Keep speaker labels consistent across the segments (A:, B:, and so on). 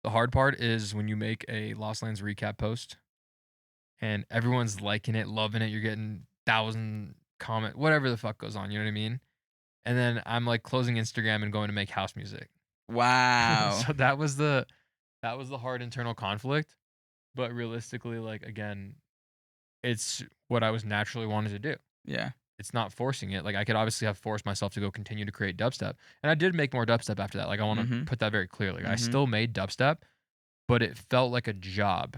A: The hard part is when you make a Lost Lands recap post and everyone's liking it, loving it. You're getting 1,000 comment, whatever the fuck goes on. You know what I mean? And then I'm like closing Instagram and going to make house music.
B: Wow.
A: So that was the hard internal conflict. But realistically, like again, it's what I was naturally wanted to do.
B: Yeah.
A: It's not forcing it. Like I could obviously have forced myself to go continue to create dubstep, and I did make more dubstep after that. Like I want to
B: Mhm.
A: put that very clear. Like I
B: Mhm.
A: still made dubstep, but it felt like a job.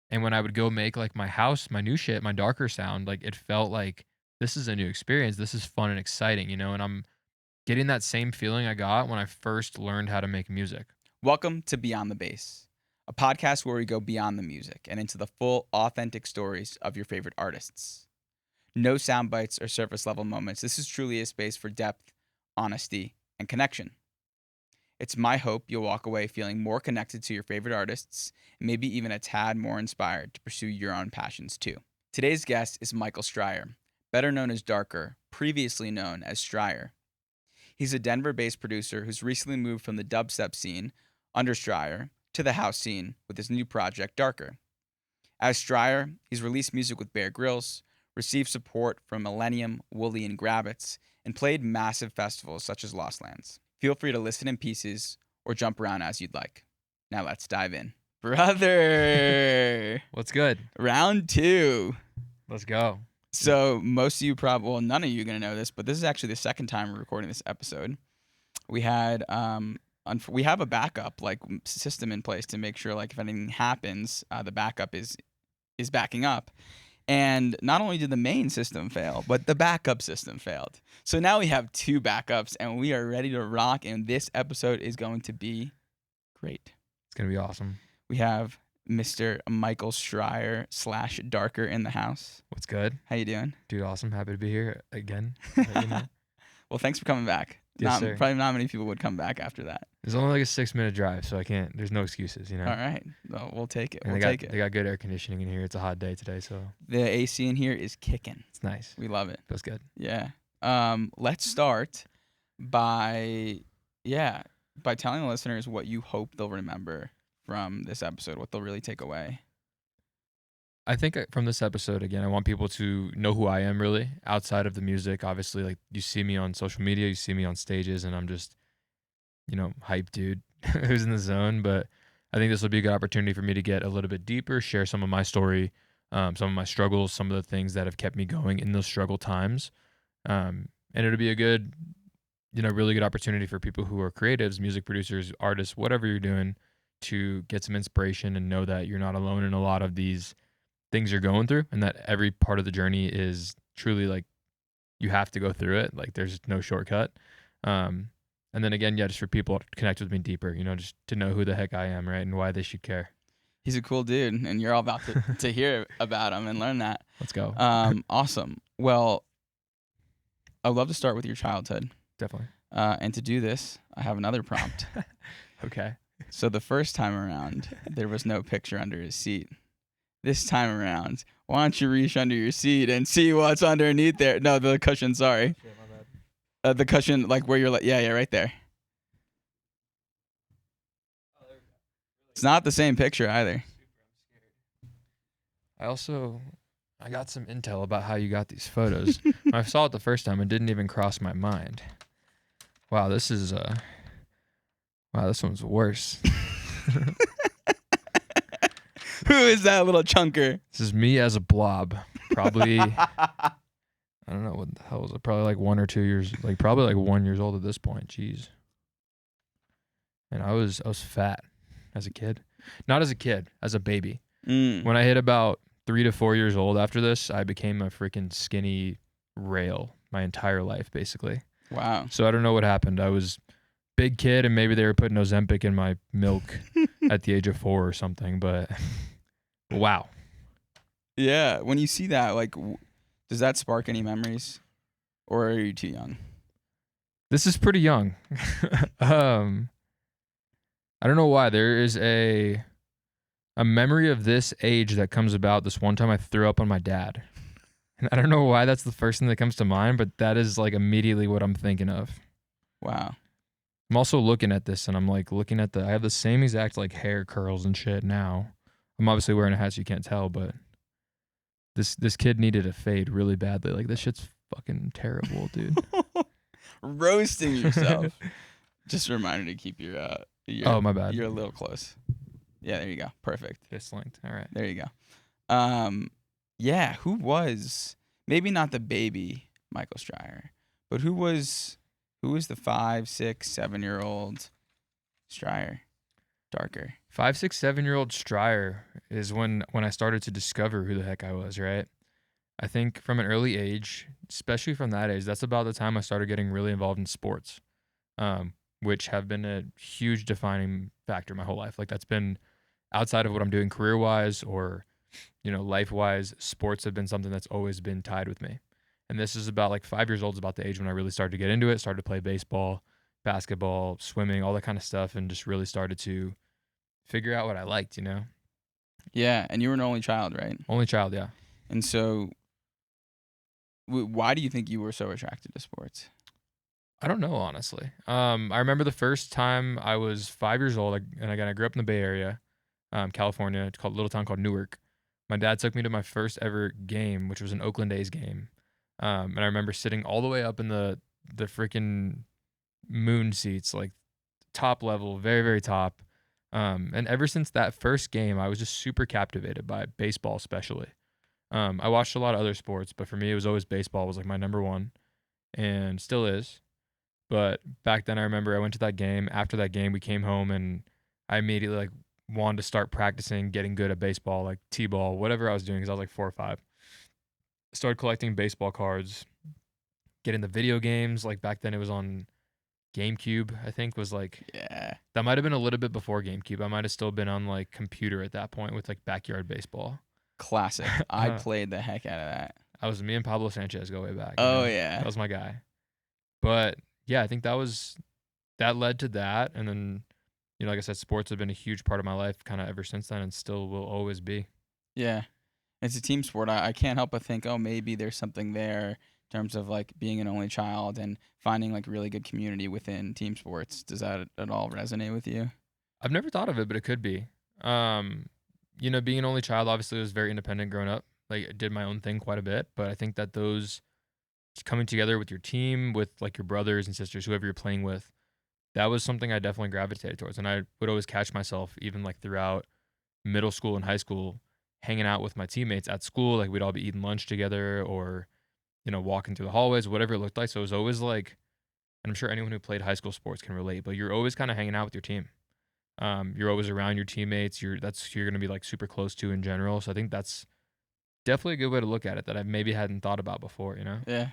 A: And when I would go make like my house, my new shit, my darker sound, like it felt like this is a new experience. This is fun and exciting, And I'm getting that same feeling I got when I first learned how to make music.
B: Welcome to Beyond the Bass, a podcast where we go beyond the music and into the full, authentic stories of your favorite artists. No sound bites or surface level moments. This is truly a space for depth, honesty, and connection. It's my hope you'll walk away feeling more connected to your favorite artists and maybe even a tad more inspired to pursue your own passions too. Today's guest is Michael Stryer, better known as Darker, previously known as Stryer. He's a Denver based producer who's recently moved from the dubstep scene under Stryer to the house scene with his new project, Darker. As Stryer, he's released music with Bear Grylls, received support from Millennium, Wooly, and Grabbits, and played massive festivals such as Lost Lands. Feel free to listen in pieces or jump around as you'd like. Now let's dive in. Brother!
A: What's good?
B: Round two.
A: Let's go.
B: So, most of you probably, well, none of you are going to know this, but this is actually the second time we're recording this episode. We had, we have a backup like system in place to make sure, like, if anything happens, the backup is backing up. And not only did the main system fail, but the backup system failed. So now we have two backups, and we are ready to rock. And this episode is going to be great.
A: It's gonna be awesome.
B: We have Mr. Michael Stryer / Darker in the house.
A: What's good?
B: How you doing?
A: Dude, awesome. Happy to be here again.
B: Well, thanks for coming back.
A: Yes, sir.
B: Probably not many people would come back after that.
A: It's only like a 6-minute drive, so I can't. There's no excuses,
B: All right, well, we'll take it.
A: And
B: We'll
A: they
B: take it.
A: got good air conditioning in here. It's a hot day today, so
B: The AC in here is kicking.
A: it's nice.
B: We love it.
A: Feels good.
B: Yeah. Let's start by telling the listeners what you hope they'll remember from this episode, what they'll really take away.
A: I think from this episode, again, I want people to know who I am really outside of the music. Obviously, like you see me on social media, you see me on stages, and I'm just, hype dude who's in the zone. But I think this will be a good opportunity for me to get a little bit deeper, share some of my story, some of my struggles, some of the things that have kept me going in those struggle times. And it'll be a good, really good opportunity for people who are creatives, music producers, artists, whatever you're doing, to get some inspiration and know that you're not alone in a lot of these things you're going through, and that every part of the journey is truly like you have to go through it. Like there's no shortcut. And then again, just for people to connect with me deeper, just to know who the heck I am, right, and why they should care.
B: He's a cool dude, and you're all about to hear about him and learn that.
A: Let's go.
B: Awesome. Well, I'd love to start with your childhood.
A: Definitely.
B: And to do this, I have another prompt.
A: Okay.
B: So the first time around, there was no picture under his seat. This time around, why don't you reach under your seat and see what's underneath there? No, the cushion, sorry.
A: Shit, my bad.
B: The cushion, like where you're like, yeah, right there. It's not the same picture either.
A: I got some intel about how you got these photos. When I saw it the first time, it didn't even cross my mind. Wow, this one's worse.
B: Who is that little chunker?
A: This is me as a blob. Probably, I don't know what the hell was it. Probably like 1 or 2 years, like probably like 1 years old at this point. Jeez. And I was fat as a kid. Not as a kid, as a baby. When I hit about 3 to 4 years old after this, I became a freaking skinny rail my entire life, basically.
B: Wow.
A: So I don't know what happened. I was big kid, and maybe they were putting Ozempic in my milk at the age of 4 or something, but wow.
B: Yeah. When you see that, like, does that spark any memories, or are you too young?
A: This is pretty young. I don't know why. There is a memory of this age that comes about this one time I threw up on my dad. And I don't know why that's the first thing that comes to mind, but that is like immediately what I'm thinking of.
B: Wow.
A: I'm also looking at this and I'm like looking at I have the same exact like hair curls and shit now. I'm obviously wearing a hat so you can't tell, but this kid needed a fade really badly. Like this shit's fucking terrible, dude.
B: Roasting yourself. Just a reminder to keep
A: Oh, my bad.
B: your a little close. Yeah, there you go. Perfect.
A: Fist length. All right.
B: There you go. Yeah, who was maybe not the baby Michael Stryer, but who was the 5, 6, 7 year old Stryer? Darker.
A: 5, 6, 7 year old Stryer is when I started to discover who the heck I was, right? I think from an early age, especially from that age, that's about the time I started getting really involved in sports, which have been a huge defining factor my whole life. Like that's been outside of what I'm doing career wise or life wise. Sports have been something that's always been tied with me. And this is about like 5 years old is about the age when I really started to get into it. Started to play baseball, basketball, swimming, all that kind of stuff, and just really started to figure out what I liked.
B: Yeah, and you were an only child, right?
A: Only child, yeah.
B: And so, why do you think you were so attracted to sports?
A: I don't know, honestly. I remember the first time I was 5 years old, and again, I grew up in the Bay Area, California. It's called a little town called Newark. My dad took me to my first ever game, which was an Oakland A's game. And I remember sitting all the way up in the freaking moon seats, like top level, very, very top. And ever since that first game, I was just super captivated by baseball, especially. I watched a lot of other sports, but for me, it was always baseball was like my number one, and still is. But back then, I remember I went to that game. After that game, we came home, and I immediately like wanted to start practicing, getting good at baseball, like t-ball, whatever I was doing, because I was like 4 or 5. Started collecting baseball cards, getting the video games. Like back then, it was on GameCube. I think was like
B: Yeah,
A: that might have been a little bit before GameCube. I might have still been on like computer at that point with like backyard baseball.
B: classic. I played the heck out of that.
A: I was me and Pablo Sanchez go way back.
B: Oh
A: That
B: yeah,
A: was my guy. But yeah, I think that led to that, and then like I said, sports have been a huge part of my life, kind of ever since then, and still will always be.
B: yeah. It's a team sport. I can't help but think, oh, maybe there's something there in terms of like being an only child and finding like really good community within team sports. Does that at all resonate with you?
A: I've never thought of it, but it could be. Being an only child, obviously, was very independent growing up. Like, I did my own thing quite a bit, but I think that those just coming together with your team, with like your brothers and sisters, whoever you're playing with, that was something I definitely gravitated towards. And I would always catch myself, even like throughout middle school and high school, hanging out with my teammates at school. Like, we'd all be eating lunch together or, walking through the hallways, whatever it looked like. So it was always like, and I'm sure anyone who played high school sports can relate, but you're always kind of hanging out with your team. You're always around your teammates. That's who you're gonna be like super close to in general. So I think that's definitely a good way to look at it that I maybe hadn't thought about before.
B: Yeah.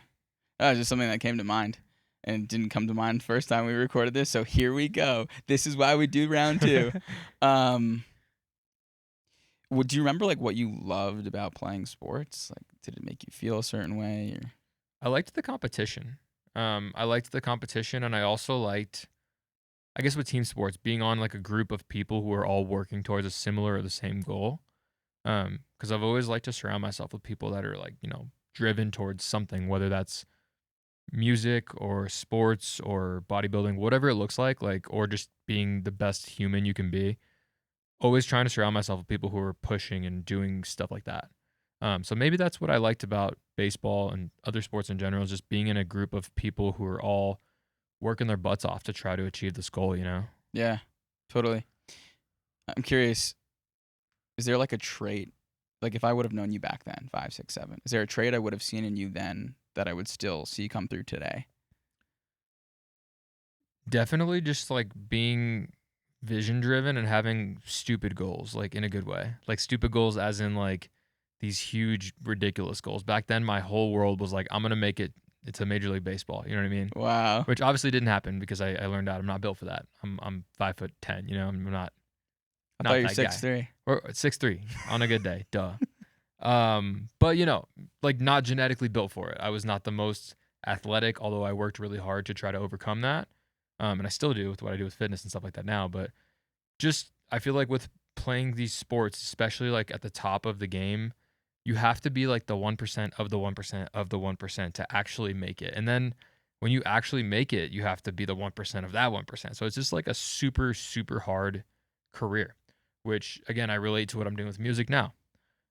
B: That was just something that came to mind and didn't come to mind first time we recorded this. So here we go. This is why we do round two. Um, do you remember like what you loved about playing sports? Like, did it make you feel a certain way? Or?
A: I liked the competition. I liked the competition, and I also liked, I guess, with team sports, being on like a group of people who are all working towards a similar or the same goal. Because I've always liked to surround myself with people that are like driven towards something, whether that's music or sports or bodybuilding, whatever it looks like, or just being the best human you can be. Always trying to surround myself with people who are pushing and doing stuff like that. So maybe that's what I liked about baseball and other sports in general, is just being in a group of people who are all working their butts off to try to achieve this goal.
B: Yeah, totally. I'm curious, is there like a trait, like if I would have known you back then, 5, 6, 7, is there a trait I would have seen in you then that I would still see come through today?
A: Definitely just like being vision driven and having stupid goals, like in a good way. Like stupid goals as in like these huge ridiculous goals. Back then my whole world was like I'm going to make it to Major League Baseball, you know what I mean?
B: Wow.
A: Which obviously didn't happen because I learned out I'm not built for that. I'm 5'10", I'm not
B: I thought
A: not
B: you were
A: that guy.
B: 6'3".
A: Or 6'3" on a good day. Duh. But like not genetically built for it. I was not the most athletic, although I worked really hard to try to overcome that. And I still do with what I do with fitness and stuff like that now. But just I feel like with playing these sports, especially like at the top of the game, you have to be like the 1% of the 1% of the 1% to actually make it. And then when you actually make it, you have to be the 1% of that 1%. So it's just like a super, super hard career, which again, I relate to what I'm doing with music now.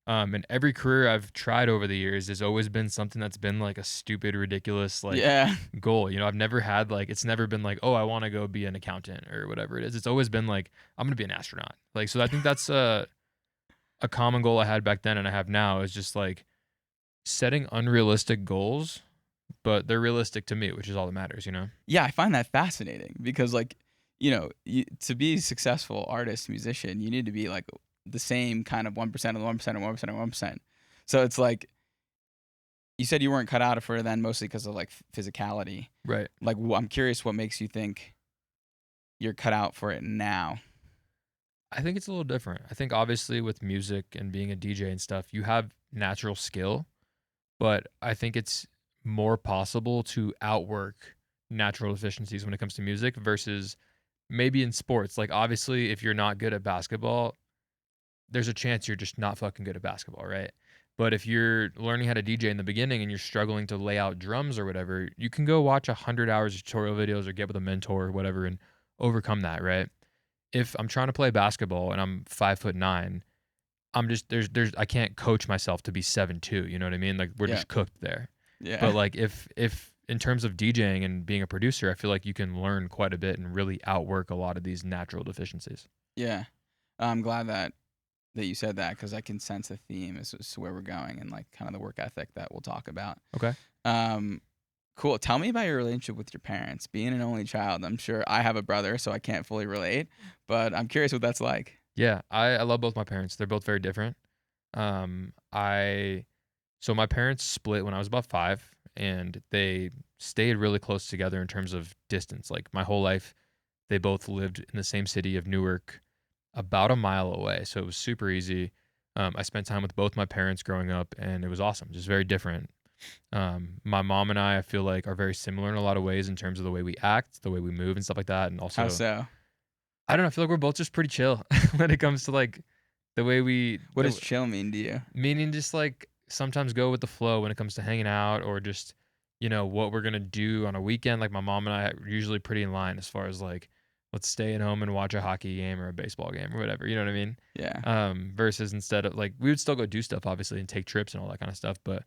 A: And every career I've tried over the years has always been something that's been like a stupid, ridiculous like
B: Yeah.
A: goal. I've never had like it's never been like, oh, I want to go be an accountant or whatever it is. It's always been like I'm gonna be an astronaut. Like so I think that's a common goal I had back then and I have now is just like setting unrealistic goals, but they're realistic to me, which is all that matters.
B: Yeah, I find that fascinating because, like, to be a successful artist, musician, you need to be like the same kind of 1% of the 1% of 1% of 1%. So it's like you said you weren't cut out for it then mostly because of like physicality.
A: Right.
B: Like, I'm curious what makes you think you're cut out for it now.
A: I think it's a little different. I think obviously with music and being a DJ and stuff, you have natural skill, but I think it's more possible to outwork natural efficiencies when it comes to music versus maybe in sports. Like obviously if you're not good at basketball, there's a chance you're just not fucking good at basketball, right? But if you're learning how to DJ in the beginning and you're struggling to lay out drums or whatever, you can go watch 100 hours of tutorial videos or get with a mentor or whatever and overcome that, right? If I'm trying to play basketball and I'm 5'9", I'm just there's I can't coach myself to be 7'2", you know what I mean? Like we're
B: Yeah.
A: just cooked there. But
B: Yeah.
A: like if in terms of DJing and being a producer, I feel like you can learn quite a bit and really outwork a lot of these natural deficiencies.
B: Yeah. I'm glad that you said that because I can sense a theme as to where we're going and like kind of the work ethic that we'll talk about.
A: Okay.
B: Um, cool. Tell me about your relationship with your parents. Being an only child, I'm sure I have a brother, so I can't fully relate, but I'm curious what that's like.
A: Yeah, I love both my parents. They're both very different. I so my parents split when I was about 5 and they stayed really close together in terms of distance. Like my whole life they both lived in the same city of Newark, about a mile away. So it was super easy. I spent time with both my parents growing up and it was awesome. Just very different. My mom and I feel like are very similar in a lot of ways in terms of the way we act, the way we move and stuff like that. And
B: How
A: also
B: so?
A: I don't know, I feel like we're both just pretty chill when it comes to like the way
B: What does chill mean to you?
A: meaning just like sometimes go with the flow when it comes to hanging out or just, what we're gonna do on a weekend. Like my mom and I are usually pretty in line as far as like, let's stay at home and watch a hockey game or a baseball game or whatever. You know what I mean?
B: Yeah.
A: Versus instead of like we would still go do stuff obviously and take trips and all that kind of stuff, but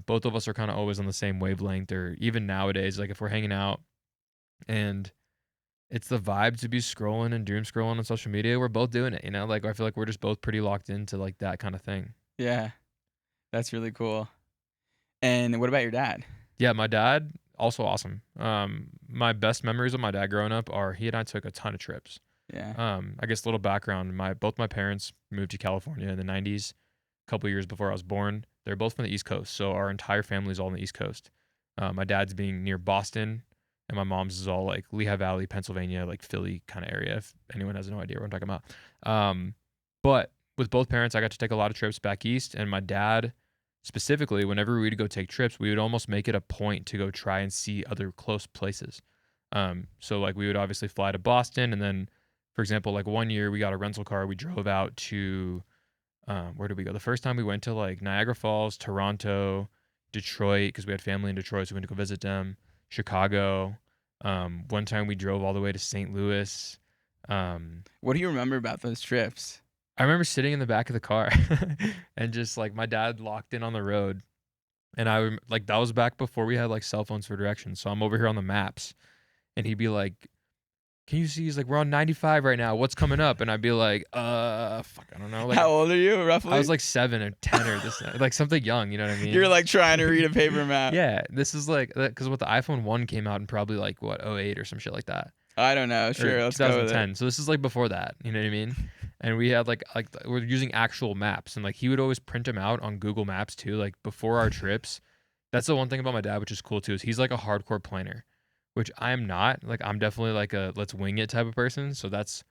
A: both of us are kind of always on the same wavelength. Or even nowadays, like if we're hanging out and it's the vibe to be scrolling and doom scrolling on social media, we're both doing it. Like I feel like we're just both pretty locked into like that kind of thing.
B: Yeah. That's really cool. And what about your dad?
A: Yeah, my dad also awesome. My best memories of my dad growing up are he and I took a ton of trips.
B: Yeah.
A: I guess a little background. Both my parents moved to California in the '90s, a couple years before I was born. They're both from the East Coast, so our entire family is all on the East Coast. My dad's being near Boston, and my mom's is all like Lehigh Valley, Pennsylvania, like Philly kind of area. If anyone has no idea what I'm talking about, but with both parents, I got to take a lot of trips back east, and my dad specifically, whenever we'd go take trips, we would almost make it a point to go try and see other close places. So like we would obviously fly to Boston, and then, for example, like one year we got a rental car. We drove out to where did we go? The first time we went to like Niagara Falls, Toronto, Detroit, because we had family in Detroit, so we went to go visit them. Chicago. One time we drove all the way to St. Louis. Um,
B: What do you remember about those trips?
A: I remember sitting in the back of the car and just like my dad locked in on the road. And like that was back before we had like cell phones for directions. So I'm over here on the maps and he'd be like, "Can you see?" He's like, "We're on 95 right now. What's coming up?" And I'd be like, fuck, I don't know." Like
B: How old are you,
A: I was
B: roughly?
A: like 7 or 10 or this, like something young, you know what I
B: You're
A: mean?
B: like trying to read a paper map.
A: Yeah, this is like, because what the iPhone 1 came out in probably like what, '08 or some shit like that.
B: I don't know.
A: Or
B: Sure, let's go with it.
A: 2010. So this is like before that, you know what I mean? And we had like we're using actual maps and like he would always print them out on Google Maps too, like before our trips. That's the one thing about my dad, which is cool too, is he's like a hardcore planner, which I am not. Like I'm definitely like a let's wing it type of person. So that's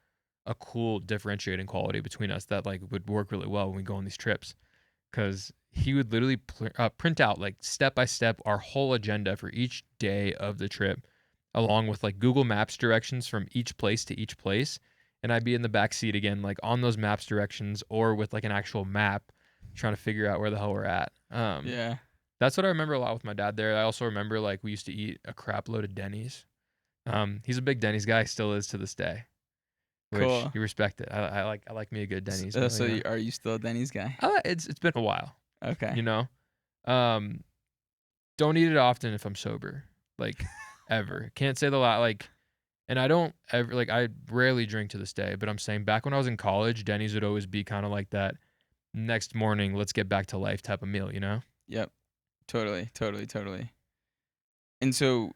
A: a cool differentiating quality between us that like would work really well when we go on these trips. Cause he would literally print out like step by step our whole agenda for each day of the trip, along with like Google Maps directions from each place to each place. And I'd be in the back seat again, like on those maps directions or with like an actual map, trying to figure out where the hell we're at.
B: Yeah.
A: That's what I remember a lot with my dad there. I also remember, like, we used to eat a crap load of Denny's. He's a big Denny's guy, still is to this day, which
B: Cool.
A: you respect it. I like me a good Denny's meal,
B: So
A: you know?
B: are you still a Denny's guy?
A: It's been a while,
B: Okay.
A: you know? Um, don't eat it often if I'm sober, like, ever. Can't say the lot like and I don't ever like, I rarely drink to this day, but I'm saying back when I was in college, Denny's would always be kinda like that next morning, let's get back to life type of meal, you know?
B: Yep. Totally, totally, totally. And so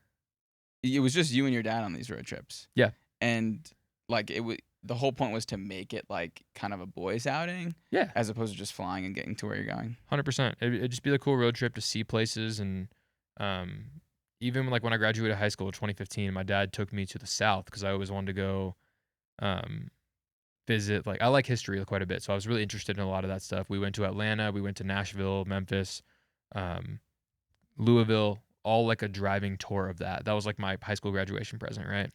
B: it was just you and your dad on these road trips,
A: Yeah.
B: and like the whole point was to make it like kind of a boys outing,
A: Yeah.
B: as opposed to just flying and getting to where you're going.
A: 100%. It'd just be a cool road trip to see places and, um, even like when I graduated high school in 2015, my dad took me to the South because I always wanted to go, um, visit like I like history quite a bit, so I was really interested in a lot of that stuff. We went to Atlanta, we went to Nashville, Memphis, um, Louisville, all like a driving tour of that. That was like my high school graduation present, right?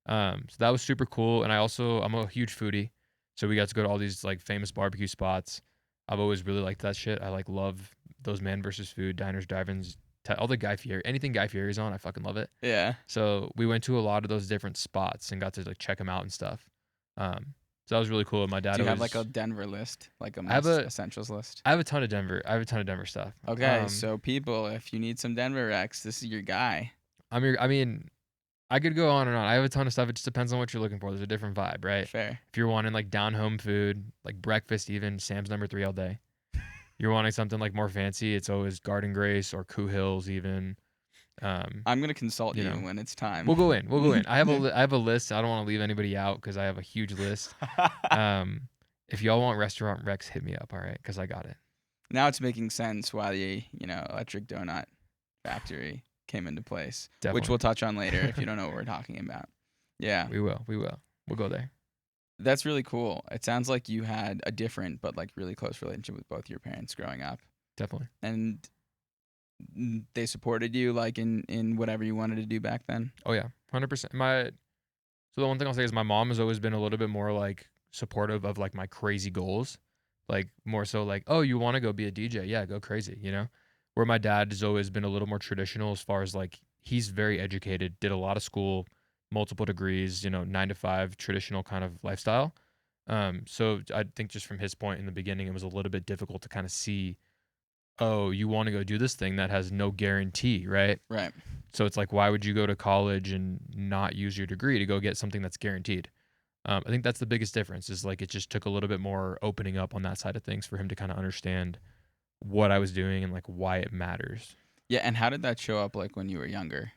A: So that was super cool, and I'm a huge foodie, so we got to go to all these, like, famous barbecue spots. I've always really liked that shit. I, like, love those man versus food, diners, drive-ins, all the Guy Fieri anything Guy Fieri's on, I fucking love it.
B: Yeah.
A: So, we went to a lot of those different spots and got to, like, check them out and stuff. So that was really cool, my
B: Do
A: dad
B: you have like a
A: always
B: Denver list, like a
A: I have
B: must
A: a
B: essentials list?
A: I have a ton of Denver stuff.
B: Okay, so people, if you need some Denver Rex, this is your guy.
A: I mean I could go on and on. I have a ton of stuff. It just depends on what you're looking for. There's a different vibe, right?
B: Fair.
A: If you're wanting like down home food, like breakfast, even Sam's number 3 all day. You're wanting something like more fancy. It's always Garden Grace or Coo Hills, even. Um,
B: I'm gonna consult
A: you
B: you
A: know,
B: when it's time.
A: we'll go in. We'll go in. I have a list. I don't want to leave anybody out because I have a huge list. Um, if y'all want restaurant Rex, hit me up. All right, because I got it.
B: Now it's making sense why the electric donut factory came into place, which we'll
A: Definitely.
B: touch on later if you don't know what we're talking about. Yeah,
A: We will. We will. We'll go there.
B: that's really cool. It sounds like you had a different but like really close relationship with both your parents growing up,
A: Definitely.
B: and they supported you like in whatever you wanted to do back then.
A: Oh yeah, 100%. So the one thing I'll say is my mom has always been a little bit more like supportive of like my crazy goals. Like more so like, "Oh, you wanna go be a DJ? Yeah, go crazy," you know? Where my dad has always been a little more traditional as far as like he's very educated, did a lot of school, multiple degrees, 9 to 5 traditional kind of lifestyle. So I think just from his point in the beginning, it was a little bit difficult to kind of see, "Oh, you wanna go do this thing that has no guarantee," right?
B: Right.
A: So it's like, why would you go to college and not use your degree to go get something that's guaranteed? I think that's the biggest difference is like it just took a little bit more opening up on that side of things for him to kind of understand what I was doing and like why it matters.
B: Yeah, and how did that show up like when you were younger?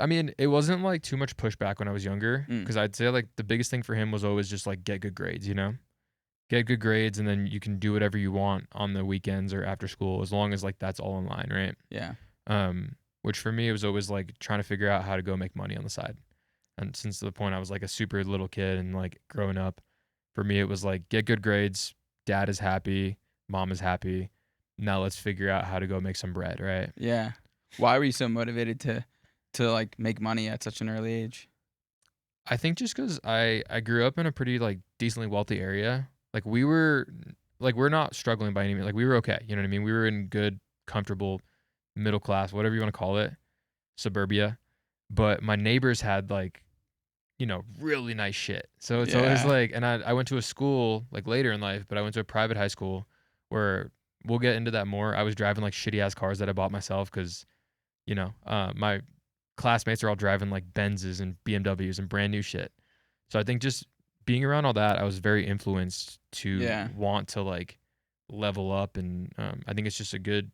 A: I mean, it wasn't like too much pushback when I was younger
B: Mm,
A: because I'd say like the biggest thing for him was always just like get good grades, get good grades and then you can do whatever you want on the weekends or after school as long as like that's all in line, right?
B: yeah.
A: Which for me, it was always like trying to figure out how to go make money on the side. And since the point I was like a super little kid and like growing up, for me, it was like get good grades, dad is happy, mom is happy. Now let's figure out how to go make some bread, right?
B: Yeah. Why were you so motivated to like make money at such an early age?
A: I think just because I grew up in a pretty like decently wealthy area. Like we're not struggling by any means. Like we were okay. You know what I mean? We were in good, comfortable, middle class, whatever you want to call it, suburbia. But my neighbors had like really nice shit. So it's always
B: Yeah.
A: like, and I went to a school like later in life, but I went to a private high school where we'll get into that more. I was driving like shitty ass cars that I bought myself because, my classmates are all driving like Benzes and BMWs and brand new shit. So I think just being around all that, I was very influenced to
B: Yeah.
A: want to like level up. And I think it's just a good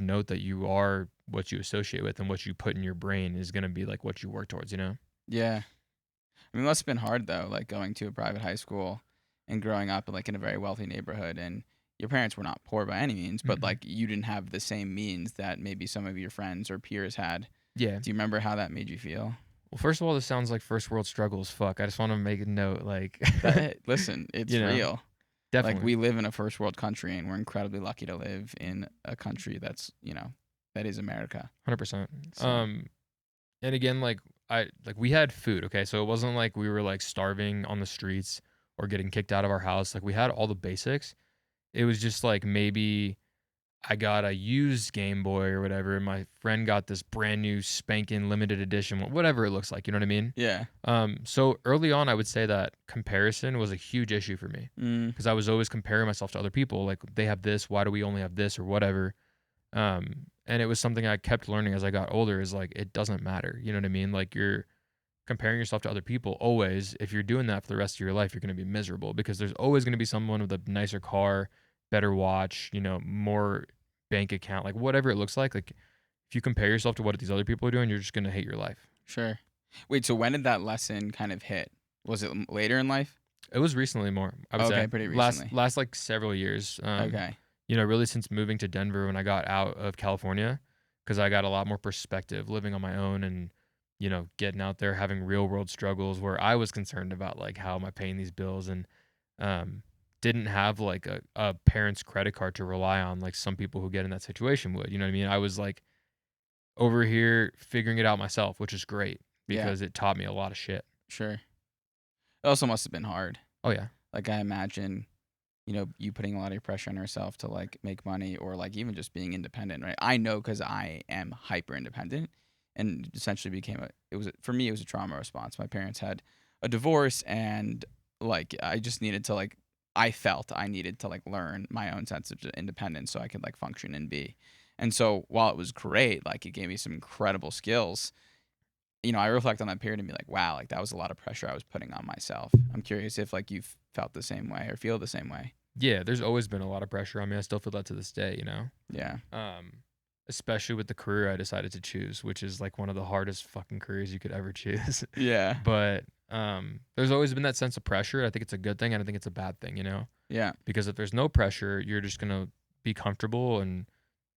A: note that you are what you associate with and what you put in your brain is going to be like what you work towards,
B: Yeah. I mean, it must have been hard though, like going to a private high school and growing up like in a very wealthy neighborhood, and your parents were not poor by any means, but
A: Mhm.
B: like you didn't have the same means that maybe some of your friends or peers had.
A: Yeah.
B: Do you remember how that made you feel?
A: Well, first of all, this sounds like first world struggle as fuck. I just want to make a note, like,
B: Listen, it's
A: you know,
B: real. Like
A: definitely,
B: we live in a first world country and we're incredibly lucky to live in a country that's, that is America.
A: 100%.
B: So,
A: And again, we had food, okay, so it wasn't like we were like starving on the streets or getting kicked out of our house. Like we had all the basics. It was just like maybe I got a used Game Boy or whatever, and my friend got this brand new spanking limited edition, whatever it looks like, you know what I mean?
B: Yeah.
A: So early on, I would say that comparison was a huge issue for me
B: Mm,
A: because I was always comparing myself to other people. Like they have this, why do we only have this or whatever? And it was something I kept learning as I got older is like, it doesn't matter. You know what I mean? Like you're comparing yourself to other people always. If you're doing that for the rest of your life, you're going to be miserable because there's always going to be someone with a nicer car, better watch, more bank account, like whatever it looks like. Like if you compare yourself to what these other people are doing, you're just going to hate your life.
B: sure. Wait, so when did that lesson kind of hit? Was it later in life?
A: It was recently more, I would say.
B: Okay, pretty
A: Last
B: recently.
A: last like several years.
B: Okay.
A: Really since moving to Denver when I got out of California, because I got a lot more perspective living on my own and getting out there having real world struggles where I was concerned about like how am I paying these bills and um didn't have like a parent's credit card to rely on like some people who get in that situation would. You know what I mean? I was like over here figuring it out myself, which is great
B: Yeah,
A: because it taught me a lot of shit.
B: sure. It also must have been hard.
A: Oh yeah.
B: Like I imagine, you putting a lot of pressure on yourself to like make money or like even just being independent, right? I know because I am hyper independent and essentially for me, it was a trauma response. My parents had a divorce and like I felt I needed to like learn my own sense of independence so I could like function and be. And so while it was great, like it gave me some incredible skills. I reflect on that period and be like, wow, like that was a lot of pressure I was putting on myself. I'm curious if like you've felt the same way or feel the same way.
A: Yeah, there's always been a lot of pressure on me. I still feel that to this day,
B: Yeah.
A: Um, especially with the career I decided to choose, which is like one of the hardest fucking careers you could ever choose.
B: Yeah.
A: But there's always been that sense of pressure. I think it's a good thing and I think it's a bad thing,
B: Yeah.
A: because if there's no pressure, you're just gonna be comfortable and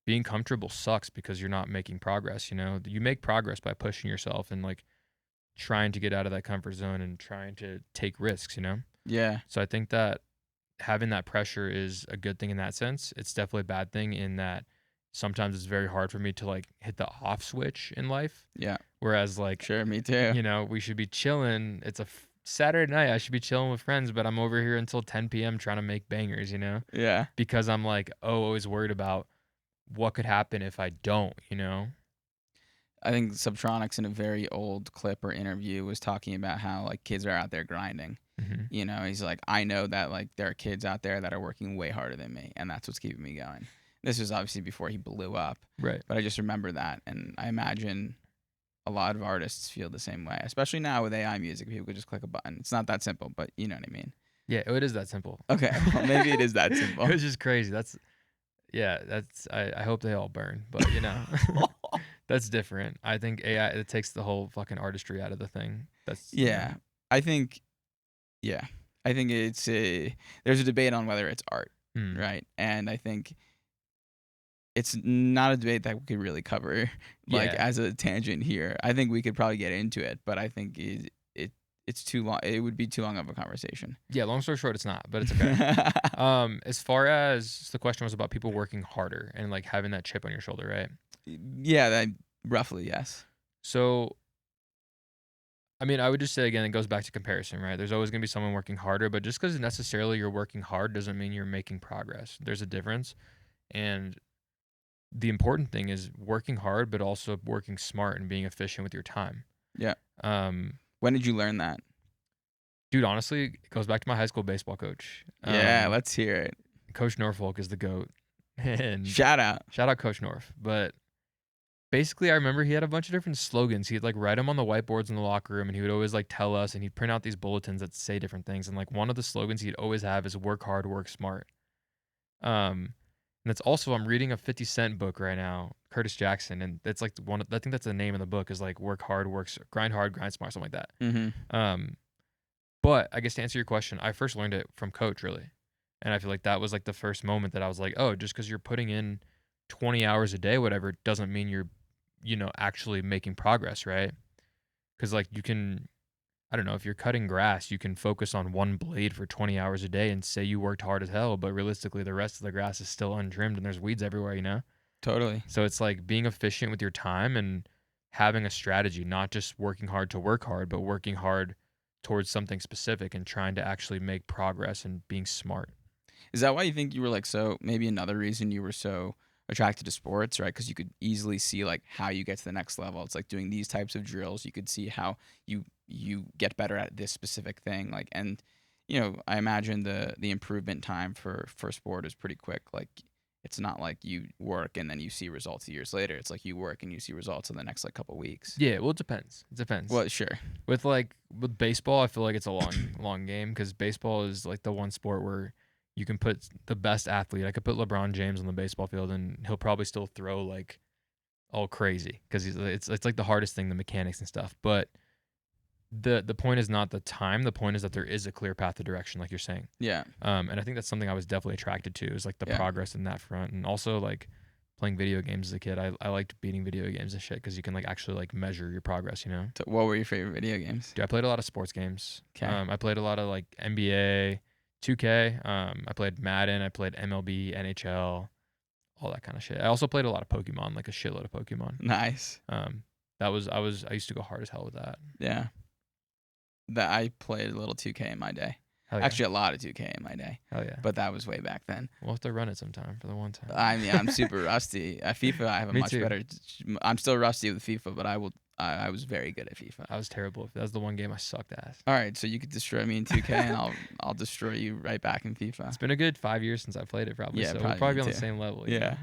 A: being comfortable sucks because you're not making progress, You make progress by pushing yourself and like trying to get out of that comfort zone and trying to take risks.
B: Yeah.
A: So I think that having that pressure is a good thing in that sense. It's definitely a bad thing in that sometimes it's very hard for me to like hit the off switch in life.
B: Yeah.
A: Whereas like,
B: Sure. Me too.
A: we should be chilling. It's a Saturday night. I should be chilling with friends, but I'm over here until 10 p.m. trying to make bangers,
B: Yeah.
A: because I'm like, oh, always worried about what could happen if I don't.
B: I think Subtronics in a very old clip or interview was talking about how like kids are out there grinding.
A: Hmm.
B: He's like, I know that like there are kids out there that are working way harder than me, and that's what's keeping me going. This was obviously before he blew up,
A: Right.
B: but I just remember that, and I imagine a lot of artists feel the same way, especially now with AI music. People could just click a button. It's not that simple, but you know what I mean.
A: Yeah, it is that simple.
B: Okay, well maybe it is that simple.
A: It was just crazy. I hope they all burn, but that's different. I think AI it takes the whole fucking artistry out of the thing. That's
B: Yeah, I think. Yeah, I think there's a debate on whether it's art,
A: mm,
B: right? And I think it's not a debate that we could really cover, like
A: yeah.
B: as a tangent here. I think we could probably get into it, but I think it's too long. It would be too long of a conversation.
A: Yeah, long story short, it's not, but it's okay. As far as the question was about people working harder and like having that chip on your shoulder, right?
B: Yeah, that roughly yes.
A: So, I mean, I would just say again, it goes back to comparison, right? There's always going to be someone working harder, but just because necessarily you're working hard doesn't mean you're making progress. There's a difference. And the important thing is working hard, but also working smart and being efficient with your time.
B: Yeah.
A: Um,
B: When did you learn that?
A: Dude, honestly, it goes back to my high school baseball coach.
B: Yeah, let's hear it.
A: Coach Norfolk is the GOAT. And
B: Shout out.
A: shout out Coach North. But basically, I remember he had a bunch of different slogans. He'd like write them on the whiteboards in the locker room, and he would always like tell us, and he'd print out these bulletins that say different things. And like one of the slogans he'd always have is "Work hard, work smart." And it's also I'm reading a 50 Cent book right now, Curtis Jackson, and that's like I think that's the name of the book is like "Work hard, grind hard, grind smart," something like that.
B: Mm-hmm.
A: But I guess to answer your question, I first learned it from Coach really, and I feel like that was like the first moment that I was like, oh, just because you're putting in 20 hours a day, whatever, doesn't mean you're actually making progress, right? Because like you can, I don't know, if you're cutting grass, you can focus on one blade for 20 hours a day and say you worked hard as hell, but realistically, the rest of the grass is still untrimmed and there's weeds everywhere.
B: Totally.
A: So it's like being efficient with your time and having a strategy, not just working hard to work hard, but working hard towards something specific and trying to actually make progress and being smart.
B: Is that why you think you were like maybe another reason you were so attracted to sports, right? Because you could easily see like how you get to the next level. It's like doing these types of drills. You could see how you get better at this specific thing. Like, and I imagine the improvement time for sport is pretty quick. Like, it's not like you work and then you see results years later. It's like you work and you see results in the next like couple weeks.
A: Yeah, well, it depends. It depends.
B: Well, sure.
A: With baseball, I feel like it's a long game because baseball is like the one sport where you can put the best athlete. I could put LeBron James on the baseball field and he'll probably still throw like all crazy because it's like the hardest thing, the mechanics and stuff. But the point is not the time. The point is that there is a clear path to direction, like you're saying.
B: Yeah.
A: And I think that's something I was definitely attracted to is like the
B: Yeah.
A: progress in that front, and also like playing video games as a kid. I liked beating video games and shit because you can like actually like measure your progress.
B: So what were your favorite video games?
A: Dude, I played a lot of sports games.
B: 'Kay.
A: I played a lot of like NBA, 2K. I played Madden. I played MLB, NHL, all that kind of shit. I also played a lot of Pokemon, like a shitload of Pokemon.
B: Nice.
A: I used to go hard as hell with that.
B: Yeah. That I played a little 2K in my day.
A: Hell yeah.
B: Actually, a lot of 2K in my day.
A: Hell yeah.
B: But that was way back then.
A: We'll have to run it sometime for the one time.
B: I mean, I'm super rusty. At FIFA, I have a
A: Me
B: much
A: too.
B: better. I'm still rusty with FIFA, but I was very good at FIFA.
A: I was terrible. That was the one game I sucked at.
B: All right, so you could destroy me in 2K, and I'll destroy you right back in FIFA.
A: It's been a good 5 years since I played it, probably.
B: Yeah,
A: So
B: probably
A: we'll probably
B: me
A: be on the
B: too.
A: same level.
B: Yeah.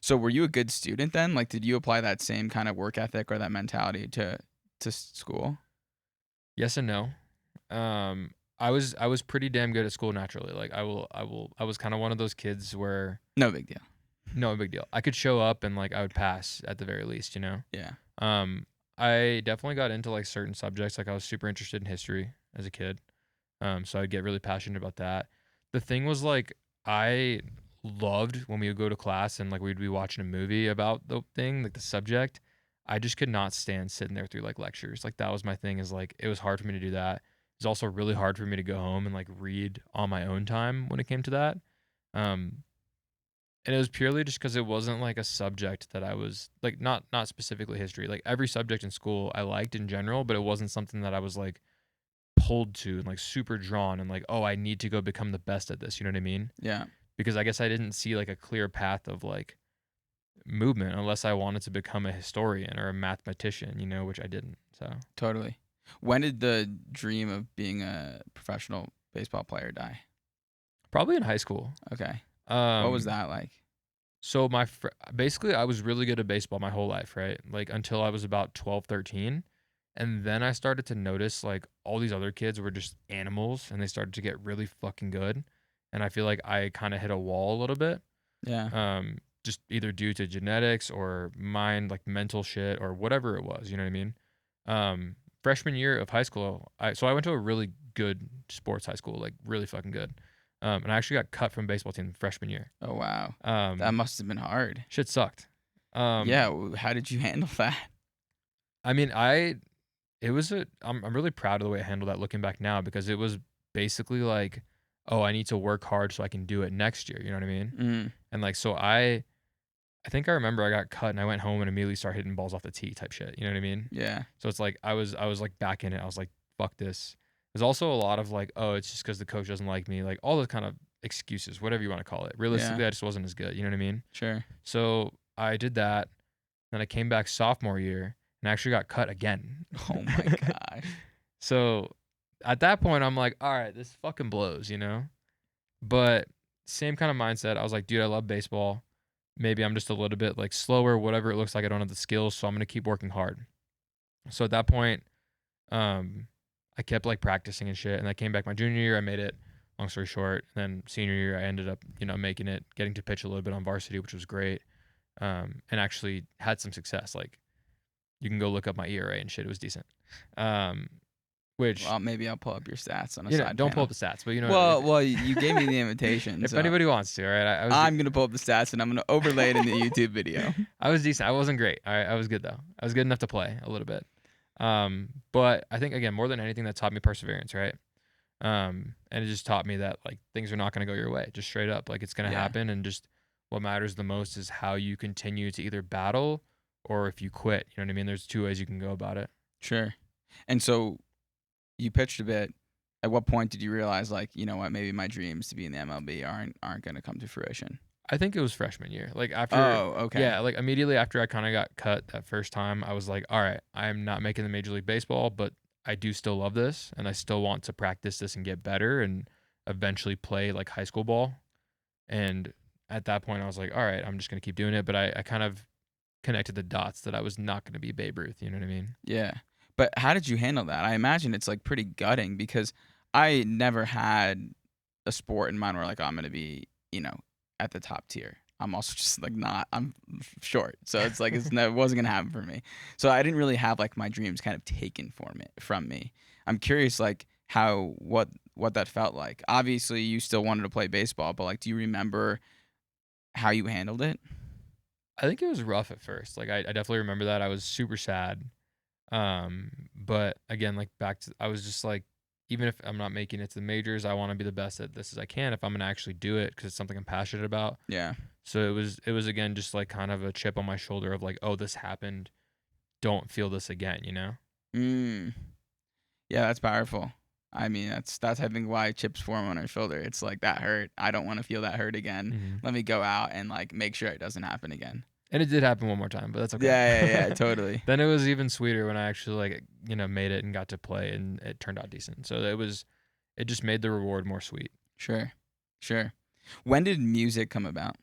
B: So were you a good student then? Like, did you apply that same kind of work ethic or that mentality to school?
A: Yes and no. I was pretty damn good at school naturally. Like I was kind of one of those kids where
B: No big deal.
A: no big deal. I could show up and like I would pass at the very least,
B: Yeah.
A: I definitely got into like certain subjects. Like I was super interested in history as a kid. So I'd get really passionate about that. The thing was like I loved when we would go to class and like we'd be watching a movie about the thing, like the subject. I just could not stand sitting there through like lectures. Like that was my thing, is like it was hard for me to do that. It was also really hard for me to go home and like read on my own time when it came to that. Um and it was purely just because it wasn't like a subject that I was like, not specifically history. Like every subject in school I liked in general, but it wasn't something that I was like pulled to and like super drawn and like, oh, I need to go become the best at this. You know what I mean?
B: Yeah.
A: Because I guess I didn't see like a clear path of like movement unless I wanted to become a historian or a mathematician, which I didn't. So
B: Totally. When did the dream of being a professional baseball player die?
A: probably in high school.
B: Okay.
A: Um,
B: What was that like?
A: So basically I was really good at baseball my whole life, right? Like until I was about 12, 13. And then I started to notice like all these other kids were just animals and they started to get really fucking good. And I feel like I kind of hit a wall a little bit.
B: Yeah.
A: Just either due to genetics or mind, like mental shit or whatever it was, you know what I mean? Freshman year of high school, I went to a really good sports high school, like really fucking good. And I actually got cut from baseball team freshman year.
B: Oh wow. That must have been hard.
A: Shit sucked.
B: Yeah. How did you handle that?
A: I mean, I'm really proud of the way I handled that looking back now, because it was basically like, oh, I need to work hard so I can do it next year. You know what I mean?
B: Mm.
A: And like, so I think I remember I got cut and I went home and immediately started hitting balls off the tee type shit. You know what I mean?
B: Yeah.
A: So it's like I was like back in it. I was like, fuck this. There's also a lot of like, oh, it's just because the coach doesn't like me. Like all those kind of excuses, whatever you want to call it. Realistically,
B: Yeah.
A: I just wasn't as good. You know what I mean?
B: Sure.
A: So I did that. Then I came back sophomore year and I actually got cut again.
B: Oh my gosh.
A: So at that point, I'm like, all right, this fucking blows, But same kind of mindset. I was like, dude, I love baseball. Maybe I'm just a little bit like slower, whatever it looks like. I don't have the skills, so I'm gonna keep working hard. So at that point, I kept like practicing and shit. And I came back my junior year, I made it. Long story short, and then senior year, I ended up, making it, getting to pitch a little bit on varsity, which was great. And actually had some success. Like you can go look up my ERA and shit. It was decent. Which
B: Well, maybe I'll pull up your stats on a
A: don't
B: side
A: pull
B: panel.
A: up the stats, but
B: Well, you gave me the invitation.
A: if
B: so
A: anybody wants to, all right.
B: I'm gonna pull up the stats and I'm gonna overlay it in the YouTube video.
A: I was decent. I wasn't great. I was good though. I was good enough to play a little bit. But I think again, more than anything, that taught me perseverance, right? And it just taught me that like things are not gonna go your way, just straight up. Like it's gonna
B: Yeah.
A: happen, and just what matters the most is how you continue to either battle or if you quit. You know what I mean? There's two ways you can go about it.
B: Sure. And so you pitched a bit. At what point did you realize, like, you know what, maybe my dreams to be in the MLB aren't gonna come to fruition?
A: I think it was freshman year. Like after,
B: Oh, okay.
A: yeah, like immediately after I kind of got cut that first time, I was like, all right, I'm not making the Major League Baseball, but I do still love this and I still want to practice this and get better and eventually play like high school ball. And at that point, I was like, all right, I'm just going to keep doing it. But I kind of connected the dots that I was not going to be Babe Ruth. You know what I mean?
B: Yeah. But how did you handle that? I imagine it's like pretty gutting because I never had a sport in mind where like, oh, I'm gonna be, at the top tier. I'm also just like not. I'm short, so it's like it wasn't gonna happen for me. So I didn't really have like my dreams kind of taken from me. I'm curious, like how what that felt like. Obviously, you still wanted to play baseball, but like, do you remember how you handled it?
A: I think it was rough at first. Like I definitely remember that. I was super sad. But again, like back to, I was just like, even if I'm not making it to the majors, I want to be the best at this as I can if I'm gonna actually do it because it's something I'm passionate about.
B: Yeah.
A: So it was again just like kind of a chip on my shoulder of like, oh, this happened. Don't feel this again, you know?
B: Mm. Yeah, that's powerful. I mean, that's I think why chips form on our shoulder. It's like that hurt. I don't want to feel that hurt again.
A: Hmm.
B: Let me go out and like make sure it doesn't happen again.
A: And it did happen one more time, but that's okay.
B: Yeah, yeah, yeah, totally.
A: Then it was even sweeter when I actually like made it and got to play and it turned out decent. So it just made the reward more sweet.
B: Sure. Sure. When did music come about?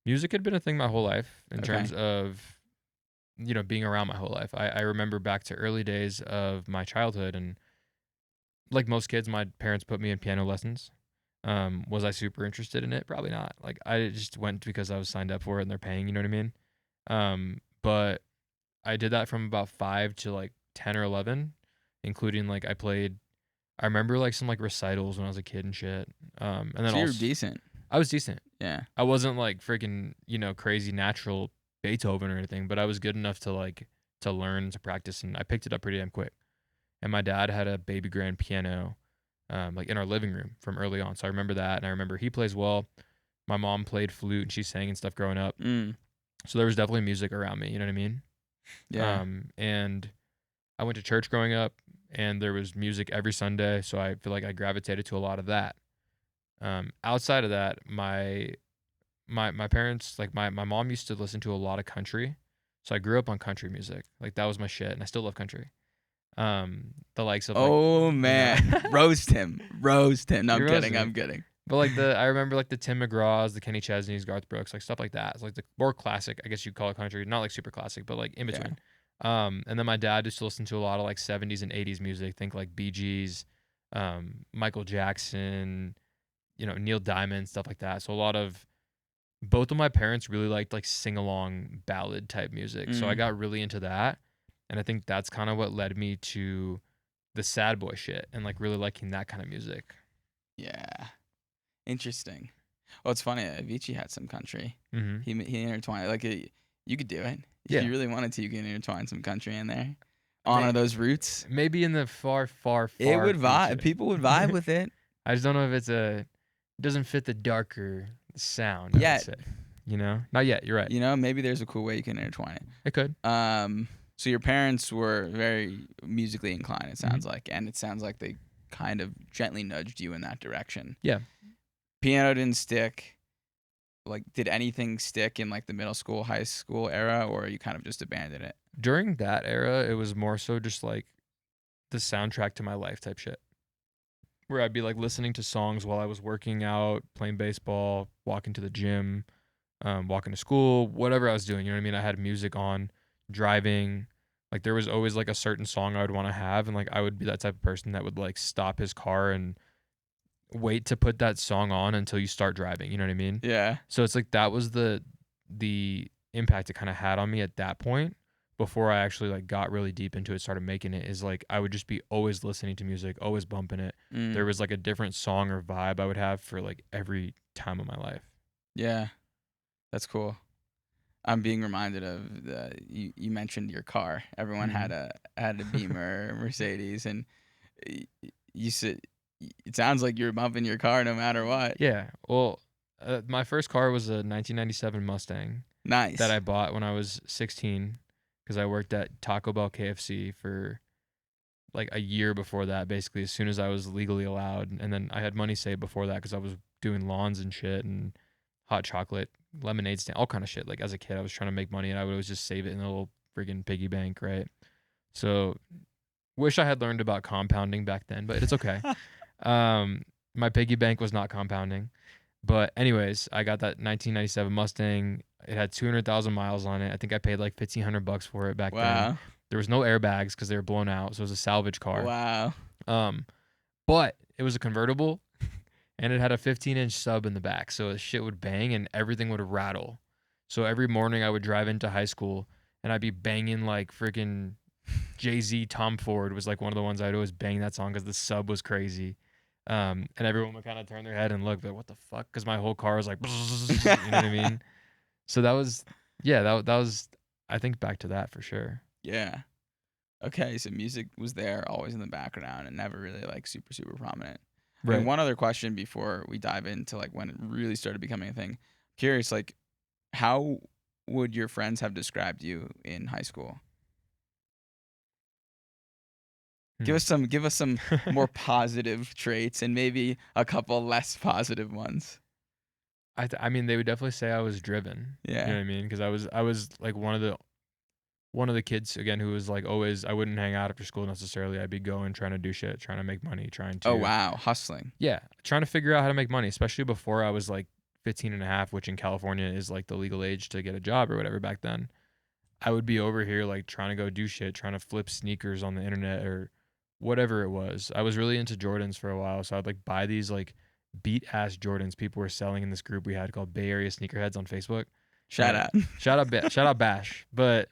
A: Music had been a thing my whole life in
B: Okay.
A: terms of being around my whole life. I remember back to early days of my childhood and like most kids, my parents put me in piano lessons. Was I super interested in it? Probably not. Like I just went because I was signed up for it and they're paying, you know what I mean? But I did that from about 5 to like 10 or 11, including like I remember like some like recitals when I was a kid and shit. And then
B: So you're
A: also
B: decent.
A: I was decent.
B: Yeah.
A: I wasn't like freaking, crazy natural Beethoven or anything, but I was good enough to like to learn and to practice and I picked it up pretty damn quick. And my dad had a baby grand piano like in our living room from early on. So I remember that and I remember he plays well. My mom played flute and she sang and stuff growing up.
B: Mm.
A: So there was definitely music around me, you know what I mean?
B: Yeah.
A: And I went to church growing up and there was music every Sunday, so I feel like I gravitated to a lot of that. Outside of that, my parents, like my mom used to listen to a lot of country. So I grew up on country music. Like that was my shit and I still love country. The likes of like,
B: Oh
A: you know,
B: man. Roast him. Roast him. No, I'm
A: you're
B: kidding.
A: roasting me.
B: I'm kidding.
A: But like I remember like the Tim McGraws, the Kenny Chesneys, Garth Brooks, like stuff like that. It's like the more classic, I guess you'd call it country, not like super classic, but like in
B: Yeah.
A: between. And then my dad used to listen to a lot of like 70s and 80s music. Think like Bee Gees, Michael Jackson, Neil Diamond, stuff like that. So a lot of both of my parents really liked like sing along ballad type music. So I
B: Mm.
A: got really into that. And I think that's kind of what led me to the sad boy shit and like really liking that kind of music.
B: Yeah. Interesting. Well, it's funny. Avicii had some country.
A: Hmm.
B: He intertwined like you could do it if
A: Yeah.
B: you really wanted to. You can intertwine some country in there. Honor
A: May-
B: those roots.
A: Maybe in the far, far,
B: It
A: far
B: would vibe.
A: future.
B: People would vibe with it.
A: I just don't know if it doesn't fit the darker sound, I would
B: Yet,
A: say. Not yet. You're right.
B: maybe there's a cool way you can intertwine
A: It could.
B: it. So your parents were very musically inclined. It
A: Hmm.
B: sounds like, and it sounds like they kind of gently nudged you in that direction.
A: Yeah.
B: Piano didn't stick. Like, did anything stick in like the middle school, high school era, or you kind of just abandoned it?
A: During that era, it was more so just like the soundtrack to my life type shit. Where I'd be like listening to songs while I was working out, playing baseball, walking to the gym, walking to school, whatever I was doing. You know what I mean? I had music on, driving. Like there was always like a certain song I would want to have, and like I would be that type of person that would like stop his car and wait to put that song on until you start driving. You know what I mean?
B: Yeah.
A: So it's like that was the impact it kind of had on me at that point before I actually like got really deep into it, started making it, is like I would just be always listening to music, always bumping it. There
B: Mm.
A: was like a different song or vibe I would have for like every time of my life.
B: Yeah. That's cool. I'm being reminded of you mentioned your car. Everyone
A: Hmm.
B: had a Beamer, or Mercedes, and you said it sounds like you're bumping your car no matter what.
A: Yeah. Well, my first car was a 1997 Mustang that
B: Nice.
A: I bought when I was 16 because I worked at Taco Bell KFC for like a year before that, basically as soon as I was legally allowed. And then I had money saved before that because I was doing lawns and shit and hot chocolate, lemonade stand, all kind of shit. Like as a kid, I was trying to make money and I would always just save it in a little friggin' piggy bank, right? So wish I had learned about compounding back then, but it's okay. Um, my piggy bank was not compounding. But anyways, I got that 1997 Mustang. It had 200,000 miles on it. I think I paid like $1,500 for it back then.
B: Wow.
A: There was no airbags because they were blown out, so it was a salvage car.
B: Wow.
A: Um, but it was a convertible, and it had a 15-inch sub in the back, so the shit would bang and everything would rattle. So every morning I would drive into high school and I'd be banging like freaking Jay-Z. Tom Ford was like one of the ones I'd always bang that song because the sub was crazy. And everyone would kind of turn their head and look, like, what the fuck? Because my whole car was like, you know what I mean? So that was, yeah, that was, I think back to that for sure.
B: Yeah. Okay, so music was there, always in the background, and never really like super, super prominent. I mean,
A: Right.
B: one other question before we dive into like when it really started becoming a thing. Curious, like, how would your friends have described you in high school?
A: Hmm.
B: Give us some more positive traits and maybe a couple less positive ones.
A: I mean, they would definitely say I was driven. You know
B: Yeah.
A: what I mean? Because I was like one of the kids again who was like always I wouldn't hang out after school necessarily. I'd be going trying to do shit, trying to make money, trying
B: Oh
A: to
B: wow, hustling.
A: yeah, trying to figure out how to make money, especially before I was like 15 and a half, which in California is like the legal age to get a job or whatever back then. I would be over here like trying to go do shit, trying to flip sneakers on the internet or whatever it was. I was really into Jordans for a while, so I'd like buy these like beat ass Jordans people were selling in this group we had called Bay Area Sneakerheads on Facebook.
B: Shout out.
A: Shout out Bash. But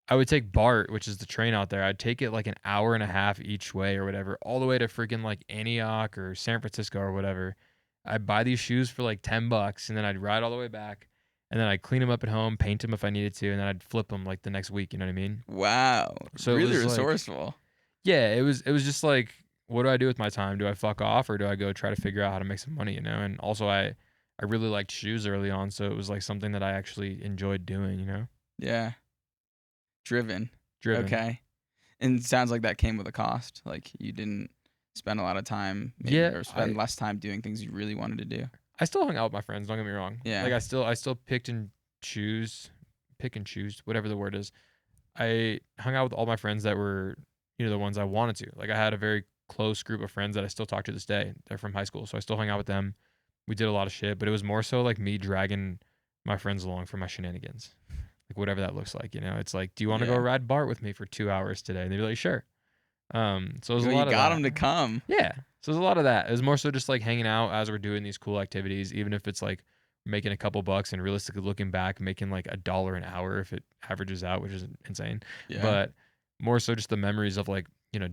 A: I would take BART, which is the train out there. I'd take it like an hour and a half each way or whatever, all the way to freaking like Antioch or San Francisco or whatever. I'd buy these shoes for like $10 and then I'd ride all the way back and then I'd clean them up at home, paint them if I needed to, and then I'd flip them like the next week. You know what I mean?
B: Wow,
A: So it
B: really
A: was like,
B: resourceful.
A: yeah, it was just like, what do I do with my time? Do I fuck off or do I go try to figure out how to make some money? You know? And also I really liked shoes early on, so it was like something that I actually enjoyed doing. You know?
B: Yeah, driven.
A: Driven.
B: Okay. And it sounds like that came with a cost. Like you didn't spend a lot of time, maybe,
A: Yeah,
B: or spend less time doing things you really wanted to do.
A: I still hung out with my friends, don't get me wrong.
B: Yeah.
A: Like I still pick and choose, whatever the word is. I hung out with all my friends that were, the ones I wanted to. Like I had a very close group of friends that I still talk to this day. They're from high school, so I still hung out with them. We did a lot of shit, but it was more so like me dragging my friends along for my shenanigans. Like whatever that looks like, It's like, do you want to go
B: Yeah.
A: ride BART with me for 2 hours today? And they'd be like, sure. So it was a
B: Well, you
A: lot of
B: got
A: that.
B: them to come.
A: Yeah. So there's a lot of that. It was more so just like hanging out as we're doing these cool activities, even if it's like making a couple bucks and realistically looking back, making like $1 an hour if it averages out, which is insane.
B: Yeah,
A: But more so just the memories of like,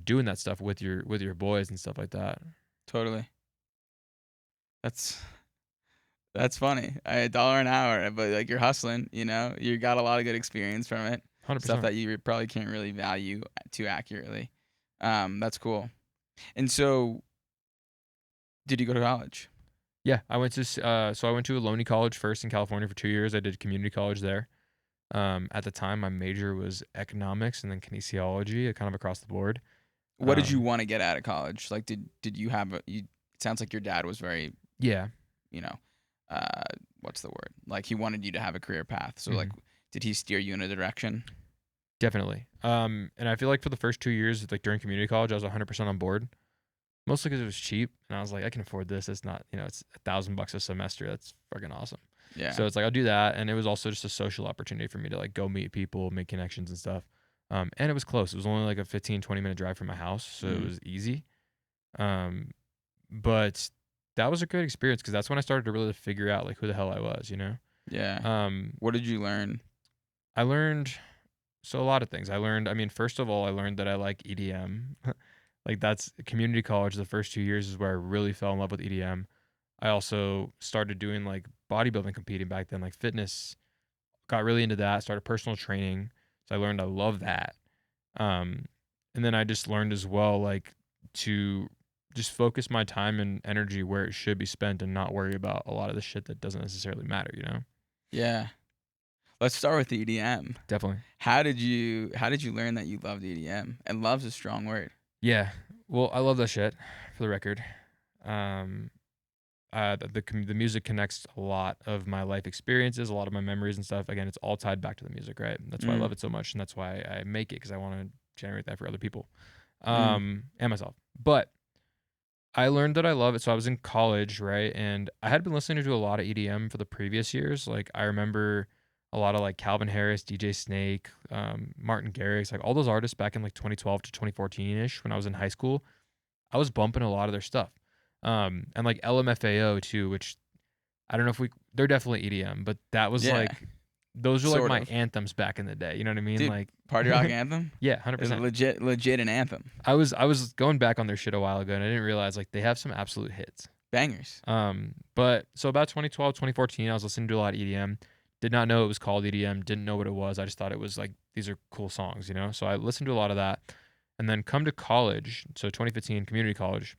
A: doing that stuff with your boys and stuff like that.
B: totally. That's that's funny. A dollar an hour, but like you're hustling. You got a lot of good experience from it. Stuff
A: 100%.
B: that you probably can't really value too accurately. That's cool. And so, did you go to college?
A: Yeah, I went to Ohlone College first in California for 2 years. I did community college there. At the time my major was economics and then kinesiology, kind of across the board.
B: What did you
A: Um,
B: want to get out of college? Like, did you have you? It sounds like your dad was very,
A: yeah.
B: you know, uh, what's the word? Like he wanted you to have a career path. So like,
A: Mhm.
B: did he steer you in a direction?
A: Definitely. And I feel like for the first 2 years, like during community college, I was 100% on board. Mostly because it was cheap, and I was like, I can afford this. It's not, it's $1,000 a semester. That's fucking awesome.
B: Yeah.
A: So it's like I'll do that, and it was also just a social opportunity for me to like go meet people, make connections and stuff. And it was close. It was only like a 15-20 minute drive from my house, so it
B: Mm,
A: was easy. Um, but that was a great experience because that's when I started to really figure out like who the hell I was.
B: yeah.
A: Um,
B: What did you learn?
A: I learned so a lot of things. I mean, first of all, I learned that I like EDM. Like that's community college. The first 2 years is where I really fell in love with EDM. I also started doing like bodybuilding, competing back then, like fitness. Got really into that. Started personal training, so I learned I love that. Um, and then I just learned as well, like to just focus my time and energy where it should be spent, and not worry about a lot of the shit that doesn't necessarily matter.
B: Yeah. Let's start with EDM.
A: Definitely.
B: How did you learn that you loved EDM? And love's a strong word.
A: Yeah. Well, I love that shit. For the record. Um, the music connects a lot of my life experiences, a lot of my memories and stuff. Again, it's all tied back to the music, right? That's why I
B: Mm,
A: love it so much, and that's why I make it because I want to generate that for other people,
B: mm.
A: and myself. But I learned that I love it. So I was in college, right? And I had been listening to a lot of EDM for the previous years. Like I remember a lot of like Calvin Harris, DJ Snake, Martin Garrix, like all those artists back in like 2012 to 2014 ish when I was in high school. I was bumping a lot of their stuff. And like LMFAO too, which I don't know if they're definitely EDM, but that was
B: Yeah,
A: like, those are like
B: sort
A: my
B: of.
A: anthems back in the day. You know what I mean?
B: Dude,
A: Like,
B: Party Rock Anthem
A: yeah,
B: is
A: 100%.
B: legit an anthem.
A: I was going back on their shit a while ago and I didn't realize like they have some absolute hits.
B: Bangers.
A: But so about 2012, 2014, I was listening to a lot of EDM. Did not know it was called EDM, didn't know what it was. I just thought it was like, these are cool songs, you know? So I listened to a lot of that. And then come to college, so 2015, community college,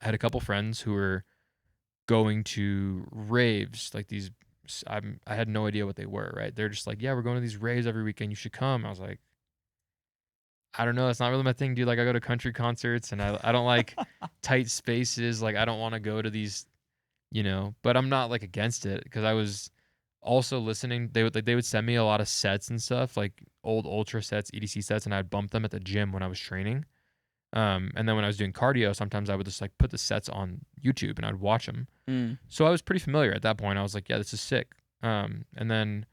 A: I had a couple friends who were going to raves, like these. I had no idea what they were, right? They're just like, yeah, we're going to these raves every weekend. You should come. I was like, I don't know. It's not really my thing, dude. Like, I go to country concerts and I don't like tight spaces. Like, I don't want to go to these, but I'm not like against it because I was also listening. They would send me a lot of sets and stuff, like old ultra sets, EDC sets, and I'd bump them at the gym when I was training. And then when I was doing cardio, sometimes I would just like put the sets on YouTube and I'd watch them.
B: Mm.
A: So I was pretty familiar at that point. I was like, yeah, this is sick. And then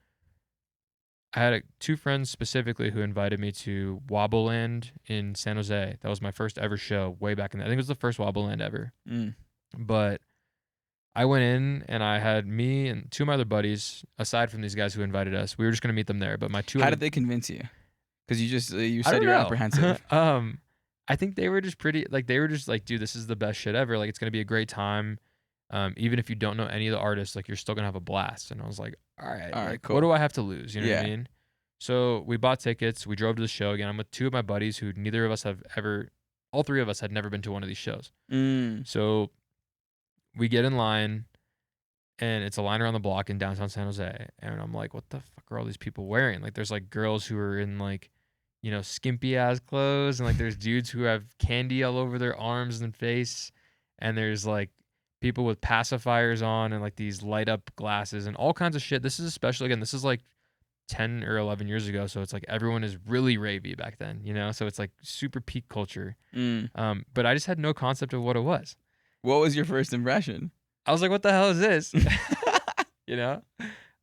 A: I had two friends specifically who invited me to Wobbleland in San Jose. That was my first ever show way back in I think it was the first Wobbleland ever.
B: Mm.
A: But I went in and I had me and two of my other buddies, aside from these guys who invited us. We were just going to meet them there. But my two
B: How
A: other,
B: did they convince you? Because you
A: I
B: said
A: don't
B: you were
A: know.
B: apprehensive.
A: I think they were just pretty, like, they were just like, dude, this is the best shit ever. Like, it's going to be a great time. Even if you don't know any of the artists, like, you're still going to have a blast. And I was like, all right,
B: All right,
A: like, what
B: cool.
A: do I have to lose? You know what I
B: Yeah.
A: mean? So we bought tickets. We drove to the show again. I'm with two of my buddies who neither of us have ever, all three of us had never been to one of these shows.
B: Mm.
A: So we get in line and it's a line around the block in downtown San Jose. And I'm like, what the fuck are all these people wearing? Like, there's like girls who are in like, skimpy ass clothes, and like there's dudes who have candy all over their arms and face, and there's like people with pacifiers on and like these light up glasses and all kinds of shit. This is especially, again, this is like 10 or 11 years ago, so it's like everyone is really ravey back then, so it's like super peak culture.
B: Mm.
A: But I just had no concept of what it was.
B: What was your first impression?
A: I was like, what the hell is this? you know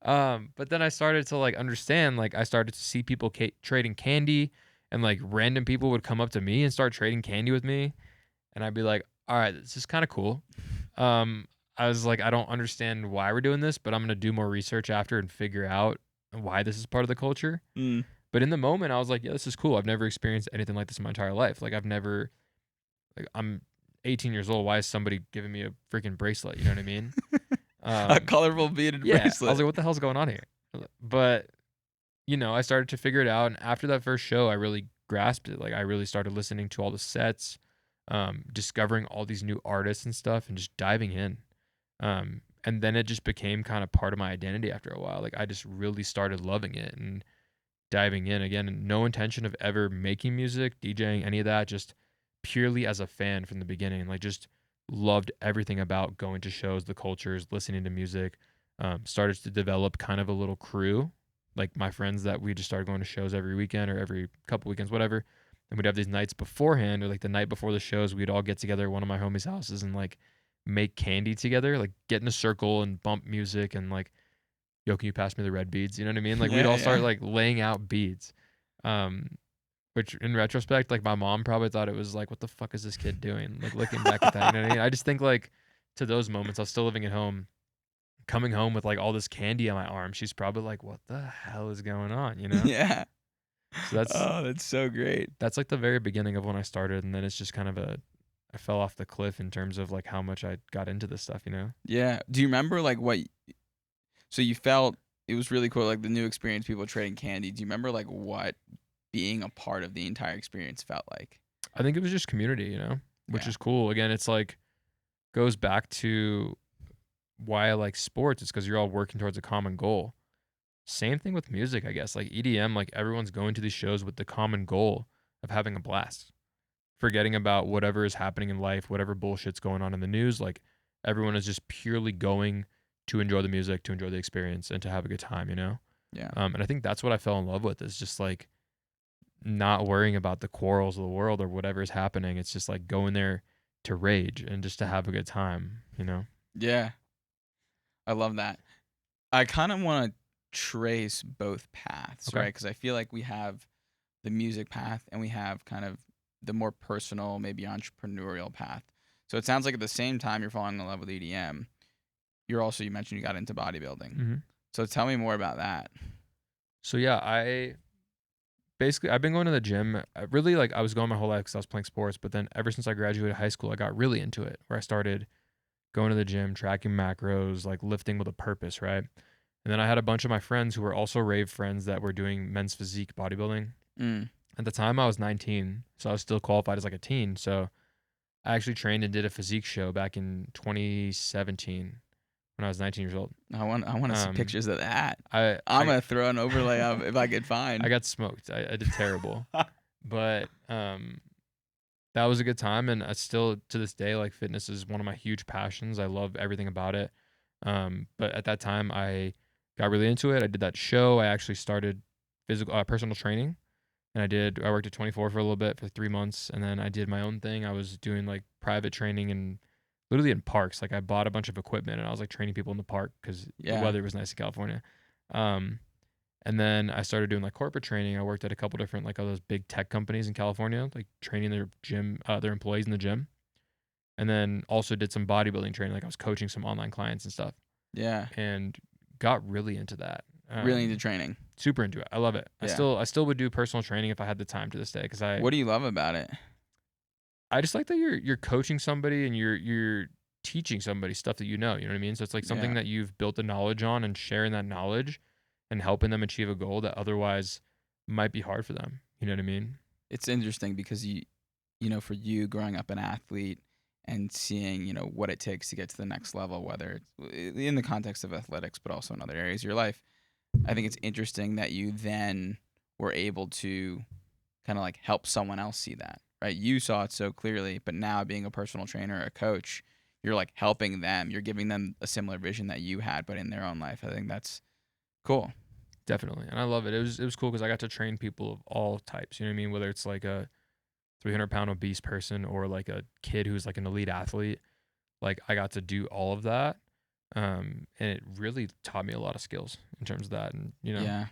A: but then I started to like understand, like I started to see people trading candy, and like random people would come up to me and start trading candy with me, and I'd be like, all right, this is kind of cool. um I was like, I don't understand why we're doing this, but I'm going to do more research after and figure out why this is part of the culture.
B: Mm.
A: But in the moment I was like, yeah, this is cool. I've never experienced anything like this in my entire life. Like, I've never, like, I'm 18 years old. Why is somebody giving me a freaking bracelet? You know what I mean?
B: A colorful beaded
A: Yeah, I was
B: bracelet.
A: like, what the hell's going on here? But I started to figure it out, and after that first show, I really grasped it. Like, I really started listening to all the sets, discovering all these new artists and stuff, and just diving in. And then it just became kind of part of my identity after a while. Like, I just really started loving it and diving in again. And no intention of ever making music, DJing, any of that. Just purely as a fan from the beginning. Like, just loved everything about going to shows, the cultures, listening to music. Started to develop kind of a little crew, like my friends that we just started going to shows every weekend or every couple weekends, whatever. And we'd have these nights beforehand, or like the night before the shows, we'd all get together at one of my homies' houses and like make candy together, like get in a circle and bump music and like, yo, can you pass me the red beads? You know what I mean? Like, we'd
B: Yeah,
A: all start
B: yeah.
A: like laying out beads. Um, which in retrospect, like my mom probably thought it was like, what the fuck is this kid doing? Like, looking back at that, you know what I mean? I just think like to those moments, I was still living at home, coming home with like all this candy on my arm. She's probably like, what the hell is going on?
B: Yeah.
A: So that's
B: Oh, that's so great.
A: that's like the very beginning of when I started, and then it's just kind of I fell off the cliff in terms of like how much I got into this stuff.
B: Yeah. Do you remember like so you felt it was really cool, like the new experience, people trading candy. Do you remember like what being a part of the entire experience felt like?
A: I think it was just community, which
B: Yeah.
A: is cool. Again, it's like goes back to why I like sports. It's because you're all working towards a common goal. Same thing with music, I guess. Like EDM, like everyone's going to these shows with the common goal of having a blast, forgetting about whatever is happening in life, whatever bullshit's going on in the news. Like, everyone is just purely going to enjoy the music, to enjoy the experience, and to have a good time, you know?
B: Yeah.
A: And I think that's what I fell in love with, is just like not worrying about the quarrels of the world or whatever is happening. It's just like going there to rage and just to have a good time, you know?
B: Yeah. I love that. I kind of want to trace both paths,
A: Okay.
B: right? Because I feel like we have the music path and we have kind of the more personal, maybe entrepreneurial path. So it sounds like at the same time you're falling in love with EDM, you mentioned you got into bodybuilding.
A: hmm
B: So tell me more about that.
A: So yeah, I've been going to the gym. Really, like I was going my whole life because I was playing sports, but then ever since I graduated high school, I got really into it, where I started going to the gym, tracking macros, like lifting with a purpose, right? And then I had a bunch of my friends who were also rave friends that were doing men's physique bodybuilding.
B: Mm.
A: At the time, I was 19, so I was still qualified as like a teen. So I actually trained and did a physique show back in 2017 when I was 19 years old.
B: I want to see
A: Um,
B: pictures of that.
A: I
B: I'm
A: I
B: gonna throw an overlay up if I could
A: I
B: find.
A: got smoked. I did terrible, but that was a good time, and I still to this day, like, fitness is one of my huge passions. I love everything about it. But at that time, I got really into it. I did that show. I actually started physical personal training, and I worked at 24 for a little bit for 3 months, and then I did my own thing. I was doing like private training and literally in parks. Like I bought a bunch of equipment and I was like training people in the park because the
B: Yeah.
A: weather was nice in California. Um, and then I started doing like corporate training. I worked at a couple different like all those big tech companies in California, like training their employees in the gym. And then also did some bodybuilding training. Like I was coaching some online clients and stuff,
B: Yeah.
A: and got really into that.
B: Really into training.
A: Super into it. I love it.
B: Yeah.
A: I still would do personal training if I had the time to this day, because
B: What do you love about it?
A: I just like that you're coaching somebody and you're teaching somebody stuff that you know. You know what I mean? So it's like something
B: Yeah.
A: that you've built the knowledge on, and sharing that knowledge and helping them achieve a goal that otherwise might be hard for them. You know what I mean?
B: It's interesting because for you growing up an athlete and seeing, what it takes to get to the next level, whether it's in the context of athletics, but also in other areas of your life, I think it's interesting that you then were able to kind of like help someone else see that, right? You saw it so clearly, but now being a personal trainer or a coach, you're like helping them, you're giving them a similar vision that you had, but in their own life. I think that's cool.
A: Definitely. And I love it. It was cool because I got to train people of all types. You know what I mean? Whether it's like a 300-pound obese person or like a kid who's like an elite athlete, like I got to do all of that. And it really taught me a lot of skills in terms of that. And
B: Yeah.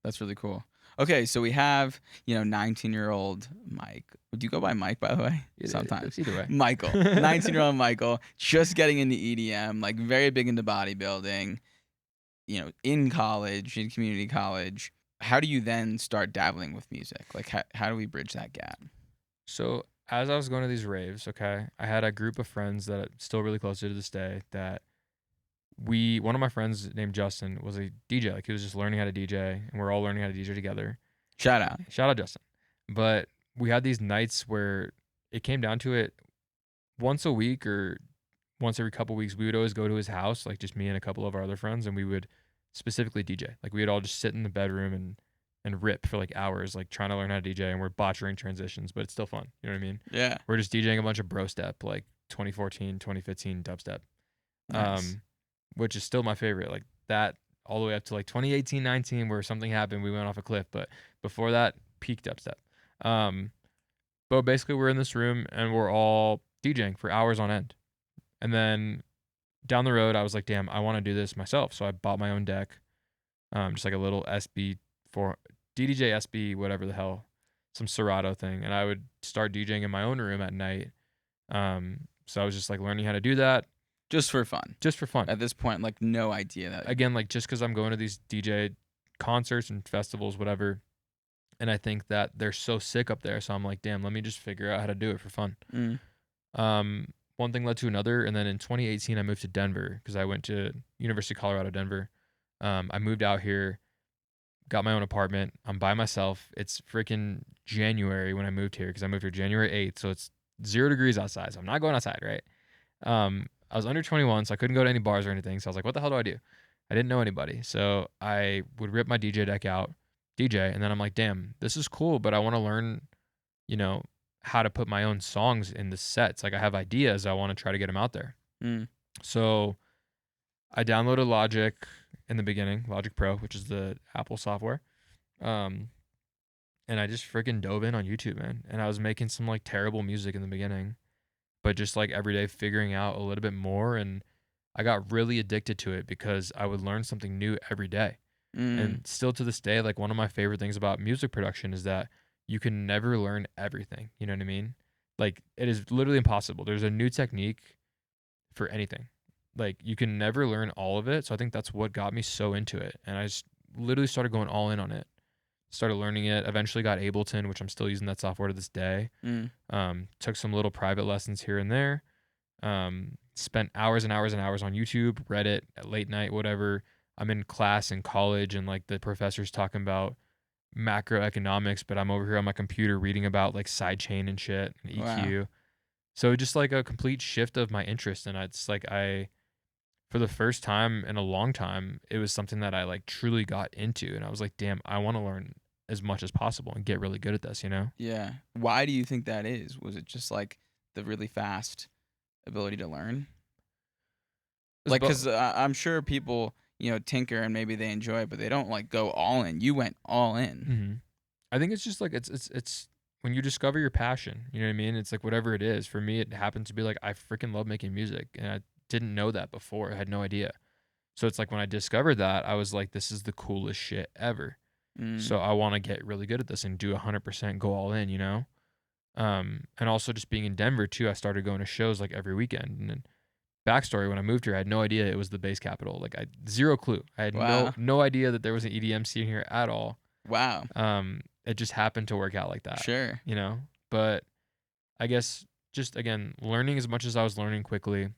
B: That's really cool. Okay, so we have, 19-year-old Mike. Do you go by Mike, by the way? Sometimes.
A: either way.
B: Michael. 19-year-old Michael, just getting into EDM, like very big into bodybuilding, in college, in community college. How do you then start dabbling with music? Like, how do we bridge that gap?
A: So as I was going to these raves, okay, I had a group of friends that I'm still really close to this day. That one of my friends named Justin was a DJ. Like he was just learning how to DJ, and we're all learning how to DJ together.
B: Shout out.
A: Shout out Justin. But we had these nights where it came down to it, once a week or once every couple weeks, we would always go to his house, like just me and a couple of our other friends, and we would specifically DJ. Like we would all just sit in the bedroom and rip for like hours, like trying to learn how to DJ, and we're botching transitions, but it's still fun. You know what I mean?
B: Yeah.
A: We're just DJing a bunch of bro step, like 2014, 2015 dubstep.
B: Nice.
A: Which is still my favorite. Like that all the way up to like 2018, 19, where something happened, we went off a cliff. But before that, peak dubstep. But basically, we're in this room and we're all DJing for hours on end. And then down the road, I was like, damn, I want to do this myself. So I bought my own deck, just like a little SB for DDJ SB, whatever the hell, some Serato thing. And I would start DJing in my own room at night. So I was just like learning how to do that.
B: Just for fun.
A: Just for fun.
B: At this point, like no idea that.
A: Again, like just because I'm going to these DJ concerts and festivals, whatever, and I think that they're so sick up there. So I'm like, damn, let me just figure out how to do it for fun.
B: Mm.
A: One thing led to another, and then in 2018 I moved to Denver because I went to University of Colorado Denver. I moved out here, got my own apartment. I'm by myself. It's freaking January when I moved here because I moved here January 8th, so it's 0 degrees outside. So I'm not going outside, right? I was under 21, so I couldn't go to any bars or anything. So I was like, what the hell do I do? I didn't know anybody. So I would rip my DJ deck out, DJ, and then I'm like, damn, this is cool, but I want to learn, how to put my own songs in the sets. Like I have ideas. I want to try to get them out there.
B: Mm.
A: So I downloaded Logic in the beginning, Logic Pro, which is the Apple software. Um, and I just freaking dove in on YouTube, man. And I was making some like terrible music in the beginning, but just like every day figuring out a little bit more. And I got really addicted to it because I would learn something new every day.
B: Mm,
A: And still to this day, like one of my favorite things about music production is that you can never learn everything. You know what I mean? Like it is literally impossible. There's a new technique for anything. Like you can never learn all of it. So I think that's what got me so into it. And I just literally started going all in on it. Started learning it. Eventually got Ableton, which I'm still using that software to this day.
B: mm.
A: Took some little private lessons here and there. Spent hours and hours and hours on YouTube, Reddit, at late night, whatever. I'm in class in college and like the professor's talking about macroeconomics, but I'm over here on my computer reading about like sidechain and shit and
B: Wow.
A: EQ. So just like a complete shift of my interest. And it's like for the first time in a long time, it was something that I like truly got into. And I was like, damn, I want to learn as much as possible and get really good at this, you know?
B: Yeah. Why do you think that is? Was it just like the really fast ability to learn?
A: It's
B: Like,
A: about,
B: cause I'm sure people, tinker and maybe they enjoy it, but they don't like go all in. You went all in.
A: hmm I think it's just like it's when you discover your passion, you know what I mean? It's like whatever it is. For me, it happened to be like I freaking love making music, and I didn't know that before. I had no idea. So it's like when I discovered that, I was like, this is the coolest shit ever.
B: Mm.
A: So I want to get really good at this and do 100% go all in, you know? And also just being in Denver too, I started going to shows like every weekend. And then backstory, when I moved here, I had no idea it was the bass capital. Like I zero clue. I had no
B: Wow.
A: no idea that there was an EDM scene here at all.
B: Wow.
A: It just happened to work out like that,
B: Sure.
A: you know? But I guess just again, learning as much as I was learning quickly,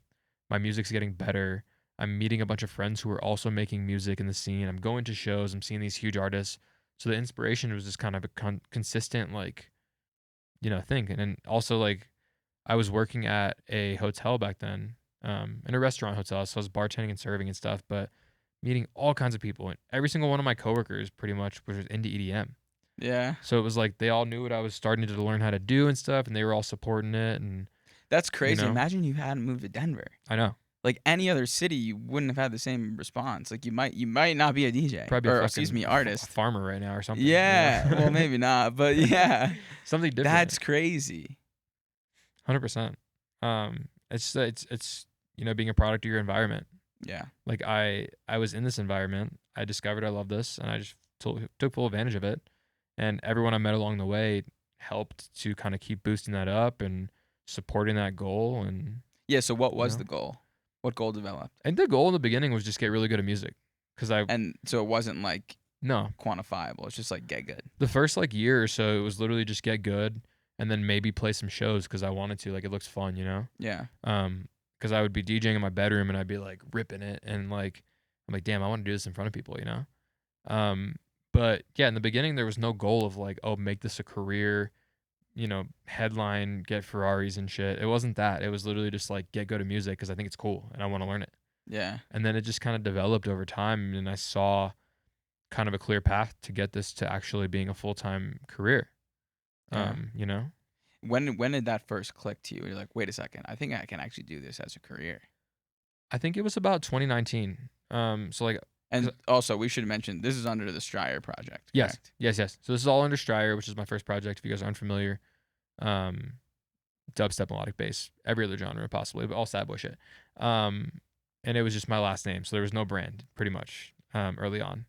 A: my music's getting better. I'm meeting a bunch of friends who are also making music in the scene. I'm going to shows. I'm seeing these huge artists. So the inspiration was just kind of a consistent, like, thing. And then also, like, I was working at a hotel back then, in a restaurant hotel. So I was bartending and serving and stuff, but meeting all kinds of people. And every single one of my coworkers pretty much was into EDM.
B: Yeah.
A: So it was like they all knew what I was starting to learn how to do and stuff, and they were all supporting it. And,
B: That's
A: you
B: crazy.
A: know,
B: Imagine you hadn't moved to Denver.
A: I know.
B: Like any other city, you wouldn't have had the same response. Like you might not be a DJ
A: Probably a
B: or excuse me,
A: fucking
B: artist.
A: farmer right now or something,
B: Yeah. Well, maybe not, but yeah.
A: Something different.
B: That's crazy.
A: 100%. It's being a product of your environment.
B: Yeah.
A: Like I was in this environment. I discovered I love this, and I just took full advantage of it. And everyone I met along the way helped to kind of keep boosting that up and supporting that goal. And
B: Yeah, so what
A: you
B: was
A: know,
B: the goal? What goal developed?
A: I think the goal in the beginning was just get really good at music. Cause I
B: And so it wasn't like
A: no
B: quantifiable. It's just like get good.
A: the first like year or so it was literally just get good and then maybe play some shows because I wanted to. Like it looks fun, you know.
B: Yeah.
A: Because I would be DJing in my bedroom and I'd be like ripping it and like I'm like, damn, I want to do this in front of people, you know? Um, but yeah, in the beginning there was no goal of like, oh, make this a career, headline, get Ferraris and shit. It wasn't that. It was literally just like get good at music because I think it's cool and I want to learn it.
B: Yeah.
A: And then it just kind of developed over time and I saw kind of a clear path to get this to actually being a full-time career.
B: Yeah.
A: You know?
B: When did that first click to you? You're like, wait a second, I think I can actually do this as a career.
A: I think it was about 2019. So like, 'cause-
B: And also, we should mention this is under the Stryer project,
A: yes,
B: correct?
A: yes, yes. So this is all under Stryer, which is my first project. If you guys are unfamiliar, um, dubstep, melodic bass, every other genre possibly, but all sad boy shit. Um, and it was just my last name, so there was no brand pretty much. Early on,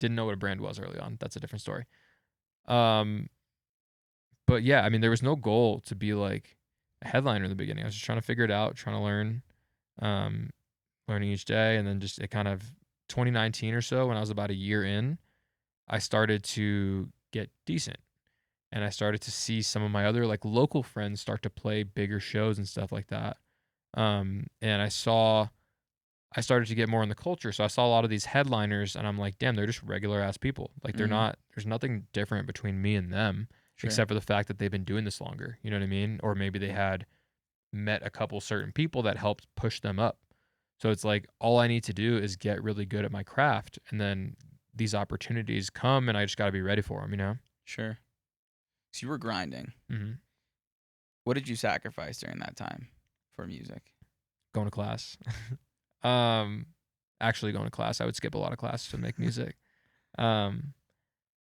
A: didn't know what a brand was early on. That's a different story. Um, but yeah, I mean, there was no goal to be like a headliner in the beginning. I was just trying to figure it out, trying to learn. Um, learning each day, and then just it kind of 2019 or so when I was about a year in, I started to get decent, and I started to see some of my other like local friends start to play bigger shows and stuff like that. And I started to get more in the culture, so I saw a lot of these headliners, and I'm like, damn, they're just regular ass people. Like they're
B: Mm,
A: not. There's nothing different between me and them,
B: sure.
A: except for the fact that they've been doing this longer. You know what I mean? Or maybe they had met a couple certain people that helped push them up. So it's like all I need to do is get really good at my craft, and then these opportunities come, and I just got to be ready for them. You know.
B: Sure. So you were grinding.
A: hmm
B: What did you sacrifice during that time for music?
A: going to class. um, actually going to class. I would skip a lot of class to make music. Um,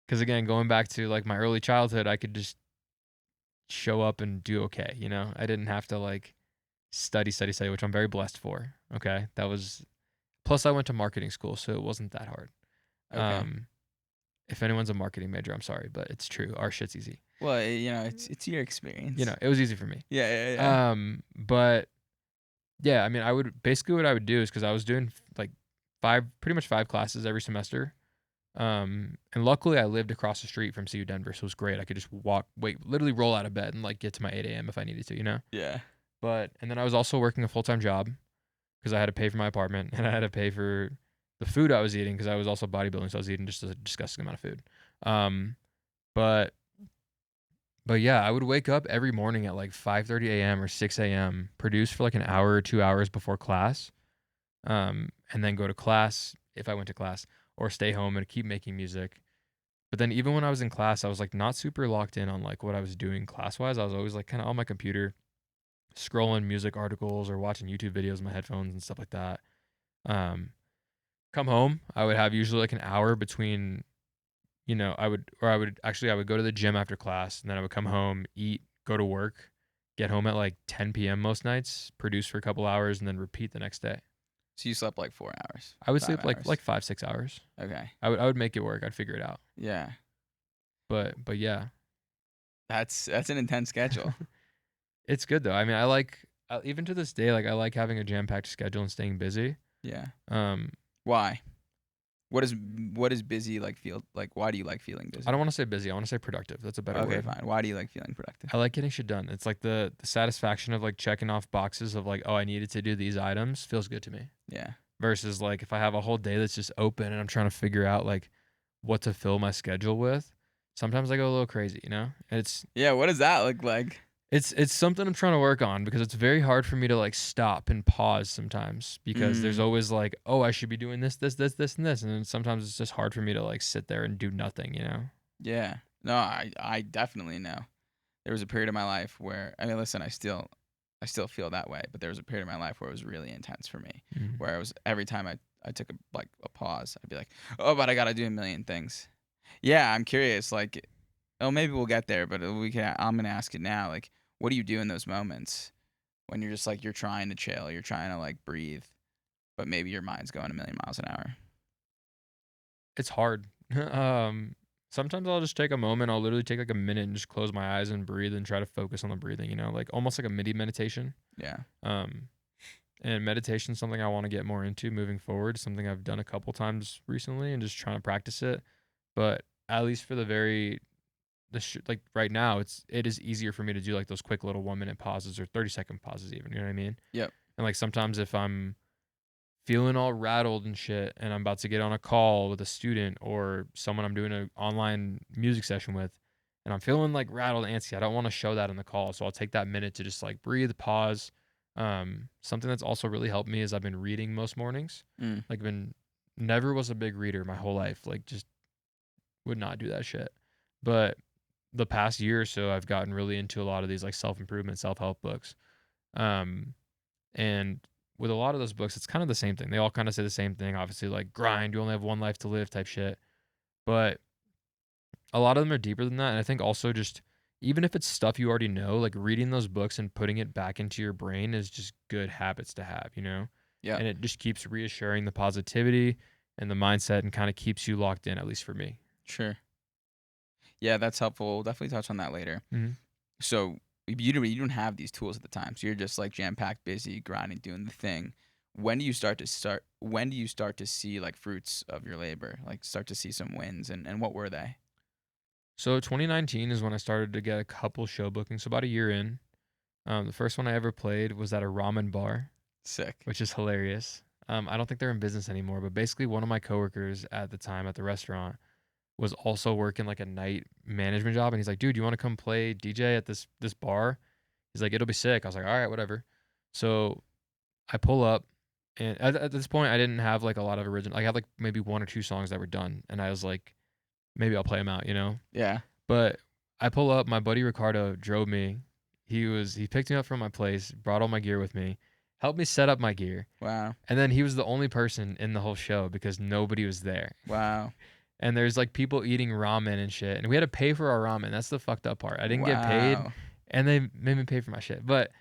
A: because again, going back to like my early childhood, I could just show up and do okay. You know, I didn't have to like study, which I'm very blessed for. Okay, that was plus I went to marketing school, so it wasn't that hard.
B: Okay.
A: Um, if anyone's a marketing major, I'm sorry, but it's true. Our shit's easy.
B: Well, it's your experience.
A: It was easy for me.
B: Yeah, yeah, yeah.
A: But yeah, I mean, I would basically what I would do is because I was doing like pretty much 5 classes every semester. And luckily I lived across the street from CU Denver, so it was great. I could just literally roll out of bed and like get to my 8 a.m. if I needed to, you know?
B: Yeah.
A: But, and then I was also working a full time job because I had to pay for my apartment and I had to pay for the food I was eating because I was also bodybuilding, so I was eating just a disgusting amount of food. Um, but, but yeah, I would wake up every morning at like 5:30 a.m. or 6 a.m., produce for like an hour or 2 hours before class, and then go to class if I went to class, or stay home and keep making music. But then even when I was in class, I was like not super locked in on like what I was doing class wise. I was always like kind of on my computer, scrolling music articles or watching YouTube videos on my headphones and stuff like that. Um, Come home, I would have usually like an hour between, I would go to the gym after class and then I would come home, eat, go to work, get home at like 10 p.m. most nights, produce for a couple hours, and then repeat the next day.
B: So you slept like 4 hours,
A: I would
B: five
A: sleep like
B: hours.
A: 5-6 hours.
B: Okay.
A: I would make it work. I'd figure it out.
B: Yeah.
A: But yeah.
B: That's an intense schedule.
A: It's good though. I mean, I like even to this day, like I like having a jam-packed schedule and staying busy.
B: Yeah.
A: Um,
B: Why? What is busy like feel like? Why do you like feeling
A: I
B: busy?
A: don't want to say busy. I want to say productive. That's a better
B: Okay,
A: word.
B: fine. Why do you like feeling productive?
A: I like getting shit done. It's like the satisfaction of like checking off boxes of like, oh, I needed to do these items feels good to me.
B: Yeah.
A: Versus like if I have a whole day that's just open and I'm trying to figure out like what to fill my schedule with, sometimes I go a little crazy, you know? And
B: Yeah, what does that look like?
A: it's something I'm trying to work on because it's very hard for me to like stop and pause sometimes because there's
B: Mm,
A: always like, oh, I should be doing this, and this. And then sometimes it's just hard for me to like sit there and do nothing, you know?
B: yeah. No, I definitely know. There was a period of my life where I mean, listen, I still feel that way, but there was a period of my life where it was really intense for me,
A: Mm.
B: where I was every time I took a pause, I'd be like, "Oh, but I got to do a million things." Yeah, I'm curious like oh, maybe we'll get there, but I'm going to ask it now. Like, what do you do in those moments when you're just like you're trying to chill, you're trying to like breathe, but maybe your mind's going a million miles an hour?
A: It's hard. Sometimes I'll just take a moment. I'll literally take like a minute and just close my eyes and breathe and try to focus on the breathing, like almost like a mini meditation.
B: Yeah.
A: Um, and meditation is something I want to get more into moving forward, something I've done a couple times recently and just trying to practice it. But at least for like right now, it is easier for me to do like those quick little 1 minute pauses or 30-second pauses even, you know what I mean?
B: Yep.
A: And like sometimes if I'm feeling all rattled and shit and I'm about to get on a call with a student or someone I'm doing an online music session with and I'm feeling like rattled and antsy, I don't want to show that in the call. So I'll take that minute to just like breathe, pause. Something that's also really helped me is I've been reading most mornings.
B: Mm.
A: Like been never was a big reader my whole life. Like just would not do that shit. But the past year or so I've gotten really into a lot of these like self-improvement, self-help books. Um and with a lot of those books, it's kind of the same thing. They all kind of say the same thing. Obviously, like grind, you only have one life to live type shit. But a lot of them are deeper than that. And I think also just even if it's stuff you already know, like reading those books and putting it back into your brain is just good habits to have, you know?
B: Yep.
A: And it just keeps reassuring the positivity and the mindset and kind of keeps you locked in, at least for me.
B: Sure. Yeah, that's helpful. We'll definitely touch on that later.
A: Hmm.
B: So you don't have these tools at the time. So you're just like jam packed, busy, grinding, doing the thing. When do you start to see like fruits of your labor? Like start to see some wins, and what were they?
A: So 2019 is when I started to get a couple show bookings. So about a year in. The first one I ever played was at a ramen bar,
B: Sick.
A: which is hilarious. I don't think they're in business anymore, but basically one of my coworkers at the time at the restaurant was also working like a night management job, and he's like, "Dude, you want to come play DJ at this bar?" He's like, "It'll be sick." I was like, "All right, whatever." So I pull up, and at this point, I didn't have like a lot of original. I had like maybe 1 or 2 songs that were done, and I was like, maybe I'll play them out, you know.
B: Yeah.
A: But I pull up. My buddy Ricardo drove me. He picked me up from my place, brought all my gear with me, helped me set up my gear.
B: Wow.
A: And then he was the only person in the whole show because nobody was there.
B: Wow.
A: And there's like people eating ramen and shit. And we had to pay for our ramen. That's the fucked up part. I didn't get paid
B: Wow.
A: and they made me pay for my shit. But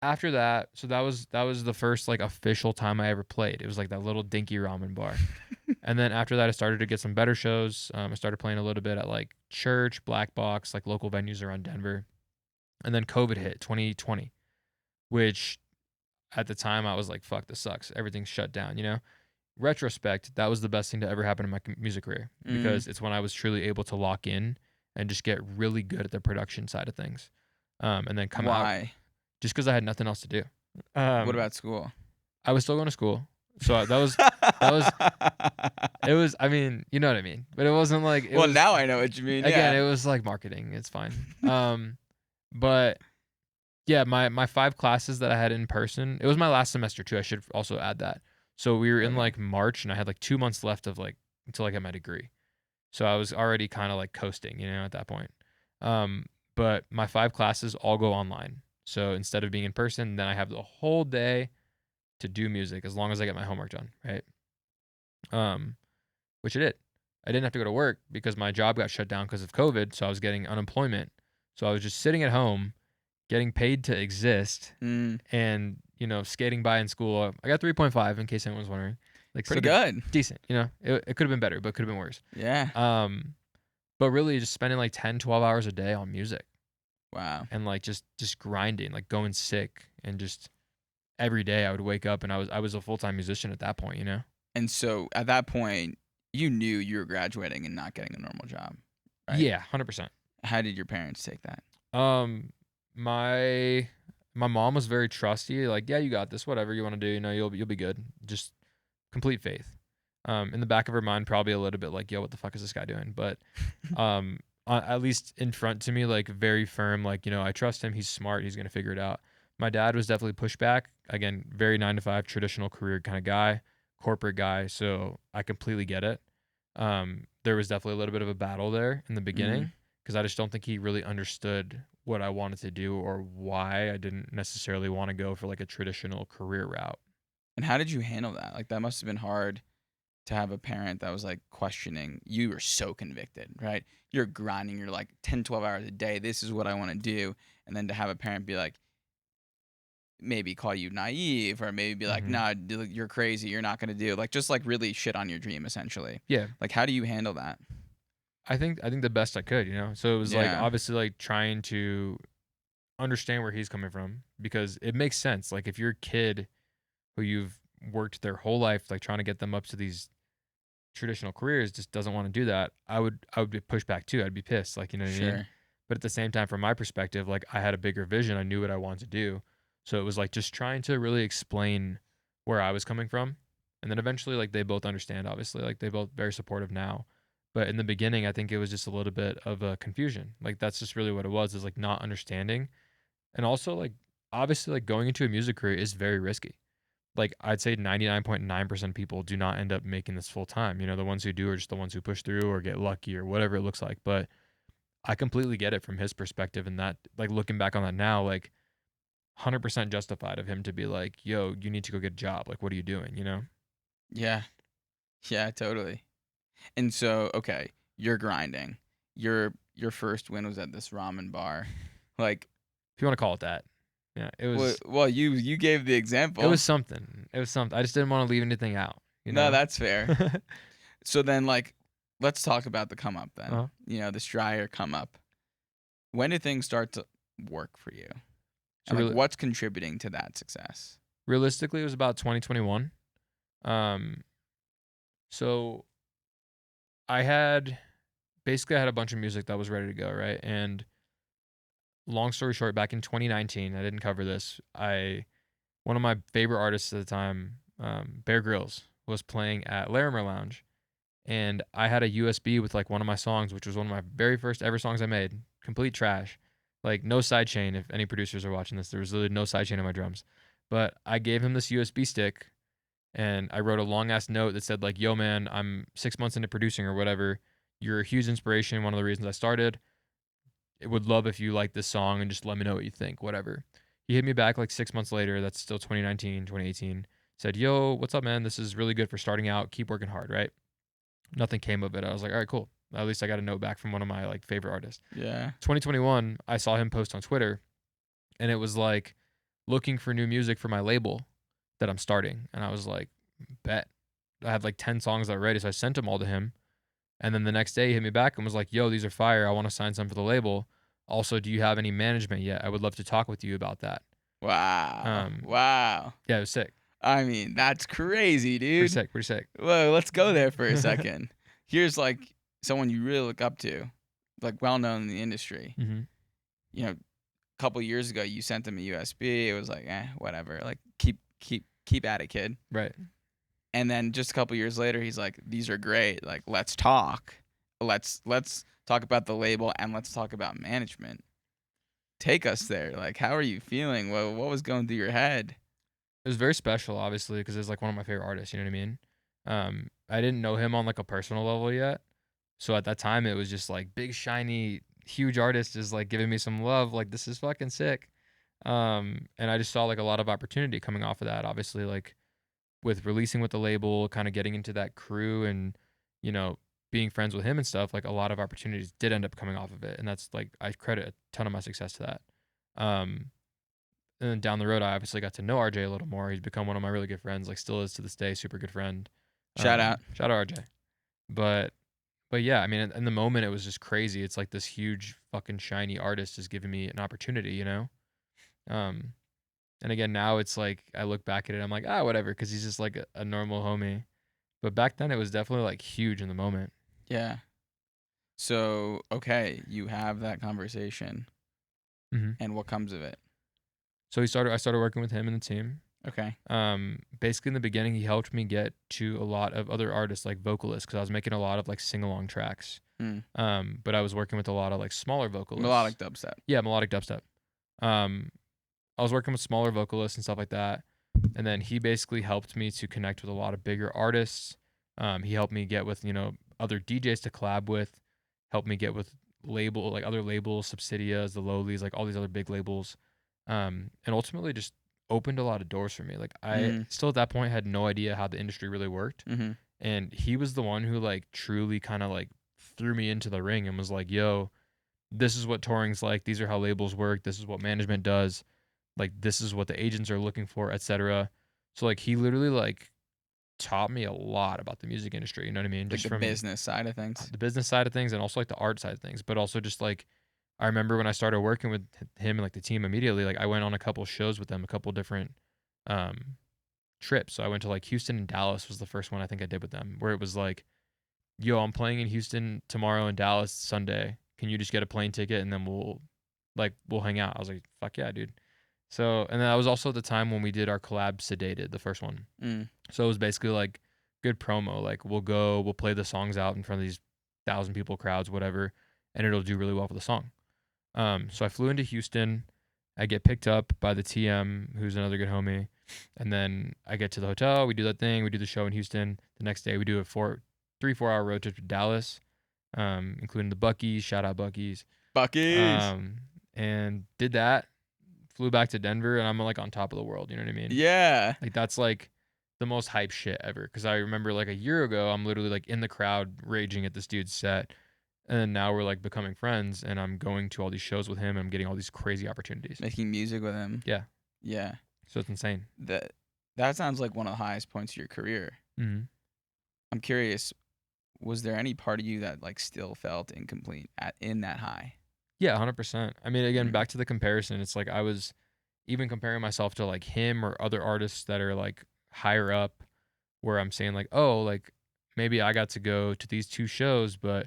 A: after that, so that was the first like official time I ever played. It was like that little dinky ramen bar. And then after that, I started to get some better shows. I started playing a little bit at like church, black box, like local venues around Denver. And then COVID hit 2020, which at the time I was like, fuck, this sucks. Everything's shut down, you know? Retrospect, that was the best thing to ever happen in my music career
B: Mm.
A: because it's when I was truly able to lock in and just get really good at the production side of things. And then come out
B: Why?
A: just because I had nothing else to do.
B: What
A: Um,
B: about school?
A: I was still going to school. So that was, it was, I mean, you know what I mean? But it wasn't like, it
B: Well,
A: was,
B: now I know what you mean.
A: again,
B: Yeah.
A: it was like marketing. It's fine. But yeah, my 5 classes that I had in person, it was my last semester too. I should also add that. So we were in
B: Okay.
A: like March and I had like 2 months left of like until I get my degree. So I was already kind of like coasting, you know, at that point. Um, but my 5 classes all go online. So instead of being in person, then I have the whole day to do music as long as I get my homework done, right? Um, which I did. I didn't have to go to work because my job got shut down because of COVID, so I was getting unemployment. So I was just sitting at home, getting paid to exist,
B: Mm.
A: and skating by in school. I got 3.5 in case anyone's wondering. Like
B: Pretty
A: still good,
B: good.
A: decent. It could have been better, but could have been worse.
B: Yeah.
A: But really just spending like 10, 12 hours a day on music
B: Wow.
A: and like just grinding, like going sick and just every day I would wake up and I was a full-time musician at that point, you know?
B: And so at that point, you knew you were graduating and not getting a normal job, right?
A: Yeah, 100%.
B: How did your parents take that?
A: My my mom was very trusty, like, yeah, you got this, whatever you want to do, you'll be good. Just complete faith. In the back of her mind, probably a little bit like, yo, what the fuck is this guy doing? But at least in front to me, like very firm, like, I trust him. He's smart. He's gonna figure it out. My dad was definitely pushback. Again, very 9 to 5 traditional career kind of guy, corporate guy. So I completely get it. There was definitely a little bit of a battle there in the
B: Mm.
A: beginning because I just don't think he really understood what I wanted to do or why I didn't necessarily want to go for like a traditional career route.
B: And how did you handle that? Like that must have been hard to have a parent that was like questioning. You were so convicted, right? You're grinding, you're like 10, 12 hours a day. This is what I want to do. And then to have a parent be like, maybe call you naive or maybe be like,
A: Hmm.
B: nah, you're crazy. You're not going to do like, just like really shit on your dream essentially.
A: Yeah,
B: Like, how do you handle that?
A: I think the best I could, So it was like
B: Yeah.
A: obviously like trying to understand where he's coming from because it makes sense. Like if you're a kid who you've worked their whole life, like trying to get them up to these traditional careers, just doesn't want to do that. I would be pushed back too. I'd be pissed, like you know what I mean.
B: Sure.
A: But at the same time, from my perspective, like I had a bigger vision. I knew what I wanted to do, so it was like just trying to really explain where I was coming from, and then eventually, like they both understand. Obviously, like they both very supportive now. But in the beginning, I think it was just a little bit of a confusion. Like that's just really what it was, is like not understanding. And also like obviously like going into a music career is very risky. Like I'd say 99.9% of people do not end up making this full time. The ones who do are just the ones who push through or get lucky or whatever it looks like. But I completely get it from his perspective, and that like looking back on that now, like 100% justified of him to be like, yo, you need to go get a job. Like, what are you doing?
B: Yeah. Yeah, totally. And so, okay, you're grinding. Your first win was at this ramen bar. Like,
A: If you want to call it that. Yeah, it
B: well,
A: was
B: well you gave the
A: it
B: example.
A: was something. It was something. I just didn't want to leave anything out, you
B: No,
A: know?
B: that's fair. So then, like, let's talk about the come up then.
A: uh
B: The Stryer come up. When did things start to work for you?
A: So
B: And like,
A: really,
B: what's contributing to that success?
A: realistically, it was about 2021. Um, so I had a bunch of music that was ready to go, right? And long story short, back in 2019, I didn't cover this. One of my favorite artists at the time, Bear Grylls, was playing at Larimer Lounge, and I had a USB with like one of my songs, which was one of my very first ever songs I made. Complete trash, like no sidechain. If any producers are watching this, there was literally no sidechain on my drums, but I gave him this USB stick, and I wrote a long ass note that said like, "Yo, man, I'm 6 months into producing or whatever. You're a huge inspiration. One of the reasons I started. I would love if you like this song and just let me know what you think, whatever." He hit me back like 6 months later, that's still 2019, 2018, said, "Yo, what's up, man? This is really good for starting out. Keep working hard," right? Nothing came of it. I was like, "All right, cool. At least I got a note back from one of my, like, favorite artists."
B: Yeah.
A: 2021, I saw him post on Twitter, and it was like, "Looking for new music for my label that I'm starting." And I was like, "Bet." I had like 10 songs already, so I sent them all to him. And then the next day he hit me back and was like, "Yo, these are fire. I want to sign some for the label. Also, do you have any management yet? I would love to talk with you about that."
B: Wow.
A: Um,
B: Wow.
A: yeah, it was sick.
B: I mean, that's crazy,
A: Pretty
B: dude.
A: sick, pretty sick.
B: Whoa, let's go there for a second. Here's like someone you really look up to, like well known in the industry.
A: Mhm.
B: You know, a couple years ago you sent him a USB. It was like, whatever. Like keep at it, kid.
A: Right.
B: And then just a couple years later, he's like, "These are great. Like, let's talk. Let's talk about the label and let's talk about management. Take us there. Like, how are you feeling? What was going through your head?"
A: It was very special, obviously, because it's like one of my favorite artists, you know what I mean? I didn't know him on like a personal level yet. So at that time it was just like big shiny huge artist is like giving me some love, like this is fucking sick. And I just saw like a lot of opportunity coming off of that. Obviously, like with releasing with the label, kind of getting into that crew and, you know, being friends with him and stuff, like a lot of opportunities did end up coming off of it. And that's like I credit a ton of my success to that. Um and then down the road, I obviously got to know RJ a little more. He's become one of my really good friends, like still is to this day, super good friend.
B: Shout out.
A: Shout out RJ. But but yeah, I mean, in the moment, it was just crazy. It's like this huge fucking shiny artist is giving me an opportunity, you know. Um, and again, now it's like I look back at it, I'm like, ah, whatever, because he's just like a normal homie. But back then, it was definitely like huge in the moment.
B: Yeah. So okay, you have that conversation,
A: Hmm.
B: and what comes of it?
A: So I started working with him and the team.
B: Okay.
A: Basically in the beginning, he helped me get to a lot of other artists like vocalists because I was making a lot of like sing along tracks.
B: Hmm.
A: But I was working with a lot of like smaller
B: Melodic
A: vocalists.
B: dubstep.
A: Yeah, melodic dubstep. Um, I was working with smaller vocalists and stuff like that. And then he basically helped me to connect with a lot of bigger artists. He helped me get with, you know, other DJs to collab with, helped me get with like other labels, Subsidias, the Lowlies, like all these other big labels. And ultimately just opened a lot of doors for me. Like I
B: Mm-hmm.
A: still at that point had no idea how the industry really worked.
B: Mm-hmm.
A: And he was the one who like truly kind of like threw me into the ring and was like, "Yo, this is what touring's like. These are how labels work. This is what management does. Like this is what the agents are looking for, etc." So like he literally like taught me a lot about the music industry, you know what I mean?
B: Like
A: Just
B: the
A: from
B: business side of things.
A: the business side of things and also like the art side of things, but also just like I remember when I started working with him and like the team immediately, like I went on a couple shows with them, a couple different um trips. So I went to like Houston and Dallas was the first one I think I did with them, where it was like, "Yo, I'm playing in Houston tomorrow and Dallas Sunday. Can you just get a plane ticket and then we'll hang out?" I was like, "Fuck yeah, dude." So, and then that was also the time when we did our collab Sedated, the first one.
B: Mm.
A: So it was basically like good promo. Like we'll play the songs out in front of these 1,000 people crowds, whatever, and it'll do really well for the song. So I flew into Houston. I get picked up by the TM, who's another good homie, and then I get to the hotel. We do that thing. We do the show in Houston. The next day, we do a 4 hour road trip to Dallas, including the Buckies. Shout out Buckies.
B: Buckies.
A: Um, and did that. Flew back to Denver, and I'm like on top of the world. You know what I mean?
B: Yeah.
A: Like that's like the most hype shit ever. Because I remember like a year ago, I'm literally like in the crowd raging at this dude's set, and then now we're like becoming friends, and I'm going to all these shows with him. And I'm getting all these crazy opportunities.
B: Making music with him.
A: Yeah,
B: Yeah.
A: so it's insane.
B: That sounds like one of the highest points of your career.
A: Hmm.
B: I'm curious, was there any part of you that like still felt incomplete in that high?
A: Yeah, 100%. I mean, again,
B: Mm.
A: back to the comparison. It's like I was even comparing myself to like him or other artists that are like higher up, where I'm saying like, oh, like maybe I got to go to these two shows, but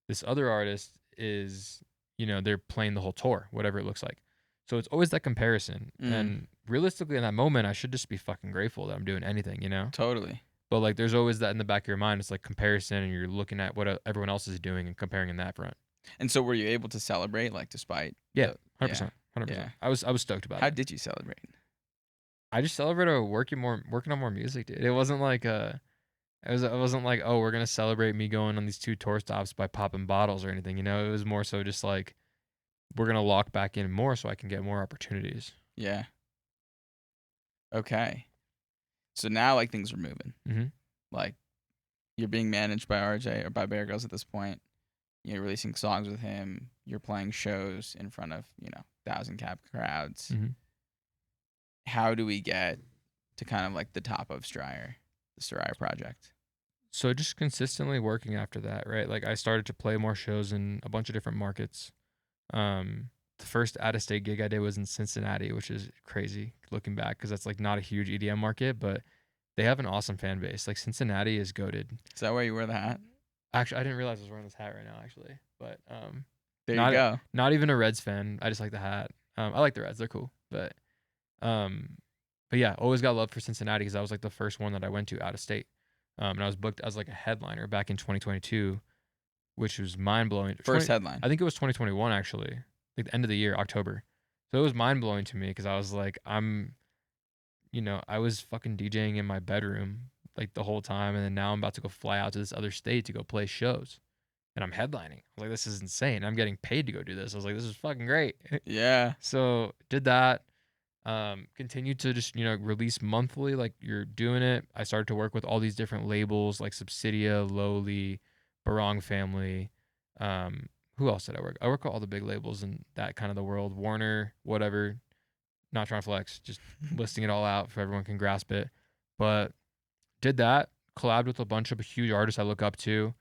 A: this other artist is, you know, they're playing the whole tour, whatever it looks like. So it's always that comparison.
B: Mm.
A: And realistically, in that moment, I should just be fucking grateful that I'm doing anything, you know?
B: Totally.
A: But like, there's always that in the back of your mind. It's like comparison, and you're looking at what everyone else is doing and comparing in that front.
B: And so were you able to celebrate like despite
A: Yeah,
B: the
A: 100%,
B: yeah.
A: 100%.
B: Yeah.
A: I was stoked about
B: How
A: it.
B: did you celebrate?
A: I just celebrated working on more music, dude. It wasn't like it wasn't like, oh, we're gonna celebrate me going on these two tour stops by popping bottles or anything. You know, it was more so just like we're gonna lock back in more so I can get more opportunities.
B: Yeah. Okay. So now like things are moving.
A: Mhm.
B: Like you're being managed by RJ or by Bear Grylls at this point. You're releasing songs with him. You're playing shows in front of, 1,000 cap crowds.
A: Mhm.
B: How do we get to kind of like the top of Stryer, the Stryer project?
A: So just consistently working after that, right? Like I started to play more shows in a bunch of different markets. The first out of state gig I did was in Cincinnati, which is crazy looking back because that's like not a huge EDM market, but they have an awesome fan base. Like Cincinnati is goated.
B: Is that why you wear the hat?
A: Actually, I didn't realize I was wearing this hat right now, actually, but
B: There you
A: not
B: go.
A: not even a Reds fan. I just like the hat. I like the Reds; they're cool, um, but yeah, always got love for Cincinnati because that was like the first one that I went to out of state. And I was booked as like a headliner back in 2022, which was mind blowing.
B: First headline.
A: I think it was 2021 actually, like the end of the year, October. So it was mind blowing to me because I was like, I was fucking DJing in my bedroom like the whole time, and then now I'm about to go fly out to this other state to go play shows, and I'm headlining. I was like, this is insane. I'm getting paid to go do this. I was like, this is fucking great.
B: Yeah.
A: So did that. Continued to just release monthly, like you're doing it. I started to work with all these different labels like Subsidia, Lowly, Barong Family. Who else did I work? I work with all the big labels in that kind of the world. Warner, whatever. Not trying to flex, just listing it all out so everyone can grasp it. But did that, collabed with a bunch of huge artists I look up to.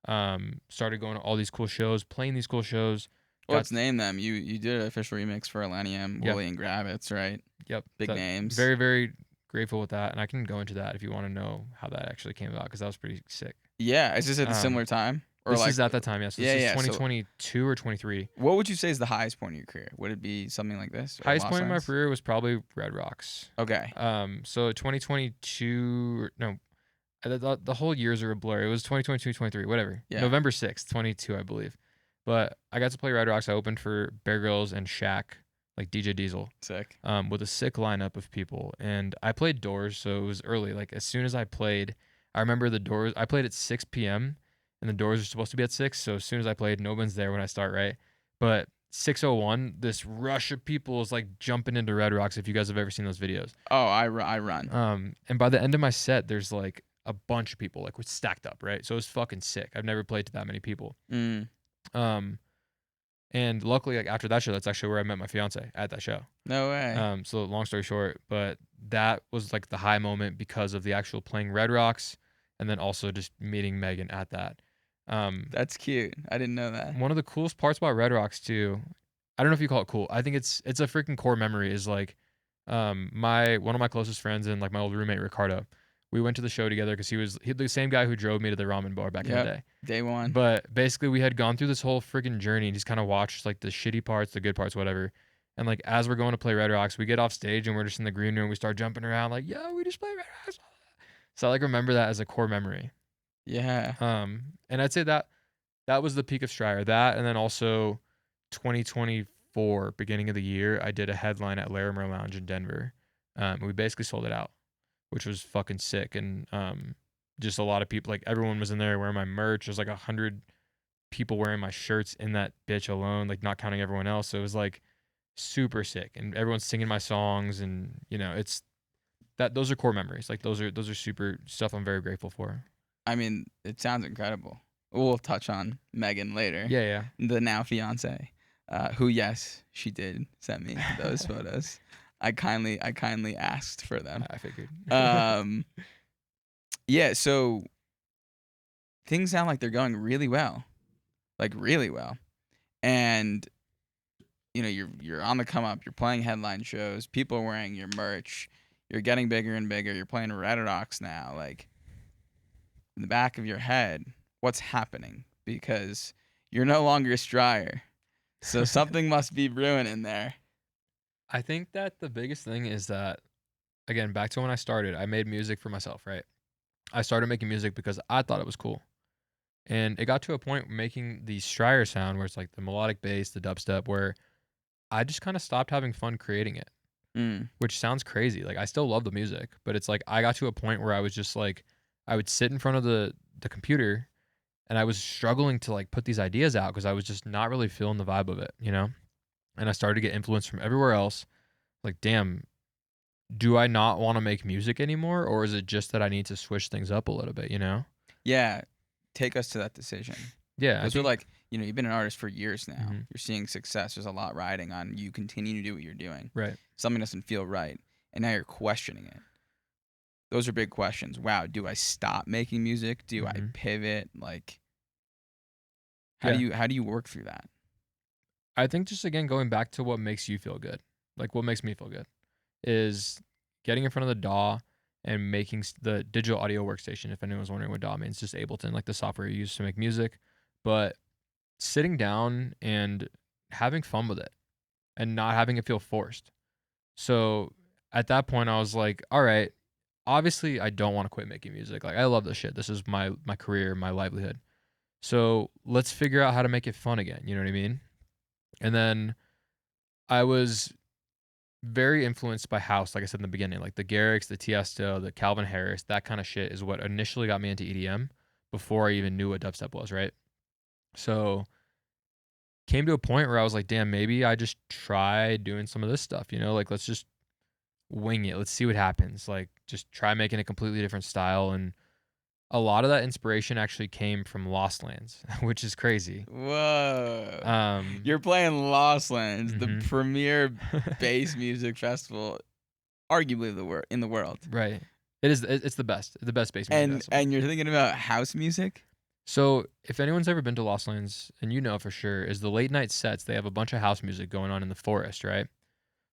A: Started going to all these cool shows, playing these cool shows.
B: Well, let's name them. You did an official remix for Elenium,
A: Yeah.
B: Wooly and Gravitz, right?
A: Yep.
B: Big
A: So
B: names.
A: very, very grateful with that. And I can go into that if you want to know how that actually came about because that was pretty sick.
B: Yeah. Is this at a similar time? Or
A: This
B: like
A: is at that time, yes.
B: Yeah,
A: This is
B: yeah. So
A: 2022 or 23.
B: what would you say is the highest point of your career? Would it be something like this or
A: Highest
B: Lost
A: point in my
B: Lands?
A: career was probably Red Rocks.
B: Okay.
A: So 2022, no, the whole years are a blur. It was 2022, 23, whatever.
B: Yeah.
A: November 6th, 22, I believe. But I got to play Red Rocks. I opened for Bear Grylls and Shaq, like DJ Diesel,
B: Sick.
A: with a sick lineup of people. And I played doors, so it was early. Like as soon as I played, I remember the doors. I played at 6 p.m. and the doors are supposed to be at 6. So as soon as I played, no one's there when I start, right? But 6:01, this rush of people is like jumping into Red Rocks. If you guys have ever seen those videos.
B: Oh, I run.
A: And by the end of my set, there's like a bunch of people like stacked up, right? So it was fucking sick. I've never played to that many people.
B: Mm.
A: And luckily, like after that show, that's actually where I met my fiance at that show.
B: No way.
A: So long story short, but that was like the high moment because of the actual playing Red Rocks, and then also just meeting Megan at that.
B: That's cute. I didn't know that.
A: One of the coolest parts about Red Rocks too, I don't know if you call it cool. I think it's a freaking core memory. Is like, my one of my closest friends and like my old roommate Ricardo. We went to the show together because he the same guy who drove me to the ramen bar back in the day.
B: Day one.
A: But basically, we had gone through this whole freaking journey and just kind of watched like the shitty parts, the good parts, whatever. And like as we're going to play Red Rocks, we get off stage and we're just in the green room. We start jumping around like, yo, we just played Red Rocks. So I like remember that as a core memory.
B: Yeah.
A: And I'd say that was the peak of Stryer. That and then also 2024, beginning of the year, I did a headline at Larimer Lounge in Denver. We basically sold it out, which was fucking sick. And just a lot of people, like everyone was in there wearing my merch. There's like 100 people wearing my shirts in that bitch alone, like not counting everyone else. So it was like super sick, and everyone's singing my songs, and it's that those are core memories. Like those are super stuff I'm very grateful for.
B: I mean, it sounds incredible. We'll touch on Megan later.
A: Yeah.
B: The now fiance, who yes, she did send me those photos. I kindly asked for them.
A: I figured.
B: Yeah, so things sound like they're going really well. Like really well. And you're on the come up, you're playing headline shows, people are wearing your merch, you're getting bigger and bigger, you're playing Red Rocks now, like in the back of your head, what's happening? Because you're no longer Stryer. So something must be brewing in there.
A: I think that the biggest thing is that, again, back to when I started, I made music for myself, right? I started making music because I thought it was cool. And it got to a point making the Stryer sound where it's like the melodic bass, the dubstep, where I just kind of stopped having fun creating it, which sounds crazy. Like I still love the music, but it's like I got to a point where I was just like, I would sit in front of the computer and I was struggling to like put these ideas out because I was just not really feeling the vibe of it, And I started to get influence from everywhere else. like, damn, do I not want to make music anymore, or is it just that I need to switch things up a little bit, you know?
B: Yeah. Take us to that decision.
A: Yeah, I
B: Those are
A: think
B: like, you've been an artist for years now.
A: mhm,
B: You're seeing success. There's a lot riding on you continue to do what you're doing.
A: right.
B: Something doesn't feel right, and now you're questioning it. Those are big questions. Wow, do I stop making music? Do I
A: Mhm.
B: pivot? Like,
A: Yeah.
B: how do you work through that?
A: I think just again going back to what makes you feel good. Like what makes me feel good is getting in front of the DAW and making the digital audio workstation. If anyone's wondering what DAW means, just Ableton, like the software you use to make music. But sitting down and having fun with it and not having it feel forced. So at that point, I was like, all right, obviously I don't want to quit making music. Like I love this shit. This is my career, my livelihood. So let's figure out how to make it fun again. You know what I mean? And then I was very influenced by house, like I said in the beginning, like the Garrix, the Tiesto, the Calvin Harris, that kind of shit is what initially got me into EDM before I even knew what dubstep was, right? So came to a point where I was like, damn, maybe I just try doing some of this stuff, like let's just wing it. Let's see what happens. Like just try making a completely different style. And a lot of that inspiration actually came from Lost Lands, which is crazy.
B: Whoa.
A: Um,
B: You're playing Lost Lands, the
A: mhm.
B: premier bass music festival, arguably in the world.
A: Right. It's the best bass music festival.
B: And you're thinking about house music?
A: So, if anyone's ever been to Lost Lands, and you know for sure, is the late night sets, they have a bunch of house music going on in the forest, right?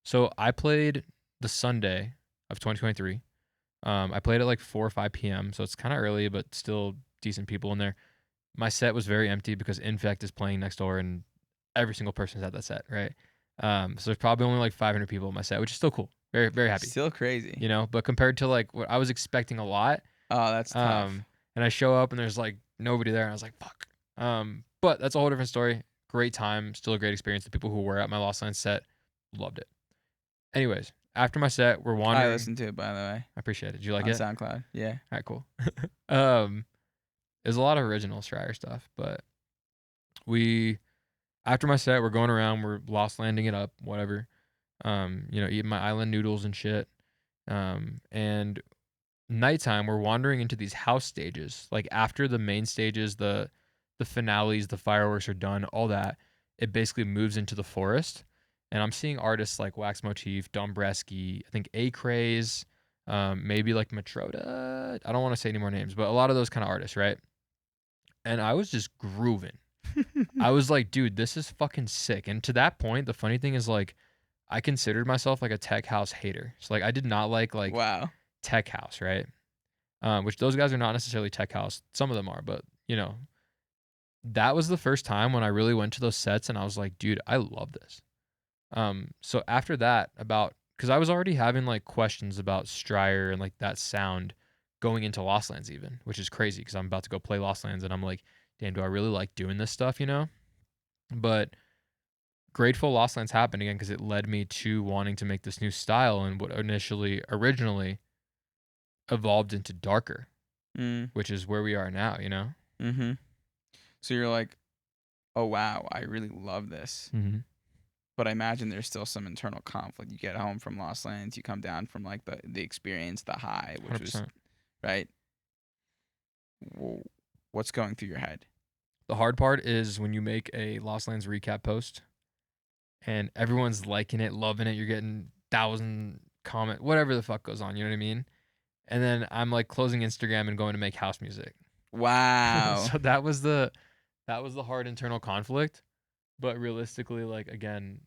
A: So, I played the Sunday of 2023. I played at like 4 or 5 p.m., so it's kind of early, but still decent people in there. My set was very empty because Infect is playing next door, and every single person's at that set, right? So there's probably only like 500 people in my set, which is still cool. Very, very happy,
B: Still crazy.
A: But compared to like what I was expecting a lot,
B: Oh, that's tough.
A: and I show up and there's like nobody there, and I was like, fuck. But that's a whole different story. Great time, still a great experience. The people who were at my Lost Line set loved it. Anyways, after my set, we're
B: I
A: wandering.
B: listened to it, by the way,
A: I appreciate it. Did you like
B: on
A: it?
B: SoundCloud. Yeah.
A: All right, cool. um, there's a lot of original Stryer stuff, but we after my set, we're going around, we're lost landing it up, whatever. Eating my island noodles and shit. And nighttime, we're wandering into these house stages. Like after the main stages, the finales, the fireworks are done, all that. It basically moves into the forest. And I'm seeing artists like Wax Motif, Dombresky, I think A Craze, maybe like Matroda. I don't want to say any more names, but a lot of those kind of artists, right? And I was just grooving. I was like, dude, this is fucking sick. And to that point, the funny thing is like I considered myself like a tech house hater. So like I did not like
B: Wow.
A: tech house, right? Which those guys are not necessarily tech house. Some of them are, but that was the first time when I really went to those sets and I was like, dude, I love this. So after that, because I was already having like questions about Stryer and like that sound going into Lost Lands even, which is crazy because I'm about to go play Lost Lands and I'm like, damn, do I really like doing this stuff? But grateful Lost Lands happened again because it led me to wanting to make this new style and what originally evolved into darker,
B: Mm.
A: which is where we are now?
B: Mm-hmm. So you're like, oh wow, I really love this.
A: Mm-hmm.
B: But I imagine there's still some internal conflict. You get home from Lost Lands, you come down from like the experience, the high, which was
A: 100%.
B: right. What's going through your head?
A: The hard part is when you make a Lost Lands recap post and everyone's liking it, loving it, you're getting 1,000 comment, whatever the fuck goes on, you know what I mean? And then I'm like closing Instagram and going to make house music.
B: Wow.
A: So that was the hard internal conflict. But realistically, like again,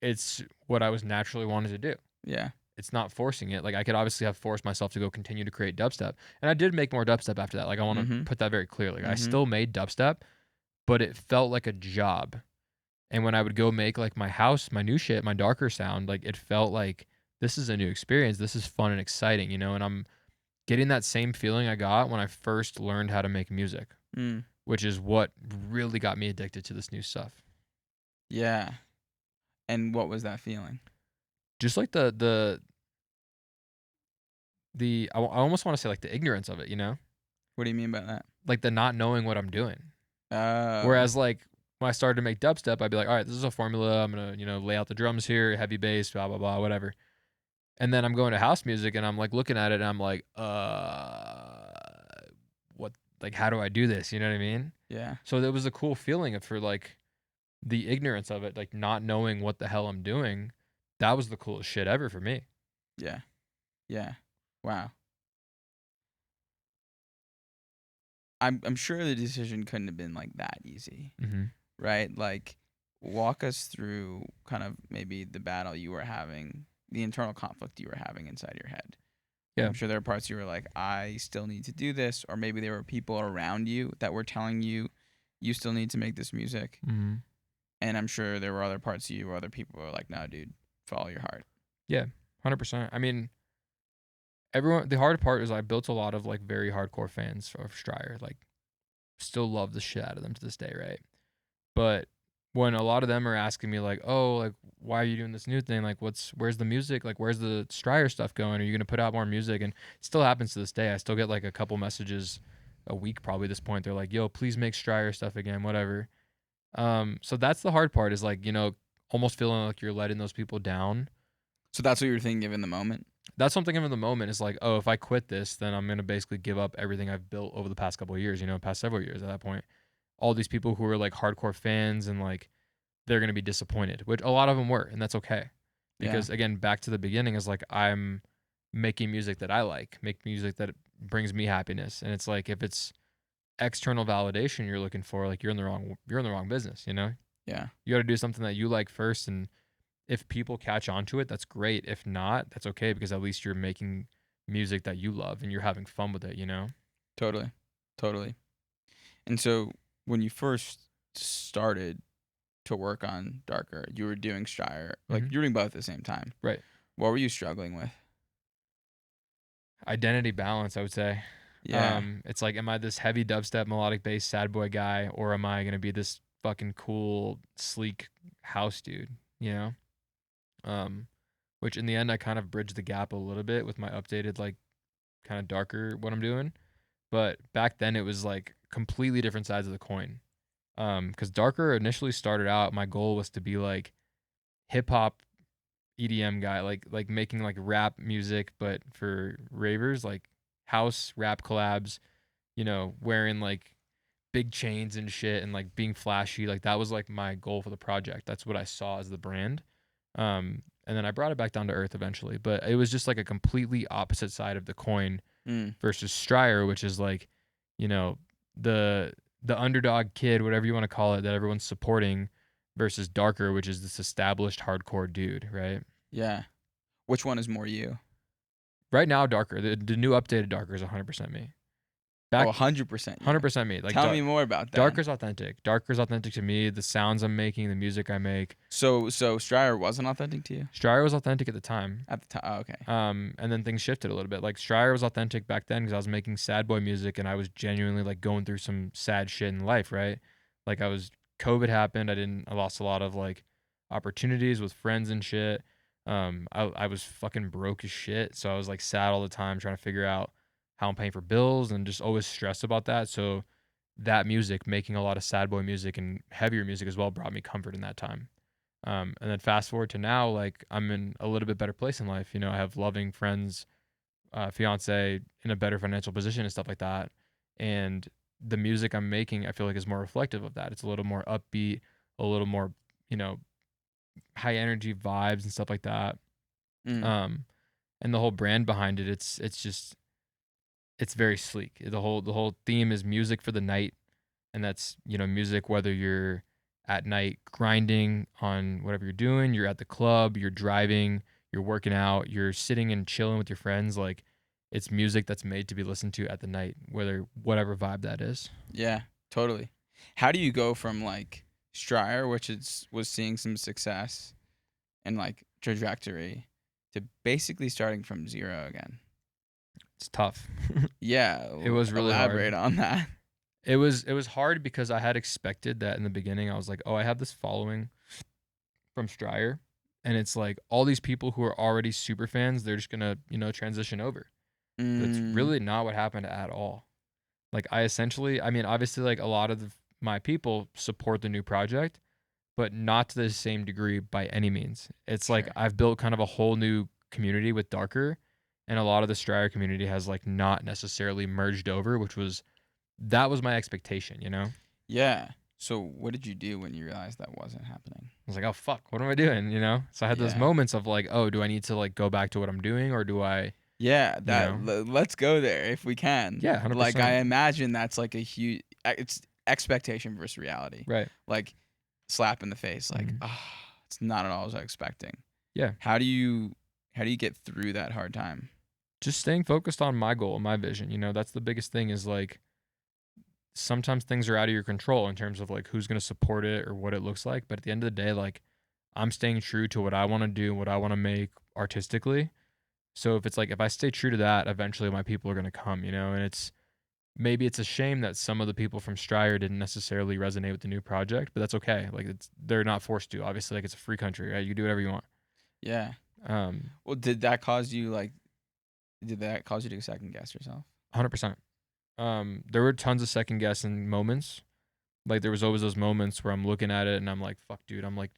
A: it's what I was naturally wanted to do.
B: Yeah.
A: It's not forcing it. Like I could obviously have forced myself to go continue to create dubstep. And I did make more dubstep after that. Like I want to
B: Mm-hmm.
A: put that very clearly. I
B: Mm-hmm.
A: still made dubstep, but it felt like a job. And when I would go make like my house, my new shit, my darker sound, like it felt like this is a new experience. This is fun and exciting? And I'm getting that same feeling I got when I first learned how to make music,
B: Mm.
A: which is what really got me addicted to this new stuff.
B: Yeah. And what was that feeling?
A: Just like I almost want to say like the ignorance of it?
B: What do you mean by that?
A: Like the not knowing what I'm doing.
B: Oh.
A: Whereas like when I started to make dubstep, I'd be like, all right, this is a formula. I'm gonna, lay out the drums here, heavy bass, blah blah blah, whatever. And then I'm going to house music and I'm like looking at it and I'm like, what, like, how do I do this? You know what I mean?
B: Yeah.
A: So there was a cool feeling for like the ignorance of it, like not knowing what the hell I'm doing. That was the coolest shit ever for me.
B: Yeah. Yeah. Wow. I'm sure the decision couldn't have been like that easy,
A: Hmm.
B: right? Like, walk us through kind of maybe the battle you were having, the internal conflict you were having inside your head.
A: Yeah.
B: I'm sure there are parts you were like, I still need to do this, or maybe there were people around you that were telling you you still need to make this music.
A: Hmm.
B: And I'm sure there were other parts of you where other people were like, no, dude, follow your heart.
A: Yeah. 100%. I mean, everyone, the hard part is I built a lot of like very hardcore fans of Stryer. Like, still love the shit out of them to this day, right? But when a lot of them are asking me like, "Oh, like why are you doing this new thing? Like where's the music? Like where's the Stryer stuff going? Are you going to put out more music?" And it still happens to this day. I still get like a couple messages a week probably at this point. They're like, "Yo, please make Stryer stuff again, whatever." So that's the hard part is like, almost feeling like you're letting those people down.
B: So that's what you were thinking of in the moment?
A: That's something in the moment is like, "Oh, if I quit this, then I'm going to basically give up everything I've built over the past couple of years, past several years at that point." All these people who are like hardcore fans and like they're going to be disappointed, which a lot of them were, and that's okay.
B: Yeah.
A: Because again, back to the beginning is like I'm making music that I like, make music that brings me happiness. And it's like if it's external validation you're looking for, like you're in the wrong business, you know?
B: Yeah.
A: You got to do something that you like first, and if people catch on to it, that's great. If not, that's okay because at least you're making music that you love and you're having fun with it, you know?
B: Totally. Totally. And so when you first started to work on Darker, you were doing Stryer, like
A: Mhm.
B: you were doing both at the same time.
A: Right.
B: What were you struggling with?
A: Identity balance, I would say.
B: Yeah.
A: It's like, am I this heavy dubstep melodic bass sad boy guy, or am I gonna be this fucking cool, sleek house dude? You know? Um, which in the end I kind of bridged the gap a little bit with my updated, like kind of darker what I'm doing. But back then it was like completely different sides of the coin. Because darker initially started out, my goal was to be like hip hop EDM guy, like making like rap music, but for ravers, like house rap collabs, wearing like big chains and shit and like being flashy. Like that was like my goal for the project. That's what I saw as the brand. And then I brought it back down to earth eventually, but it was just like a completely opposite side of the coin
B: Mm.
A: versus Stryer, which is like, you know, the the underdog kid, whatever you want to call it, that everyone's supporting versus Darker, which is this established hardcore dude, right?
B: Yeah. Which one is more you?
A: Right now, Darker, the new updated Darker is 100% me.
B: Oh,
A: Back
B: 100% you.
A: 100% me. Like
B: Tell me more about that.
A: Darker's authentic. Darker's authentic to me. The sounds I'm making, the music I make.
B: So Stryer wasn't authentic to you
A: Stryer was authentic at the time.
B: at the time? Oh, okay.
A: And then things shifted a little bit. Like Stryer was authentic back then because I was making sad boy music and I was genuinely like going through some sad shit in life, right? Like COVID happened. I lost a lot of like opportunities with friends and shit. I was fucking broke as shit. So I was like sad all the time trying to figure out how I'm paying for bills and just always stressed about that. So that music, making a lot of sad boy music and heavier music as well, brought me comfort in that time. And then fast forward to now, like I'm in a little bit better place in life. I have loving friends, fiance in a better financial position and stuff like that. And the music I'm making, I feel like is more reflective of that. It's a little more upbeat, a little more, you know, high energy vibes and stuff like that.
B: Mm.
A: Um, and the whole brand behind it, it's very sleek. The whole theme is music for the night, and that's music whether you're at night grinding on whatever you're doing, you're at the club, you're driving, you're working out, you're sitting and chilling with your friends. Like it's music that's made to be listened to at the night, whether whatever vibe that is.
B: Yeah, totally. How do you go from like Stryer, which was seeing some success and like trajectory, to basically starting from zero again?
A: It's tough.
B: Yeah,
A: It was really hard.
B: elaborate on that.
A: It was hard because I had expected that in the beginning. I was like, oh, I have this following from Stryer, and it's like all these people who are already super fans, they're just gonna transition over. That's
B: Mm.
A: really not what happened at all. Like I mean, obviously, like a lot of my people support the new project, but not to the same degree by any means. It's like
B: Sure.
A: I've built kind of a whole new community with Darker, and a lot of the Stryer community has like not necessarily merged over, which was that was my expectation, you know? I
B: Yeah. So what did you do when you realized that wasn't happening?
A: was like, "Oh fuck, what am I doing?" You know? So I had those
B: Yeah.
A: moments of like, "Oh, do I need to like go back to what I'm doing or do I,
B: Yeah,
A: you know?"
B: let's go there if we can.
A: Yeah,
B: Like, I
A: 100%.
B: imagine that's like a huge it's expectation versus reality.
A: Right.
B: Like, slap in the face, like,
A: Mhm.
B: "Ah, it's not at all as I was expecting."
A: Yeah.
B: How do you how do you get through that hard time?
A: Just staying focused on my goal and my vision, you know? That's the biggest thing is like sometimes things are out of your control in terms of like who's going to support it or what it looks like, but at the end of the day like I'm staying true to what I want to do, what I want to make artistically. So if it's like if I stay true to that, eventually my people are going to come, you know? And it's maybe it's a shame that some of the people from Stryer didn't necessarily resonate with the new project, but that's okay. Like it's they're not forced to. Obviously, like it's a free country, right? You do whatever you want.
B: Yeah.
A: Um
B: Well, did that cause you to second guess yourself?
A: 100%. There were tons of second guessing moments. Like there was always those moments where I'm looking at it and I'm like, fuck dude, I'm like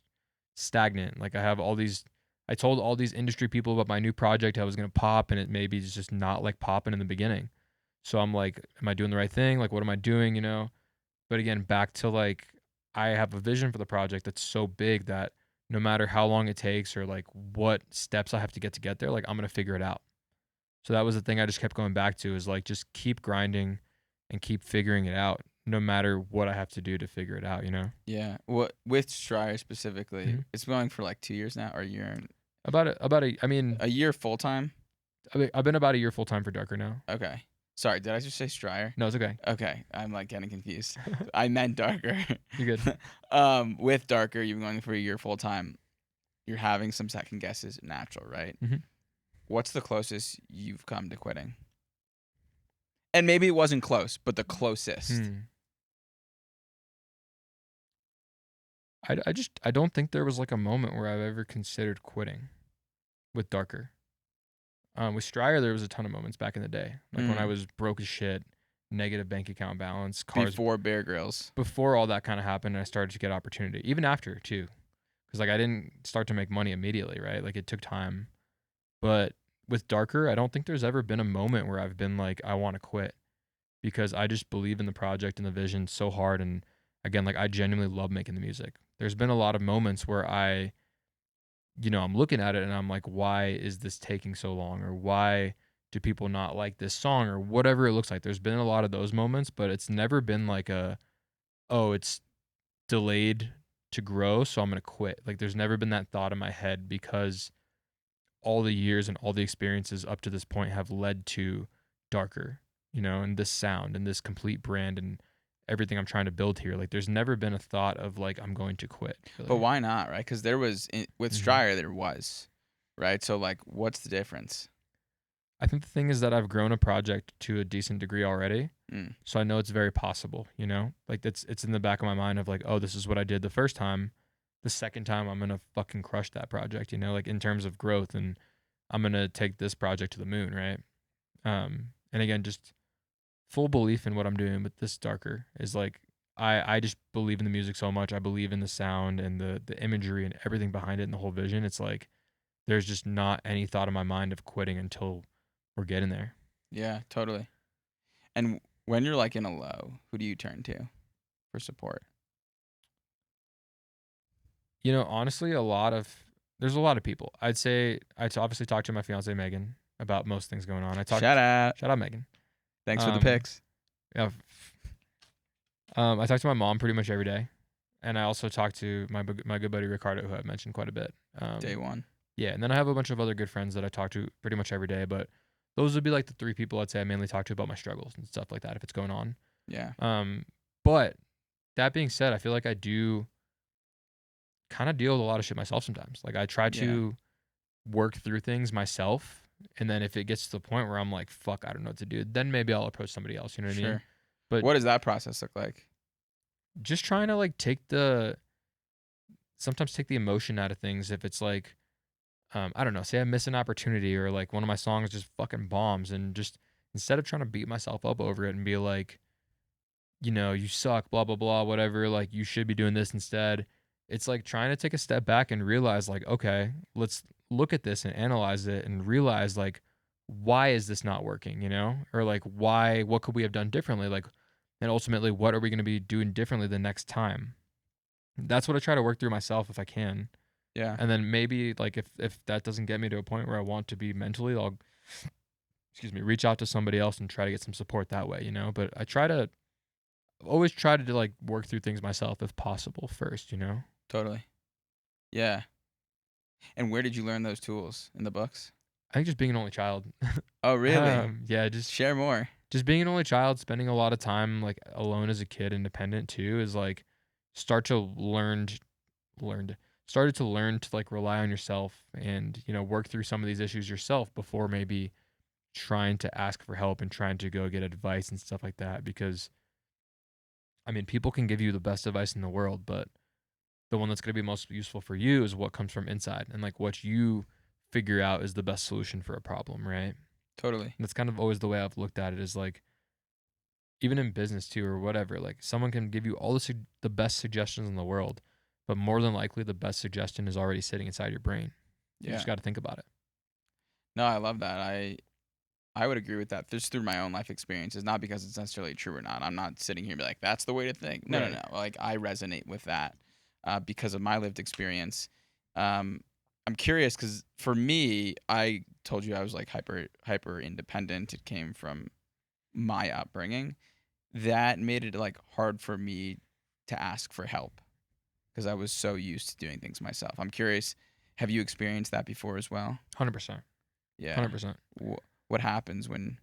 A: stagnant. Like I have all these I told all these industry people about my new project I was going to pop and it maybe is just not like popping in the beginning. So I'm like, am I doing the right thing? Like what am I doing, you know? But again, back to like I have a vision for the project that's so big that no matter how long it takes or like what steps I have to get there, like I'm going to figure it out. So that was the thing I just kept going back to is like just keep grinding and keep figuring it out no matter what I have to do to figure it out, you know?
B: Yeah. What with Stryer specifically,
A: Mhm.
B: it's going for like 2 years now or a year and
A: I mean,
B: a year full time?
A: I've been about a year full time for Darker now.
B: Okay. Sorry, did I just say Stryer?
A: No, it's okay.
B: Okay, I'm, like, getting confused. I meant Darker.
A: You're good.
B: With Darker, you've been going for a year full time. You're having some second guesses, natural, right?
A: Mhm.
B: What's the closest you've come to quitting? And maybe it wasn't close, but the closest.
A: Hmm. I don't think there was like a moment where I've ever considered quitting with Darker. With Stryer, there was a ton of moments back in the day, like when I
B: Mm.
A: was broke as shit, negative bank account balance, cars.
B: Before Bear Grylls.
A: Before all that kind of happened, I started to get opportunity. Even after too, because like I didn't start to make money immediately, right? Like it took time. But with Darker, I don't think there's ever been a moment where I've been like, I want to quit because I just believe in the project and the vision so hard. And again, like I genuinely love making the music. There's been a lot of moments where I'm looking at it and I'm like, why is this taking so long? Or why do people not like this song? Or whatever it looks like. There's been a lot of those moments, but it's never been like oh, it's delayed to grow, so I'm gonna quit. Like there's never been that thought in my head because all the years and all the experiences up to this point have led to Darker, and this sound and this complete brand and everything I'm trying to build here. Like there's never been a thought of like I'm going to quit,
B: But
A: really.
B: why not, right? Because there was with
A: Mhm.
B: Stryer, there was, right? So, like, what's the difference?
A: I think the thing is that I've grown a project to a decent degree already.
B: Mm.
A: So I know it's very possible. Like it's in the back of my mind of like, oh, this is what I did the first time. The second time I'm gonna fucking crush that project, like in terms of growth and I'm gonna take this project to the moon, right? And again, just full belief in what I'm doing with this Darker is like I just believe in the music so much. I believe in the sound and the imagery and everything behind it and the whole vision. It's like there's just not any thought in my mind of quitting until we're getting there.
B: Yeah, totally. And when you're like in a low, who do you turn to for support?
A: Honestly, there's a lot of people. I'd say obviously talk to my fiance Megan about most things going on.
B: Shout out.
A: Shout out Megan.
B: Thanks for the
A: Um,
B: picks.
A: yeah, I talk to my mom pretty much every day, and I also talk to my good buddy Ricardo, who I've mentioned quite a bit.
B: Day one.
A: Yeah, and then I have a bunch of other good friends that I talk to pretty much every day, but those would be like the three people I'd say I mainly talk to about my struggles and stuff like that if it's going on.
B: Yeah.
A: Um, but that being said, I feel like I do kind of deal with a lot of shit myself sometimes. Like I try
B: Yeah.
A: to work through things myself, and then if it gets to the point where I'm like, fuck, I don't know what to do, then maybe I'll approach somebody else. You know what I mean?
B: Sure.
A: But
B: What does that process look like?
A: just trying to like sometimes take the emotion out of things if it's like I don't know, say I miss an opportunity or like one of my songs just fucking bombs and just instead of trying to beat myself up over it and be like, you know, you suck, blah, blah, blah, whatever, like, you should be doing this instead. It's like trying to take a step back and realize, like, okay, let's look at this and analyze it and realize, like, why is this not working, you know? Or like, what could we have done differently? Like, and ultimately, what are we going to be doing differently the next time? That's what I try to work through myself if I can.
B: Yeah.
A: And then maybe like if that doesn't get me to a point where I want to be mentally, I'll excuse me, reach out to somebody else and try to get some support that way, you know? But always try to like work through things myself if possible first, you know?
B: Totally. Yeah. And where did you learn those tools? In the books?
A: I think just being an only child.
B: Oh, really?
A: Yeah, just
B: Share more.
A: just being an only child, spending a lot of time like alone as a kid, independent too, is like start to learned started to learn to like rely on yourself and, you know, work through some of these issues yourself before maybe trying to ask for help and trying to go get advice and stuff like that. Because I mean, people can give you the best advice in the world, but the one that's going to be most useful for you is what comes from inside and like what you figure out is the best solution for a problem, right?
B: Totally.
A: That's kind of always the way I've looked at it is like even in business too or whatever, like someone can give you all the best suggestions in the world, but more than likely the best suggestion is already sitting inside your brain. You
B: Yeah.
A: just got to think about it.
B: No, I love that. I would agree with that just through my own life experiences, not because it's necessarily true or not. I'm not sitting here and be like, that's the way to think. No, no,
A: Right.
B: no. Like I resonate with that because of my lived experience. Um, I'm curious because for me, I told you I was like hyper independent. It came from my upbringing. That made it like hard for me to ask for help because I was so used to doing things myself. I'm curious, have you experienced that before as well?
A: 100%.
B: Yeah.
A: 100%.
B: What happens when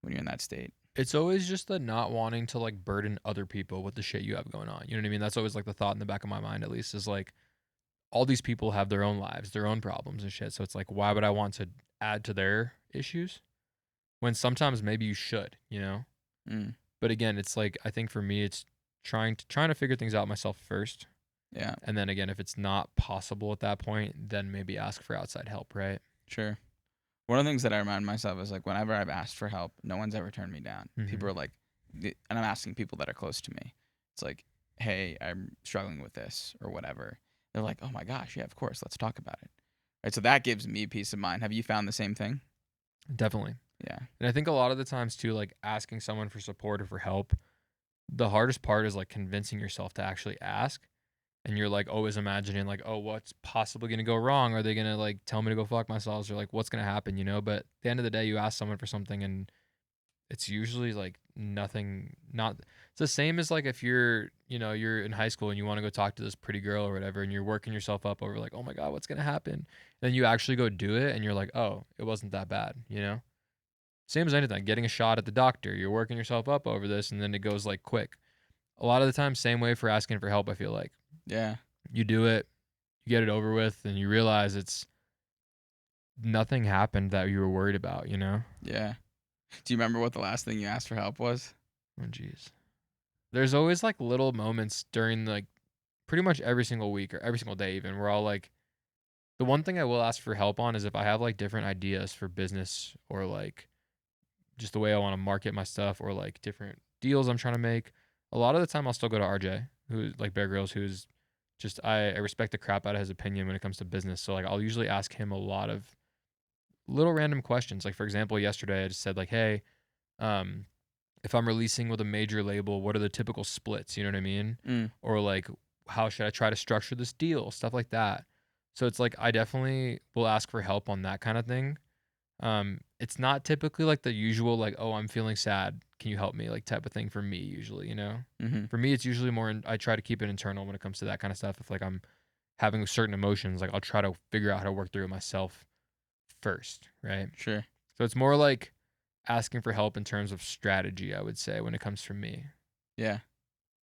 B: you're in that state?
A: It's always just the not wanting to like burden other people with the shit you have going on. You know what I mean? That's always like the thought in the back of my mind, at least, is like all these people have their own lives, their own problems and shit. So it's like, why would I want to add to their issues when sometimes maybe you should, you know?
B: Mm,
A: But again, it's like I think for me, it's trying to figure things out myself first,
B: yeah,
A: and then again, if it's not possible at that point, then maybe ask for outside help, right?
B: sure. One of the things that I remind myself is like whenever I've asked for help, no one's ever turned me down.
A: Hmm.
B: People are like, and I'm asking people that are close to me. It's like, hey, I'm struggling with this or whatever. They're like, oh my gosh, yeah, of course, let's talk about it. Right, so that gives me peace of mind. Have you found the same thing?
A: Definitely.
B: Yeah,
A: And I think a lot of the times too, like asking someone for support or for help, the hardest part is like convincing yourself to actually ask. And you're like always imagining like, oh, what's possibly gonna go wrong? Are they gonna like tell me to go fuck myself? Or like what's gonna happen, you know? But at the end of the day, you ask someone for something and it's usually like nothing not it's the same as like if you're, you know, you're in high school and you want to go talk to this pretty girl or whatever and you're working yourself up over like, oh my God, what's gonna happen? Then you actually go do it and you're like, oh, it wasn't that bad, you know? Same as anything, getting a shot at the doctor. You're working yourself up over this and then it goes like quick. A lot of the time, same way for asking for help, I feel like.
B: yeah,
A: You do it, you get it over with, and you realize it's nothing happened that you were worried about, you know?
B: yeah. Do you remember what the last thing you asked for help was?
A: Oh jeez. There's always like little moments during like pretty much every single week or every single day even where I'll like the one thing I will ask for help on is if I have like different ideas for business or like just the way I want to market my stuff or like different deals I'm trying to make. A lot of the time I'll still go to RJ, who's like Bear Grylls, who's just I respect the crap out of his opinion when it comes to business. So like I'll usually ask him a lot of little random questions. Like for example, yesterday I just said like, hey, um, if I'm releasing with a major label, what are the typical splits? You know what I mean?
B: Mm,
A: Or like, how should I try to structure this deal? Stuff like that. So it's like I definitely will ask for help on that kind of thing. It's not typically like the usual like, oh, I'm feeling sad. Can you help me? Like type of thing for me usually, you know?
B: mm-hmm.
A: For me, it's usually more. I try to keep it internal when it comes to that kind of stuff. If like I'm having certain emotions, like I'll try to figure out how to work through it myself first, right?
B: Sure.
A: So it's more like asking for help in terms of strategy, I would say, when it comes from me.
B: Yeah,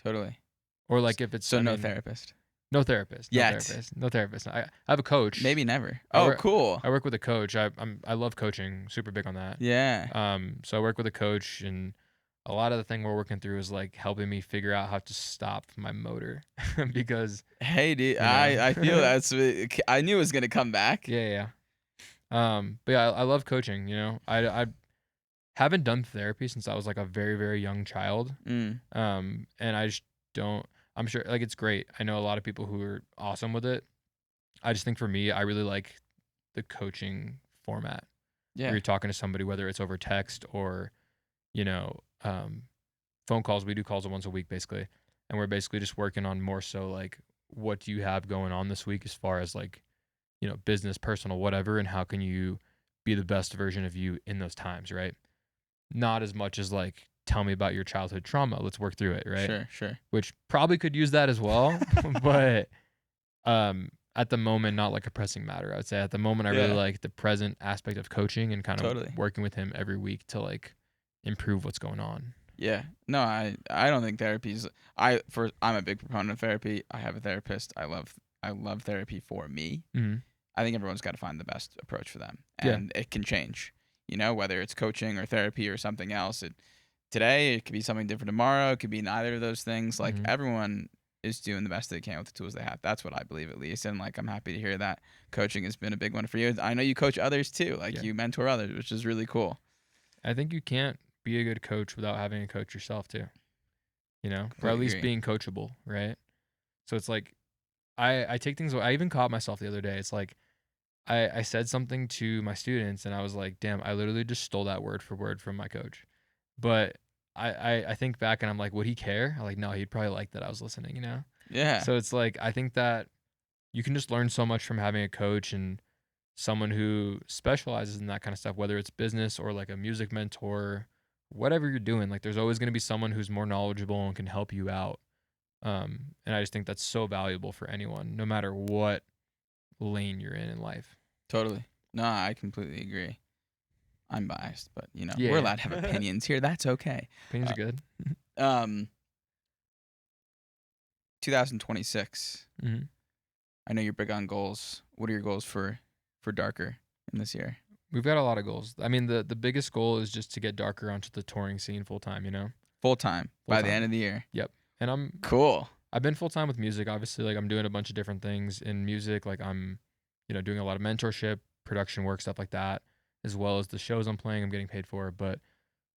B: totally.
A: Or like if it's,
B: So
A: I
B: no
A: mean,
B: therapist
A: no therapist, no
B: yet.
A: therapist, no therapist. I have a coach.
B: Maybe never.
A: I
B: Oh,
A: work
B: cool.
A: I work with a coach. I love coaching. Super big on that.
B: Yeah.
A: So I work with a coach, and a lot of the thing we're working through is like helping me figure out how to stop my motor because
B: Hey, dude.
A: you know,
B: I feel that's. I knew it was gonna come back.
A: yeah, yeah. But yeah, I love coaching. You know, I haven't done therapy since I was like a very, very young child.
B: Mm.
A: And I just don't. I'm sure like it's great. I know a lot of people who are awesome with it. I just think for me, I really like the coaching format where
B: Yeah.
A: you're talking to somebody, whether it's over text or, you know, phone calls. We do calls once a week basically. And we're basically just working on more so like, what do you have going on this week as far as like, business, personal, whatever, and how can you be the best version of you in those times, right? Not as much as like, tell me about your childhood trauma. Let's work through it, right?
B: Sure. Sure.
A: Which probably could use that as well, but at the moment, not like a pressing matter. I would say at the moment, I really
B: Yeah.
A: like the present aspect of coaching and kind of
B: Totally.
A: working with him every week to like improve what's going on.
B: Yeah. No, I don't think therapy's I'm a big proponent of therapy. I have a therapist. I love therapy for me.
A: Hmm.
B: I think everyone's got to find the best approach for them,
A: Yeah.
B: and it can change. Whether it's coaching or therapy or something else. Today it could be something different tomorrow. It could be neither of those things. Like
A: Hmm.
B: everyone is doing the best they can with the tools they have. That's what I believe, at least. And like I'm happy to hear that coaching has been a big one for you. I know you coach others too. Like
A: Yeah.
B: you mentor others, which is really cool.
A: I think you can't be a good coach without having a coach yourself too, or at
B: Completely
A: least
B: agree.
A: being coachable, right? So it's like, I take things, I even caught myself the other day. It's like, I said something to my students and I was like, damn, I literally just stole that word for word from my coach. But I think back and I'm like, would he care? I'm like, no, he'd probably like that I was listening.
B: Yeah,
A: So it's like, I think that you can just learn so much from having a coach and someone who specializes in that kind of stuff, whether it's business or like a music mentor, whatever you're doing. Like, there's always going to be someone who's more knowledgeable and can help you out. And I just think that's so valuable for anyone, no matter what lane you're in life.
B: totally. No, I completely agree. I'm biased, but we're
A: Yeah,
B: allowed to have
A: yeah.
B: opinions here. That's okay.
A: Opinions
B: Uh,
A: are good.
B: um, 2026.
A: Hmm.
B: I know you're big on goals. What are your goals for Darker in this year?
A: We've got a lot of goals. I mean, the biggest goal is just to get Darker onto the touring scene full time.
B: Full time
A: Full
B: by the end
A: time.
B: of the year.
A: Yep. And
B: Cool.
A: I've been full time with music. Obviously, like I'm doing a bunch of different things in music. Like I'm, doing a lot of mentorship, production work, stuff like that, as well as the shows I'm playing. I'm getting paid for. But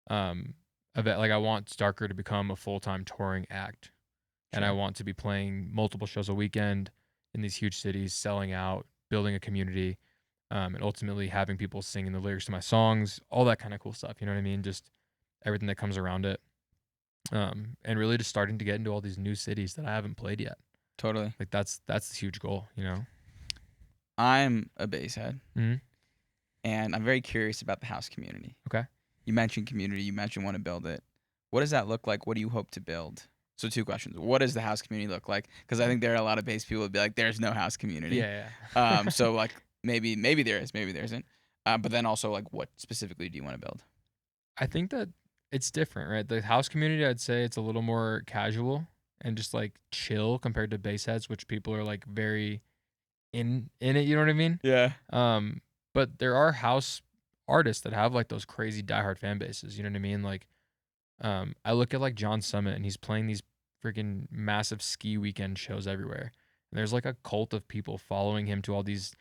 A: um, like I want Darker to become a full time touring act, and I
B: Sure.
A: want to be playing multiple shows a weekend in these huge cities, selling out, building a community, and ultimately having people singing the lyrics to my songs, all that kind of cool stuff. You know what I mean? Just everything that comes around it. And really just starting to get into all these new cities that I haven't played yet.
B: Totally.
A: Like that's a huge goal.
B: I'm a bass head,
A: Hmm.
B: and I'm very curious about the house community.
A: Okay.
B: You mentioned community. You mentioned want to build it. What does that look like? What do you hope to build? So two questions. What does the house community look like? Because I think there are a lot of bass people would be like, "There's no house community."
A: Yeah, yeah.
B: So like maybe there is, maybe there isn't. But then also like, what specifically do you want to build?
A: I think that it's different, right? The house community, I'd say it's a little more casual and just like chill compared to bass heads, which people are like very in it. You know what I mean?
B: Yeah.
A: Um, but there are house artists that have like those crazy diehard fan bases. You know what I mean? Like, I look at like John Summit and he's playing these freaking massive ski weekend shows everywhere. And there's like a cult of people following him to all these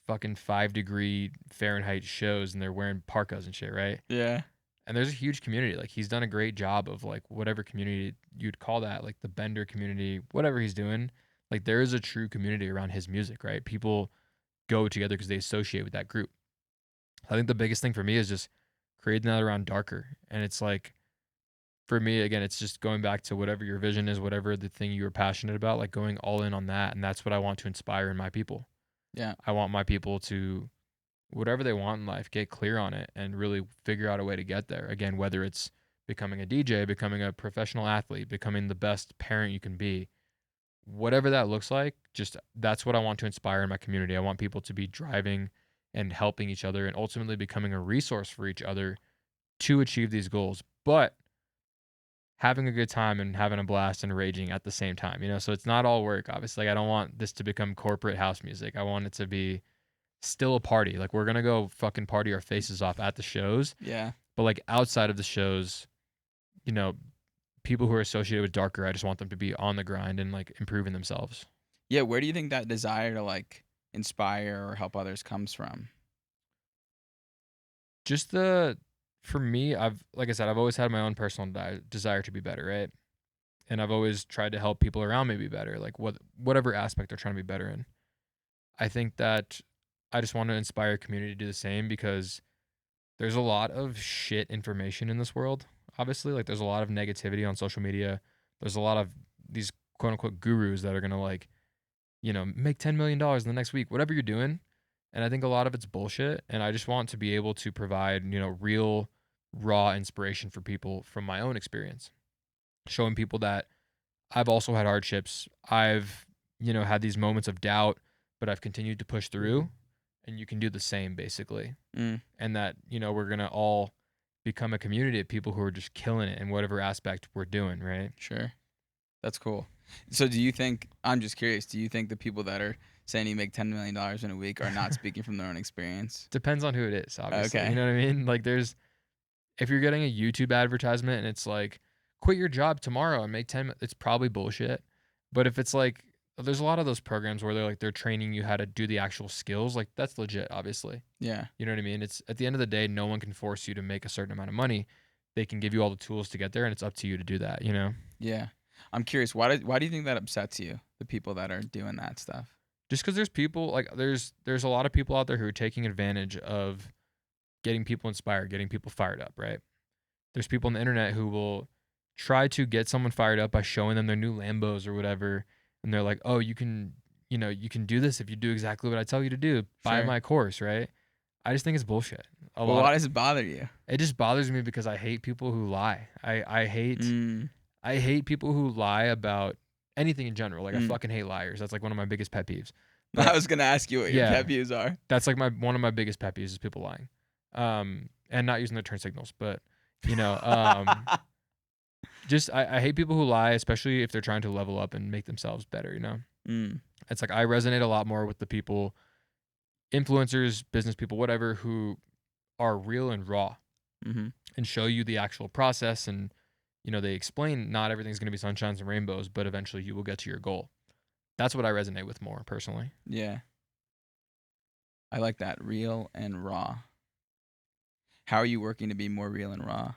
A: fucking 5 degree Fahrenheit shows and they're wearing parkas and shit, right?
B: Yeah.
A: And there's a huge community. Like he's done a great job of like whatever community you'd call that, like the Bender community, whatever he's doing. Like there is a true community around his music, right? People go together because they associate with that group. I think the biggest thing for me is just creating that around Darker. And it's like for me, again, it's just going back to whatever your vision is, whatever the thing you were passionate about, like going all in on that. And that's what I want to inspire in my people.
B: Yeah.
A: I want my people to whatever they want in life, get clear on it and really figure out a way to get there. Again, whether it's becoming a DJ, becoming a professional athlete, becoming the best parent you can be, whatever that looks like, just that's what I want to inspire in my community. I want people to be driving and helping each other and ultimately becoming a resource for each other to achieve these goals, but having a good time and having a blast and raging at the same time. So it's not all work. Obviously, like, I don't want this to become corporate house music. I want it to be still a party. Like we're gonna go fucking party our faces off at the shows,
B: Yeah.
A: but like outside of the shows, you know, people who are associated with Darker, I just want them to be on the grind and like improving themselves.
B: Yeah. Where do you think that desire to like inspire or help others comes from?
A: Just the For me, like I said, I've always had my own personal desire to be better, right? And I've always tried to help people around me be better, like whatever aspect they're trying to be better in. I think that I just want to inspire community to do the same because there's a lot of shit information in this world. Obviously, like there's a lot of negativity on social media. There's a lot of these quote unquote gurus that are gonna like, make $10 million in the next week, whatever you're doing. And I think a lot of it's bullshit. And I just want to be able to provide, real, raw inspiration for people from my own experience, showing people that I've also had hardships. I've, had these moments of doubt, but I've continued to push through, and you can do the same basically.
B: Mm,
A: And that, we're going to all become a community of people who are just killing it in whatever aspect we're doing, right?
B: sure. That's cool. So do you think, I'm just curious, do you think the people that are saying you make $10 million in a week are not speaking from their own experience?
A: Depends on who it is, obviously. You
B: Okay.
A: know what I mean? Like if you're getting a YouTube advertisement and it's like, quit your job tomorrow and make 10, it's probably bullshit. But if it's like, there's a lot of those programs where they're training you how to do the actual skills, like that's legit, obviously.
B: Yeah.
A: You know what I mean? It's at the end of the day, no one can force you to make a certain amount of money. They can give you all the tools to get there, and it's up to you to do that, you know?
B: Yeah. I'm curious, why do you think that upsets you, the people that are doing that stuff?
A: Just because there's people like there's a lot of people out there who are taking advantage of getting people inspired, getting people fired up, right? There's people on the internet who will try to get someone fired up by showing them their new Lambos or whatever, and they're like, "Oh, you can do this if you do exactly what I tell you to do. Buy
B: Sure.
A: my course," right? I just think it's bullshit.
B: Well, why does it bother you?
A: It just bothers me because I hate people who lie.
B: Mm,
A: I hate people who lie about anything in general. Like I
B: mm.
A: fucking hate liars. That's like one of my biggest pet peeves.
B: I
A: But
B: was gonna ask you what your
A: yeah,
B: pet peeves are.
A: that's like my one of my biggest pet peeves is people lying. And not using their turn signals. But you know, just I hate people who lie, especially if they're trying to level up and make themselves better, you know?
B: Mm,
A: It's like I resonate a lot more with the people, influencers, business people, whatever, who are real and raw
B: mhm.
A: and show you the actual process. And they explain not everything's going to be sunshines and rainbows, but eventually you will get to your goal. That's what I resonate with more personally.
B: Yeah. I like that, real and raw. How are you working to be more real and raw?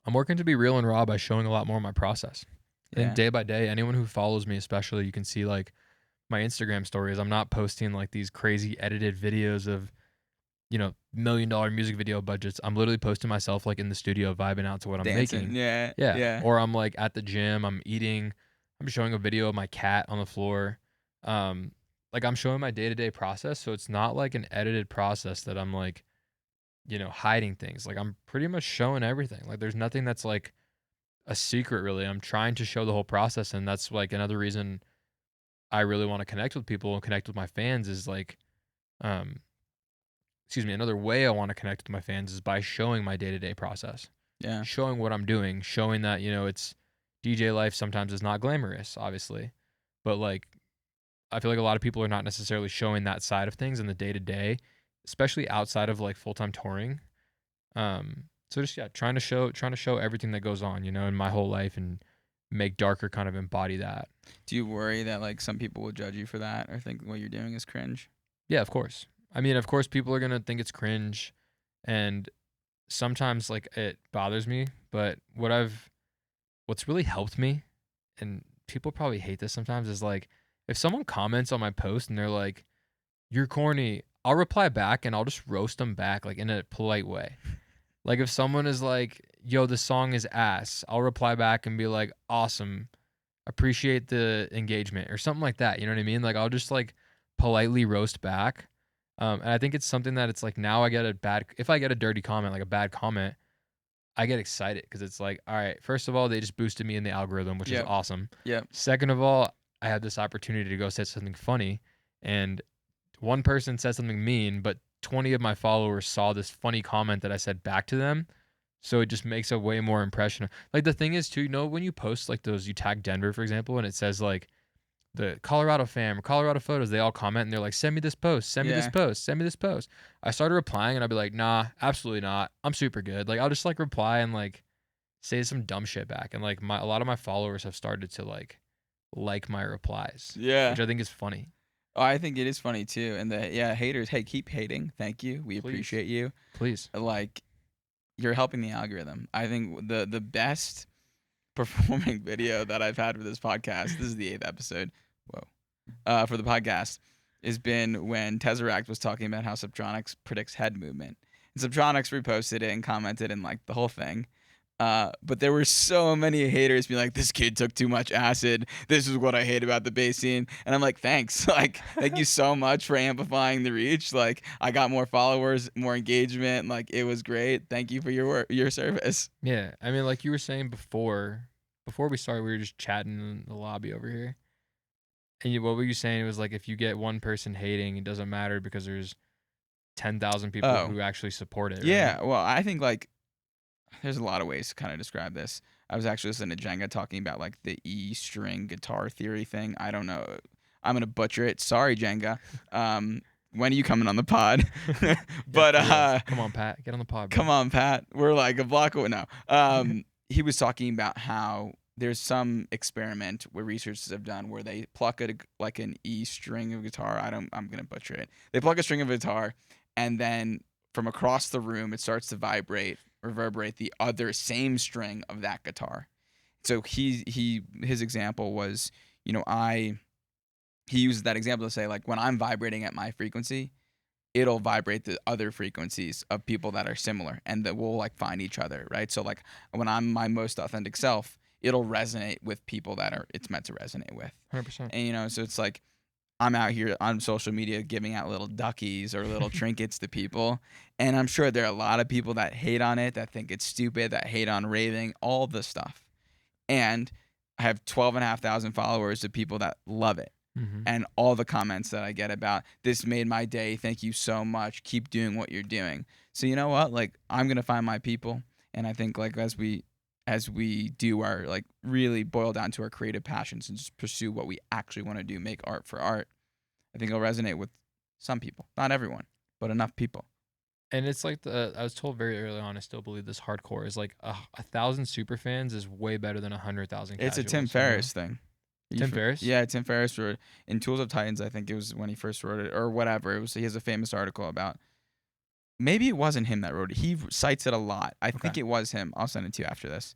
A: I'm working to be real and raw by showing a lot more of my process. I think
B: Yeah.
A: day by day, anyone who follows me, especially, you can see like my Instagram stories. I'm not posting like these crazy edited videos of, $1 million music video budgets. I'm literally posting myself like in the studio vibing out to what I'm
B: Dancing.
A: making.
B: Yeah.
A: Yeah.
B: Yeah.
A: Or I'm like at the gym, I'm eating, I'm showing a video of my cat on the floor. Um, like I'm showing my day-to-day process. So it's not like an edited process that I'm like, hiding things. Like I'm pretty much showing everything. Like there's nothing that's like a secret really. I'm trying to show the whole process. And that's like another reason I really want to connect with people and connect with my fans is like, um, another way I want to connect with my fans is by showing my day-to-day process,
B: Yeah.
A: showing what I'm doing, showing that, it's DJ life sometimes is not glamorous, obviously. But like I feel like a lot of people are not necessarily showing that side of things in the day-to-day, especially outside of like full-time touring. So just yeah, trying to show everything that goes on, in my whole life and make Darker kind of embody that.
B: Do you worry that like some people will judge you for that or think what you're doing is cringe?
A: Yeah, of course. I mean, of course people are going to think it's cringe and sometimes like it bothers me, but what's really helped me, and people probably hate this sometimes, is like if someone comments on my post and they're like, "You're corny," I'll reply back and I'll just roast them back like in a polite way. Like if someone is like, "Yo, this song is ass," I'll reply back and be like, "Awesome. Appreciate the engagement," or something like that. You know what I mean? Like I'll just like politely roast back. And I think it's something that it's like now if I get a dirty comment, like a bad comment, I get excited because it's like, all right, first of all, they just boosted me in the algorithm, which is
B: Yep.
A: awesome.
B: Yep.
A: Second of all, I had this opportunity to go say something funny, and one person said something mean, but 20 of my followers saw this funny comment that I said back to them. So it just makes a way more impression. Like the thing is too, when you post like those, you tag Denver, for example, and it says like the Colorado fam or Colorado photos, they all comment and they're like, send me this post, send me this
B: Yeah.
A: post, send me this post. I started replying and I'd be like, nah, absolutely not. I'm super good. Like I'll just like reply and like say some dumb shit back. And like a lot of my followers have started to like my replies,
B: Yeah.
A: which I think is funny.
B: Oh, I think it is funny too. And haters, hey, keep hating. Thank you. We
A: Please,
B: appreciate you.
A: please.
B: Like, you're helping the algorithm. I think the best performing video that I've had for this podcast, this is the 8th episode. Whoa. For the podcast, has been when Tesseract was talking about how Subtronics predicts head movement. And Subtronics reposted it and commented and like the whole thing. But there were so many haters being like, "This kid took too much acid. This is what I hate about the bass scene." And I'm like, "Thanks, like, thank you so much for amplifying the reach. Like, I got more followers, more engagement. Like, it was great. Thank you for your work, your service."
A: Yeah, I mean, like you were saying before we started, we were just chatting in the lobby over here. And what were you saying? It was like if you get one person hating, it doesn't matter because there's 10,000 people
B: Oh,
A: who actually support it, right?
B: yeah. Well, I think like there's a lot of ways to kind of describe this. I was actually listening to Jenga talking about like the E string guitar theory thing. I don't know. I'm gonna butcher it. Sorry, Jenga. When are you coming on the pod?
A: Yeah,
B: but
A: for real. Come on, Pat, get on the pod, bro.
B: come on, Pat. We're like a block away now. He was talking about how there's some experiment where researchers have done where they pluck like an E string of guitar. I'm gonna butcher it. They pluck a string of guitar, and then from across the room, it starts to reverberate the other same string of that guitar. So his example was, you know, he uses that example to say like when I'm vibrating at my frequency, it'll vibrate the other frequencies of people that are similar and that will like find each other, right? So like when I'm my most authentic self, it'll resonate with people that are it's meant to resonate with.
A: 100%.
B: And so it's like I'm out here on social media giving out little duckies or little trinkets to people, and I'm sure there are a lot of people that hate on it, that think it's stupid, that hate on raving, all the stuff. And I have 12,500 followers of people that love it,
A: Mhm.
B: and all the comments that I get about this made my day. Thank you so much. Keep doing what you're doing. So you know what? Like I'm gonna find my people, and I think like as we do our like really boil down to our creative passions and just pursue what we actually want to do, make art for art. I think it'll resonate with some people, not everyone, but enough people.
A: And it's like I was told very early on, I still believe this hardcore is like 1,000 super fans is way better than 100,000
B: It's a Tim
A: casuals, you know?
B: Ferriss thing.
A: Tim Ferriss?
B: Yeah, Tim Ferriss wrote in Tools of Titans. I think it was when he first wrote it, or whatever. It was he has a famous article about. Maybe it wasn't him that wrote it. He cites it a lot. I
A: Okay.
B: think it was him. I'll send it to you after this.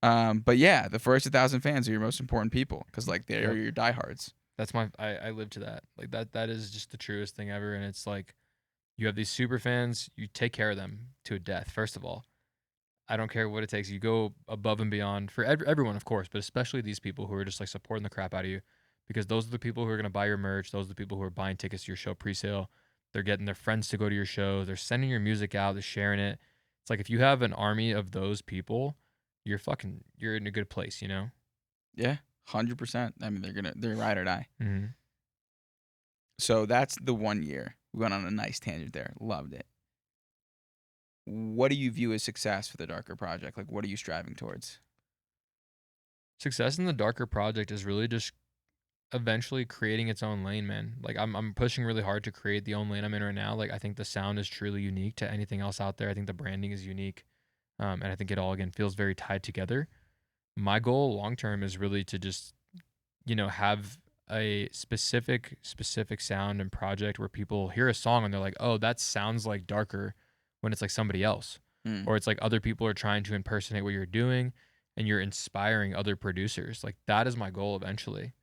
B: But yeah, the first 1,000 fans are your most important people because like they're
A: Yep.
B: your diehards.
A: That's I live to that. Like that is just the truest thing ever. And it's like you have these super fans, you take care of them to a death, first of all. I don't care what it takes. You go above and beyond for everyone, of course, but especially these people who are just like supporting the crap out of you because those are the people who are going to buy your merch. Those are the people who are buying tickets to your show pre-sale. They're getting their friends to go to your show. They're sending your music out. They're sharing it. It's like if you have an army of those people, you're in a good place, you know?
B: Yeah, 100%. I mean, they're ride or die.
A: Mm-hmm.
B: So that's the 1 year. We went on a nice tangent there. Loved it. What do you view as success for the Darker Project? Like, what are you striving towards?
A: Success in the darker project is really just eventually creating its own lane, man. Like I'm pushing really hard to create the own lane I'm in right now. Like I think the sound is truly unique to anything else out there. I think the branding is unique. And I think it all again feels very tied together. My goal long term is really to just, have a specific sound and project where people hear a song and they're like, "Oh, that sounds like darker," when it's like somebody else.
B: Mm.
A: Or it's like other people are trying to impersonate what you're doing and you're inspiring other producers. Like that is my goal eventually.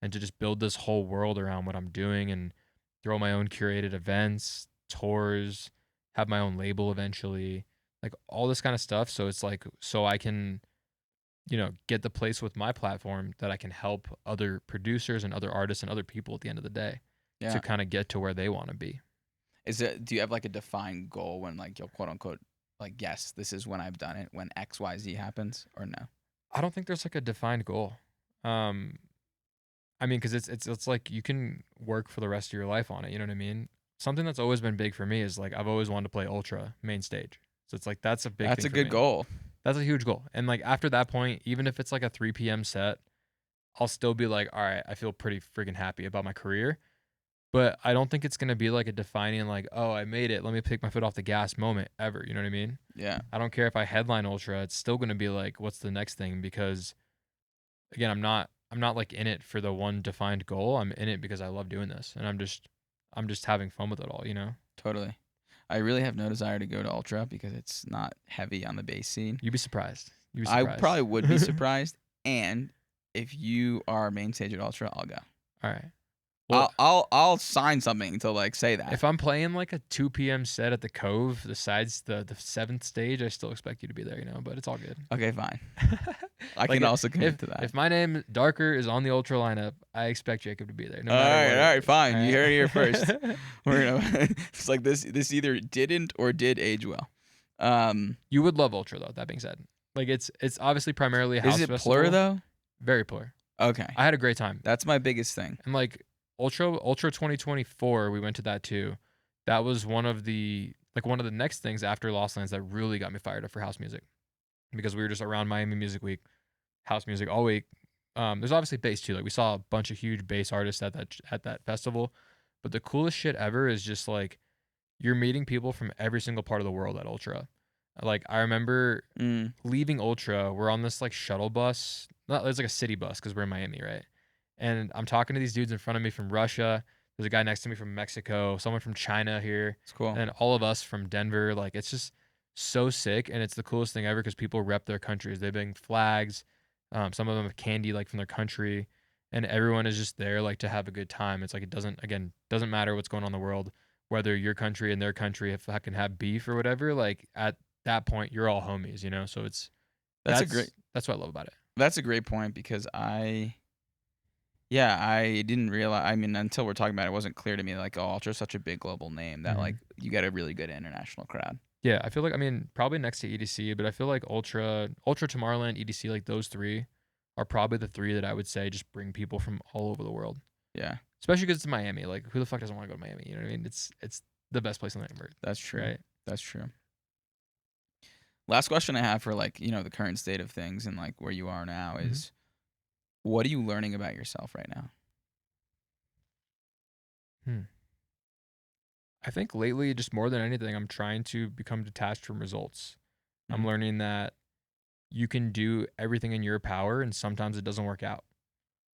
A: And to just build this whole world around what I'm doing and throw my own curated events, tours, have my own label eventually, like all this kind of stuff. So it's like, so I can, get the place with my platform that I can help other producers and other artists and other people at the end of the day to
B: Yeah.
A: kind of get to where they want to be.
B: Do you have like a defined goal when like you'll quote unquote like yes, this is when I've done it when XYZ happens or no?
A: I don't think there's like a defined goal. Um, I mean, because it's like you can work for the rest of your life on it. You know what I mean? Something that's always been big for me is like I've always wanted to play ultra main stage. So it's like that's a big
B: That's
A: thing
B: a
A: for
B: good
A: me.
B: goal.
A: That's a huge goal. And like after that point, even if it's like a 3 p.m. set, I'll still be like, all right, I feel pretty freaking happy about my career. But I don't think it's gonna be like a defining like, oh, I made it. Let me take my foot off the gas moment ever. You know what I mean?
B: Yeah.
A: I don't care if I headline ultra. It's still gonna be like, what's the next thing? Because again, I'm not I'm not like in it for the one defined goal. I'm in it because I love doing this, and I'm just having fun with it all, you know?
B: Totally. I really have no desire to go to ultra because it's not heavy on the bass scene.
A: You'd be surprised. You'd be
B: I
A: surprised.
B: probably would be surprised, and if you are main stage at ultra, I'll go.
A: All right. Well,
B: I'll sign something to like say that.
A: if I'm playing like a 2 p.m. set at the Cove, the sides, the seventh stage, I still expect you to be there, you know. But it's all good.
B: Okay, fine. I
A: Like
B: can also commit
A: if
B: to that.
A: if my name Darker is on the Ultra lineup, I expect Jacob to be there, no
B: All
A: matter
B: right,
A: what
B: all
A: it
B: right,
A: is.
B: fine.
A: All
B: You heard it here first.
A: right.
B: We're gonna. It's like this either didn't or did age well.
A: You would love Ultra though. That being said, like it's obviously primarily a
B: Is
A: house
B: it Plur
A: festival.
B: though?
A: Very Plur.
B: Okay,
A: I had a great time.
B: that's my biggest thing.
A: And like Ultra 2024, we went to that too. That was one of the next things after Lost Lands that really got me fired up for house music, because we were just around Miami Music Week, house music all week. There's obviously bass too. Like we saw a bunch of huge bass artists at that festival, but the coolest shit ever is just like you're meeting people from every single part of the world at Ultra. Like I remember
B: Mm,
A: leaving Ultra, we're on this like shuttle bus. Not it's like a city bus because we're in Miami, right? And I'm talking to these dudes in front of me from Russia. There's a guy next to me from Mexico, someone from China here,
B: it's cool.
A: and all of us from Denver. Like it's just so sick, and it's the coolest thing ever because people rep their countries. They bring flags. Some of them have candy like from their country, and everyone is just there like to have a good time. It's like it doesn't matter what's going on in the world, whether your country and their country if I can have beef or whatever. Like at that point, you're all homies, you know. So it's
B: That's a great.
A: that's what I love about it.
B: That's a great point because yeah, I didn't realize. I mean, until we're talking about it, it wasn't clear to me like, oh, Ultra's such a big global name that like
A: Mhm.
B: you get a really good international crowd.
A: Yeah, I feel like I mean probably next to EDC, but I feel like Ultra Tomorrowland, EDC, like those three are probably the three that I would say just bring people from all over the world.
B: Yeah,
A: Especially because it's Miami. Like who the fuck doesn't want to go to Miami? You know what I mean? It's the best place on the earth,
B: that's true.
A: right?
B: That's true. Last question I have for like the current state of things and like where you are now
A: Mhm.
B: is, what are you learning about yourself right now?
A: Hmm. I think lately, just more than anything, I'm trying to become detached from results. I'm
B: Mm.
A: learning that you can do everything in your power, and sometimes it doesn't work out,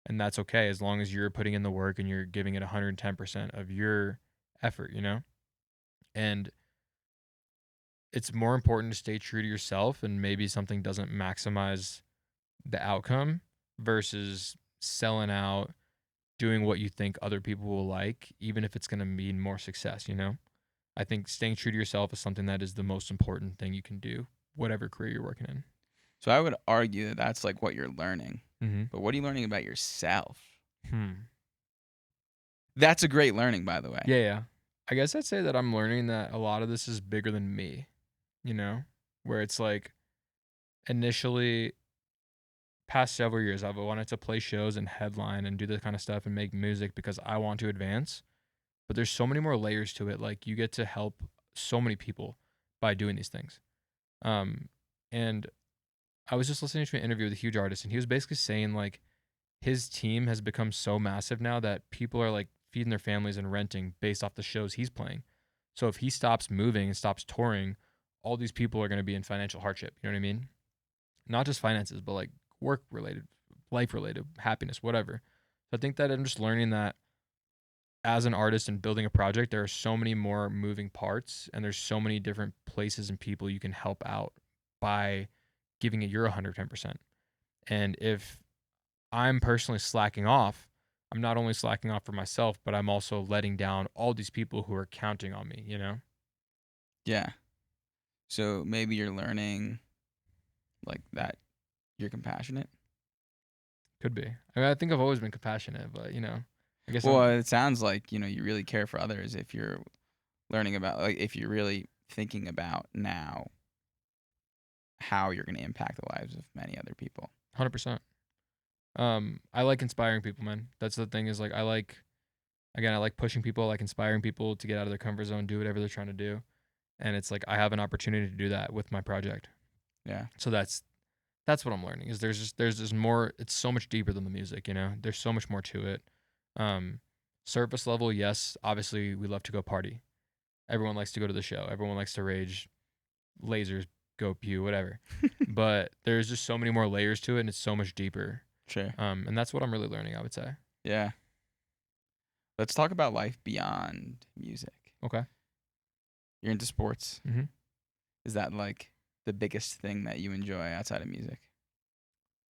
A: and that's okay as long as you're putting in the work and you're giving it 110% of your effort. You know, and it's more important to stay true to yourself, and maybe something doesn't maximize the outcome versus selling out, doing what you think other people will like, even if it's going to mean more success. You know, I think staying true to yourself is something that is the most important thing you can do, whatever career you're working in.
B: So I would argue that that's like what you're learning.
A: Mm-hmm.
B: But what are you learning about yourself?
A: Hmm.
B: That's a great learning, by the way.
A: Yeah, yeah. I guess I'd say that I'm learning that a lot of this is bigger than me, you know, where it's like initially, past several years, I've wanted to play shows and headline and do this kind of stuff and make music because I want to advance. But there's so many more layers to it. Like you get to help so many people by doing these things. Um, and I was just listening to an interview with a huge artist, and he was basically saying like his team has become so massive now that people are like feeding their families and renting based off the shows he's playing. So if he stops moving and stops touring, all these people are going to be in financial hardship. You know what I mean? Not just finances, but like work related, life related, happiness, whatever. So I think that I'm just learning that as an artist and building a project, there are so many more moving parts and there's so many different places and people you can help out by giving it your 110%. And if I'm personally slacking off, I'm not only slacking off for myself, but I'm also letting down all these people who are counting on me, you know?
B: Yeah. So maybe you're learning like that you're compassionate.
A: Could be. I mean, I think I've always been compassionate, but I guess
B: Well,
A: I'm
B: it sounds like, you really care for others if you're learning about like if you're really thinking about now how you're going to impact the lives of many other people.
A: 100%. I like inspiring people, man. That's the thing is like I like pushing people, I like inspiring people to get out of their comfort zone, do whatever they're trying to do. And it's like I have an opportunity to do that with my project.
B: Yeah.
A: So that's what I'm learning is there's just more, it's so much deeper than the music, you know? There's so much more to it. Um Surface level, yes, obviously we love to go party. Everyone likes to go to the show. Everyone likes to rage, lasers, go pew, whatever. But there's just so many more layers to it and it's so much deeper.
B: Sure.
A: And that's what I'm really learning, I would say.
B: Yeah. Let's talk about life beyond music.
A: Okay.
B: You're into sports.
A: hmm
B: Is that like the biggest thing that you enjoy outside of music?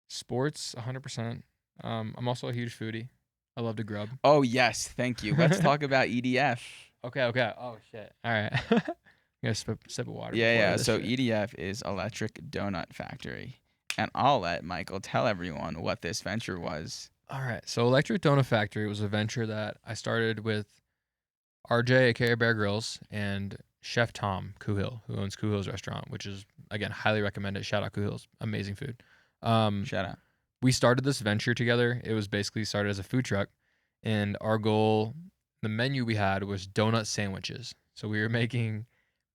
A: Sports, 100%. I'm also a huge foodie. I love to grub.
B: Oh, yes. Thank you. Let's talk about EDF.
A: Okay, okay. Oh shit. All right. Got a sip of water
B: Yeah,
A: before
B: yeah.
A: this
B: So
A: shit.
B: EDF is Electric Donut Factory. And I'll let Michael tell everyone what this venture was.
A: All right. So Electric Donut Factory was a venture that I started with RJ, aka Bear Grylls, and Chef Tom Kuhil, who owns Kuhil's restaurant, which is again highly recommended. Shout out Kuhil's, amazing food. Um,
B: Shout out.
A: we started this venture together. It was basically started as a food truck, and our goal, the menu we had was donut sandwiches. So we were making,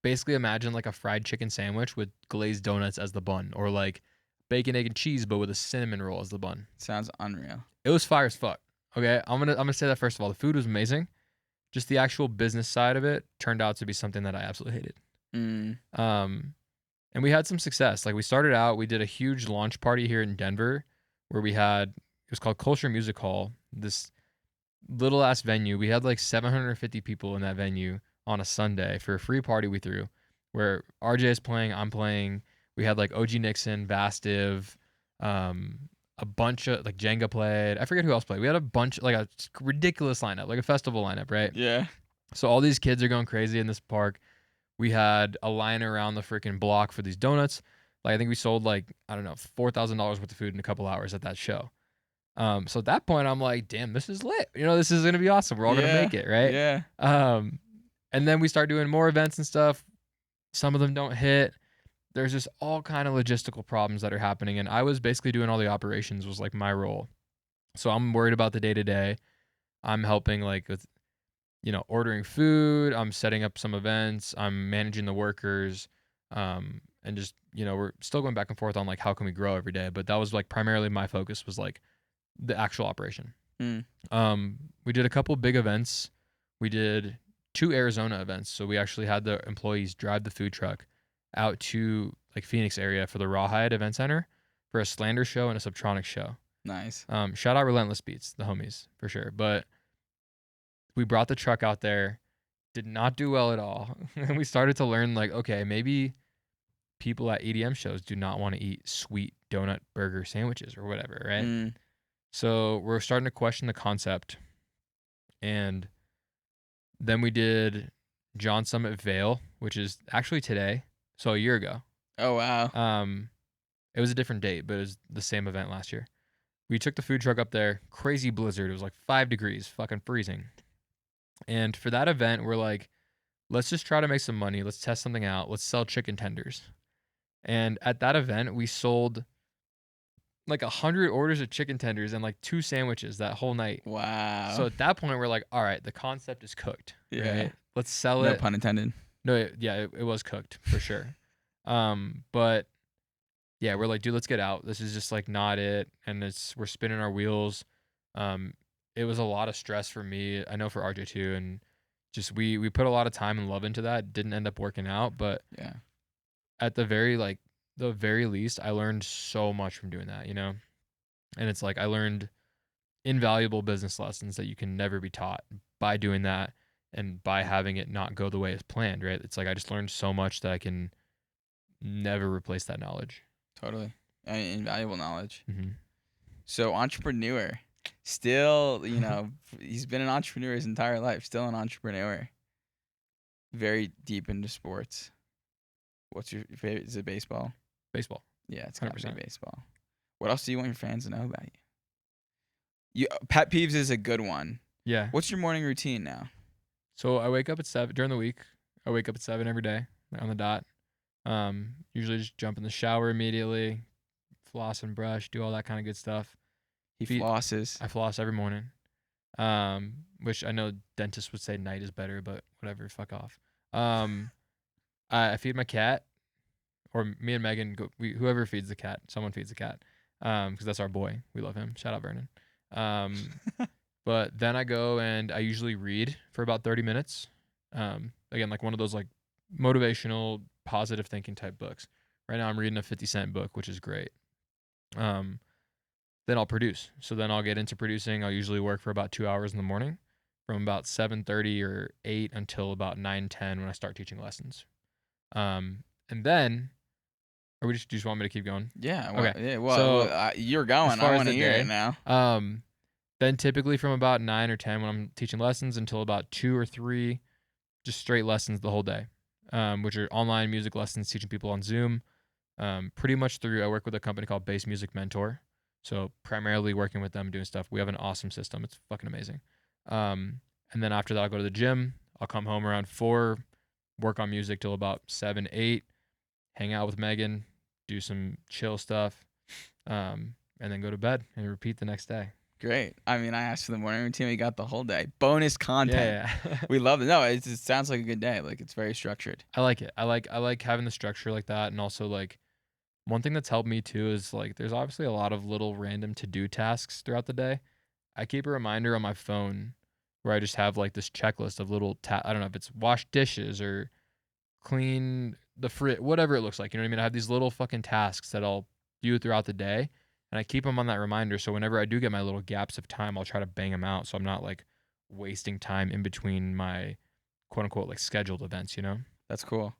A: basically imagine like a fried chicken sandwich with glazed donuts as the bun, or like bacon, egg, and cheese, but with a cinnamon roll as the bun.
B: Sounds unreal.
A: It was fire as fuck. Okay, I'm gonna say that first of all. The food was amazing. Just the actual business side of it turned out to be something that I absolutely hated.
B: Mm.
A: Um, and we had some success. Like we started out, we did a huge launch party here in Denver, where we had it was called Culture Music Hall. This little ass venue. We had like 750 people in that venue on a Sunday for a free party we threw, where RJ is playing, I'm playing. We had like OG Nixon, Bastiv, um, a bunch of like Jenga played. I forget who else played. We had a bunch, like a ridiculous lineup, like a festival lineup, right?
B: Yeah.
A: So all these kids are going crazy in this park. We had a line around the freaking block for these donuts. Like I think we sold like I don't know $4,000 worth of food in a couple hours at that show. So at that point, I'm like, damn, this is lit. You know, this is gonna be awesome. We're all gonna
B: Yeah.
A: make it, right?
B: Yeah.
A: And then we start doing more events and stuff. Some of them don't hit. There's just all kind of logistical problems that are happening, and I was basically doing all the operations. Was like my role. So I'm worried about the day to day. I'm helping like with ordering food. I'm setting up some events. I'm managing the workers. And just we're still going back and forth on like how can we grow every day. But that was like primarily my focus was like the actual operation.
B: Mm.
A: We did a couple big events. We did 2 Arizona events. So we actually had the employees drive the food truck out to like Phoenix area for the Rawhide Event Center for a Slander show and a Subtronics show.
B: Nice.
A: Shout out Relentless Beats, the homies for sure. But we brought the truck out there, did not do well at all. And we started to learn like, okay, maybe people at EDM shows do not want to eat sweet donut burger sandwiches or whatever, right?
B: Mm.
A: So we're starting to question the concept. And then we did John Summit Vale, which is actually today, so a year ago.
B: Oh, wow.
A: It was a different date, but it was the same event last year. We took the food truck up there, crazy blizzard. It was like 5 degrees, fucking freezing. And for that event, we're like, let's just try to make some money. Let's test something out. Let's sell chicken tenders. And at that event, we sold like 100 orders of chicken tenders and like 2 sandwiches that whole night.
B: Wow.
A: So at that point, we're like, all right, the concept is cooked.
B: Yeah.
A: Right? Let's sell
B: No
A: it.
B: pun intended.
A: No, it was cooked for sure. But yeah, we're like, dude, let's get out. This is just like not it. And we're spinning our wheels. It was a lot of stress for me. I know for RJ too. And just we put a lot of time and love into that. Didn't end up working out, but
B: Yeah.
A: at the very least, I learned so much from doing that, And it's like I learned invaluable business lessons that you can never be taught by doing that and by having it not go the way it's planned, right? It's like I just learned so much that I can never replace that knowledge.
B: Totally. Invaluable knowledge.
A: Mm-hmm.
B: So entrepreneur, still, he's been an entrepreneur his entire life. Still an entrepreneur. Very deep into sports. What's your favorite? Is it baseball?
A: Baseball.
B: Yeah, it's gotta be
A: 100%.
B: baseball. What else do you want your fans to know about you? Pet peeves is a good one.
A: Yeah.
B: What's your morning routine now?
A: So I wake up at 7 during the week. I wake up at 7 every day on the dot. Usually just jump in the shower immediately, floss and brush, do all that kind of good stuff.
B: He flosses.
A: I floss every morning. Which I know dentists would say night is better, but whatever, fuck off. I feed my cat, or me and Megan whoever feeds the cat, someone feeds the cat. Because that's our boy. We love him. Shout out Vernon. But then I go and I usually read for about 30 minutes. Again, like one of those like motivational, positive thinking type books. Right now I'm reading a 50 Cent book, which is great. then I'll produce. So then I'll get into producing. I'll usually work for about 2 hours in the morning from about 7:30 or 8 until about 9:10 when I start teaching lessons. And then or we just do you just want me to keep going?
B: Yeah.
A: Okay.
B: Yeah.
A: So
B: You're
A: as
B: going. I
A: far as
B: want to
A: the
B: hear it
A: day,
B: now.
A: um, then typically from about 9 or 10 when I'm teaching lessons until about 2 or 3, just straight lessons the whole day, which are online music lessons, teaching people on Zoom. Pretty much through I work with a company called Bass Music Mentor. So primarily working with them doing stuff. We have an awesome system. It's fucking amazing. And then after that, I'll go to the gym. I'll come home around 4, work on music till about 7, 8, hang out with Megan, do some chill stuff, and then go to bed and repeat the next day.
B: Great. I mean, I asked for the morning routine. We got the whole day. Bonus content.
A: Yeah, yeah.
B: We love it. No, it sounds like a good day. Like it's very structured.
A: I like it. I like having the structure like that, and also like one thing that's helped me too is like there's obviously a lot of little random to do tasks throughout the day. I keep a reminder on my phone where I just have like this checklist of little I don't know if it's wash dishes or clean the fridge, whatever it looks like. You know what I mean? I have these little fucking tasks that I'll do throughout the day, and I keep them on that reminder. So whenever I do get my little gaps of time, I'll try to bang them out. So I'm not like wasting time in between my quote unquote like scheduled events. You know?
B: That's cool.